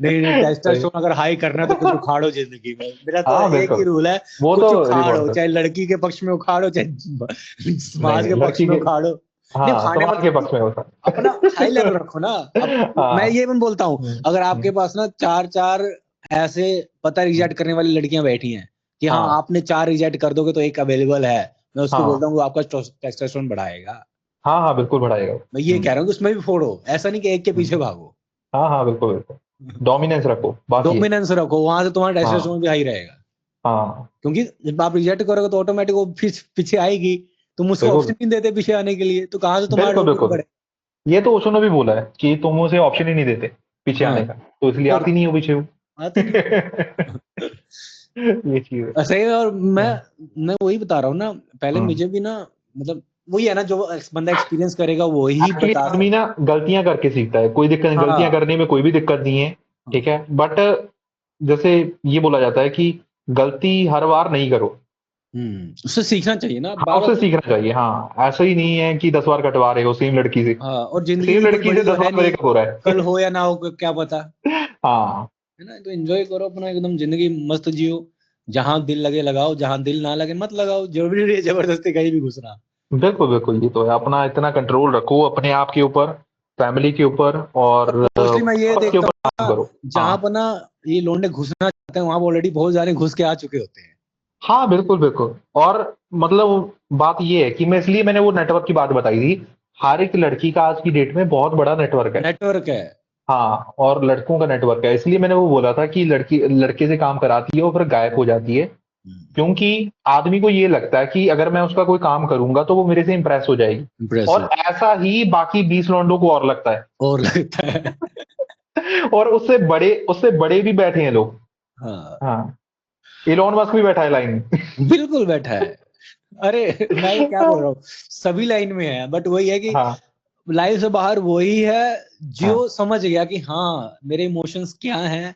Speaker 1: नहीं नहीं,
Speaker 2: सही
Speaker 1: टेस्टोस्टेरोन अगर हाई करना है तो कुछ उखाड़ो जिंदगी में। मेरा तो
Speaker 2: हाँ
Speaker 1: एक ही
Speaker 2: बिल्कुल
Speaker 1: रूल है,
Speaker 2: वो तो
Speaker 1: कुछ उखाड़ो,
Speaker 2: रिवॉर्ड
Speaker 1: चाहे लड़की के पक्ष में उखाड़ो, चाहे
Speaker 2: नहीं
Speaker 1: समाज
Speaker 2: नहीं
Speaker 1: के पक्ष
Speaker 2: लड़की
Speaker 1: में
Speaker 2: के
Speaker 1: उखाड़ो। नहीं,
Speaker 2: हाँ
Speaker 1: उखाड़ने
Speaker 2: समाज के
Speaker 1: मतलब कि
Speaker 2: पक्ष में होता
Speaker 1: अपना हाई लेवल रखो ना। अब मैं
Speaker 2: हाँ
Speaker 1: ये भी बोलता हूँ, अगर आपके
Speaker 2: हम्म,
Speaker 1: पास ना चार चार ऐसे पता रिजेक्ट करने वाली लड़कियां बैठी हैं कि हाँ
Speaker 2: हाँ
Speaker 1: आपने 4 रिजेक्ट कर दोगे तो एक अवेलेबल है, मैं उसको
Speaker 2: हाँ
Speaker 1: बोलता हूँ वो आपका टेस्टोस्टेरोन बढ़ाएगा।
Speaker 2: हाँ बिल्कुल बढ़ाएगा
Speaker 1: मैं ये कह रहा हूँ कि उसमें भी फोड़ो, ऐसा नहीं कि एक के पीछे
Speaker 2: हम्म,
Speaker 1: भागो।
Speaker 2: हाँ बिल्कुल डोमिनेंस रखो बात ये
Speaker 1: डोमिनेंस रखो, वहां से तुम्हारा
Speaker 2: हाँ
Speaker 1: टेस्टोस्टेरोन भी हाई रहेगा।
Speaker 2: हाँ
Speaker 1: क्योंकि जब आप रिजेक्ट करोगे तो ऑटोमेटिक वो पीछे आएगी, तुम उसको ऑप्शन
Speaker 2: बिल्कुल
Speaker 1: नहीं देते पीछे आने के लिए, तो कहाँ से तुम्हारा डोमिनेंस
Speaker 2: बिल्कुल
Speaker 1: बढ़े।
Speaker 2: ये तो ओशो ने भी बोला है कि तुम उसे ऑप्शन ही नहीं देते पीछे
Speaker 1: हाँ,
Speaker 2: आने का तो इसलिए
Speaker 1: और
Speaker 2: आती नहीं हो पीछे वो
Speaker 1: आते नहीं।
Speaker 2: ये चीज है
Speaker 1: सही है। और
Speaker 2: हाँ
Speaker 1: मैं वही बता रहा हूँ ना, पहले
Speaker 2: हम्म।
Speaker 1: मुझे भी ना, मतलब वही है ना, जो बंदा एक्सपीरियंस करेगा वो ही
Speaker 2: एक्चुअली
Speaker 1: बता
Speaker 2: आदमी ना
Speaker 1: सकता।
Speaker 2: गलतियां करके सीखता है कोई दिक्कत नहीं गलतियां
Speaker 1: हाँ
Speaker 2: करने में कोई भी दिक्कत नहीं है ठीक
Speaker 1: हाँ।
Speaker 2: है बट जैसे ये बोला जाता है कि गलती हर बार नहीं करो
Speaker 1: उससे सीखना चाहिए ना,
Speaker 2: हाँ
Speaker 1: बार बार
Speaker 2: उससे
Speaker 1: तो।
Speaker 2: सीखना चाहिए हाँ ऐसा ही नहीं है कि 10 बार कटवा रहे हो सेम लड़की से
Speaker 1: हाँ, और जिंदगी
Speaker 2: सेम
Speaker 1: भी कोई
Speaker 2: लड़की से
Speaker 1: बड़ी तो
Speaker 2: 10
Speaker 1: है
Speaker 2: बार
Speaker 1: नहीं,
Speaker 2: ब्रेकअप हो रहा
Speaker 1: कल
Speaker 2: है
Speaker 1: हो या ना हो क्या पता,
Speaker 2: हाँ
Speaker 1: है ना? तो एंजॉय करो अपना, एकदम जिंदगी मस्त जियो। जहां दिल लगे लगाओ, जहां दिल ना लगे मत लगाओ। जरूरी नहीं है जबरदस्ती कहीं भी घुसना।
Speaker 2: बिल्कुल ये तो है अपना इतना कंट्रोल रखो अपने आप के ऊपर फैमिली के ऊपर और
Speaker 1: मोस्टली मैं ये
Speaker 2: खुद के
Speaker 1: देखता
Speaker 2: ऊपर
Speaker 1: हूँ
Speaker 2: काम
Speaker 1: ना,
Speaker 2: करो
Speaker 1: जहां
Speaker 2: हाँ
Speaker 1: पर ना ये लोंडे घुसना चाहते हैं, वहां ऑलरेडी बहुत सारे घुस के आ चुके होते हैं।
Speaker 2: हाँ बिल्कुल और मतलब बात ये है कि मैं इसलिए मैंने वो नेटवर्क की बात बताई थी हर एक लड़की का आज की डेट में बहुत बड़ा नेटवर्क है
Speaker 1: नेटवर्क है।
Speaker 2: हाँ और लड़कों का नेटवर्क है इसलिए मैंने वो बोला था कि लड़की लड़के से काम कराती है और फिर गायब हो जाती है क्योंकि आदमी को ये लगता है कि अगर मैं उसका कोई काम करूंगा तो वो मेरे से इंप्रेस हो जाएगी और
Speaker 1: इम्प्रेसिव।
Speaker 2: ऐसा ही बाकी 20 लौंडों को और लगता है
Speaker 1: और लगता है।
Speaker 2: और उससे बड़े भी बैठे हैं लोग
Speaker 1: हाँ,
Speaker 2: हाँ इलोन मस्क भी बैठा है लाइन में
Speaker 1: बिल्कुल बैठा है। अरे मैं ये क्या बोल रहा हूँ, सभी लाइन में है, बट वही है कि
Speaker 2: हाँ
Speaker 1: लाइन से बाहर वही है
Speaker 2: हाँ
Speaker 1: जो समझ गया कि हाँ मेरे इमोशंस क्या हैं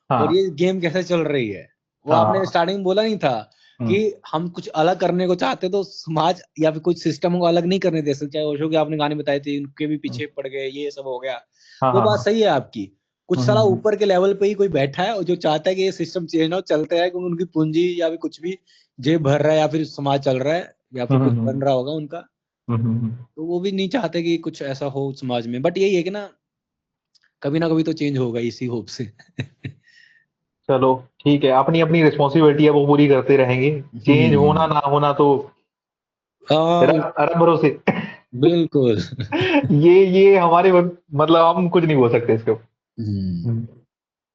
Speaker 1: और
Speaker 2: हाँ
Speaker 1: ये गेम कैसे चल रही है। वो आपने
Speaker 2: हाँ
Speaker 1: स्टार्टिंग में बोला नहीं था कि
Speaker 2: हम्म,
Speaker 1: हम कुछ अलग करने को चाहते तो समाज या फिर कुछ सिस्टम को अलग नहीं करने दे सकते। चाहे ओशो के आपने गाने बताए थे, उनके भी पीछे पड़ गए, ये सब हो गया।
Speaker 2: हाँ
Speaker 1: वो
Speaker 2: हाँ
Speaker 1: बात
Speaker 2: हाँ
Speaker 1: सही है आपकी। कुछ
Speaker 2: हम्म,
Speaker 1: साला
Speaker 2: हम्म,
Speaker 1: ऊपर के लेवल पे ही कोई बैठा है और जो चाहता है कि ये सिस्टम चेंज ना हो, चलते है, क्योंकि उनकी पूंजी या फिर कुछ भी जेब भर रहा है, या फिर समाज चल रहा है, या फिर
Speaker 2: हम्म,
Speaker 1: कुछ
Speaker 2: हम्म,
Speaker 1: बन रहा होगा उनका।
Speaker 2: हम्म।
Speaker 1: तो वो भी नहीं चाहते कि कुछ ऐसा हो समाज में, बट यही है कि ना, कभी ना कभी तो चेंज होगा इसी होप से।
Speaker 2: चलो ठीक है अपनी अपनी रिस्पॉन्सिबिलिटी है वो पूरी करते रहेंगे चेंज होना
Speaker 1: हम्म।
Speaker 2: ना होना तो
Speaker 1: हाँ,
Speaker 2: रब रब भरोसे
Speaker 1: बिल्कुल।
Speaker 2: ये हमारे मतलब हम कुछ नहीं बोल सकते इसके ऊपर
Speaker 1: हम्म।
Speaker 2: हम्म।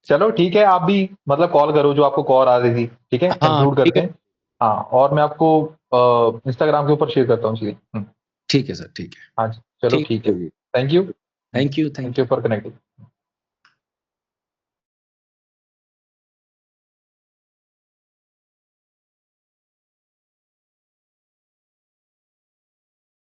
Speaker 2: चलो ठीक है आप भी मतलब कॉल करो जो आपको कॉल आ रही थी ठीक है
Speaker 1: हाँ
Speaker 2: कंक्लूड
Speaker 1: ठीक
Speaker 2: करते
Speaker 1: है।
Speaker 2: हैं हाँ और मैं आपको इंस्टाग्राम के ऊपर शेयर करता हूँ चीजें
Speaker 1: ठीक है सर, ठीक है।
Speaker 2: हाँ जी चलो
Speaker 1: ठीक
Speaker 2: ठीक
Speaker 1: है
Speaker 2: है
Speaker 1: जी।
Speaker 2: Thank you
Speaker 1: thank you,
Speaker 2: thank
Speaker 1: thank
Speaker 2: you
Speaker 1: you.
Speaker 2: For connecting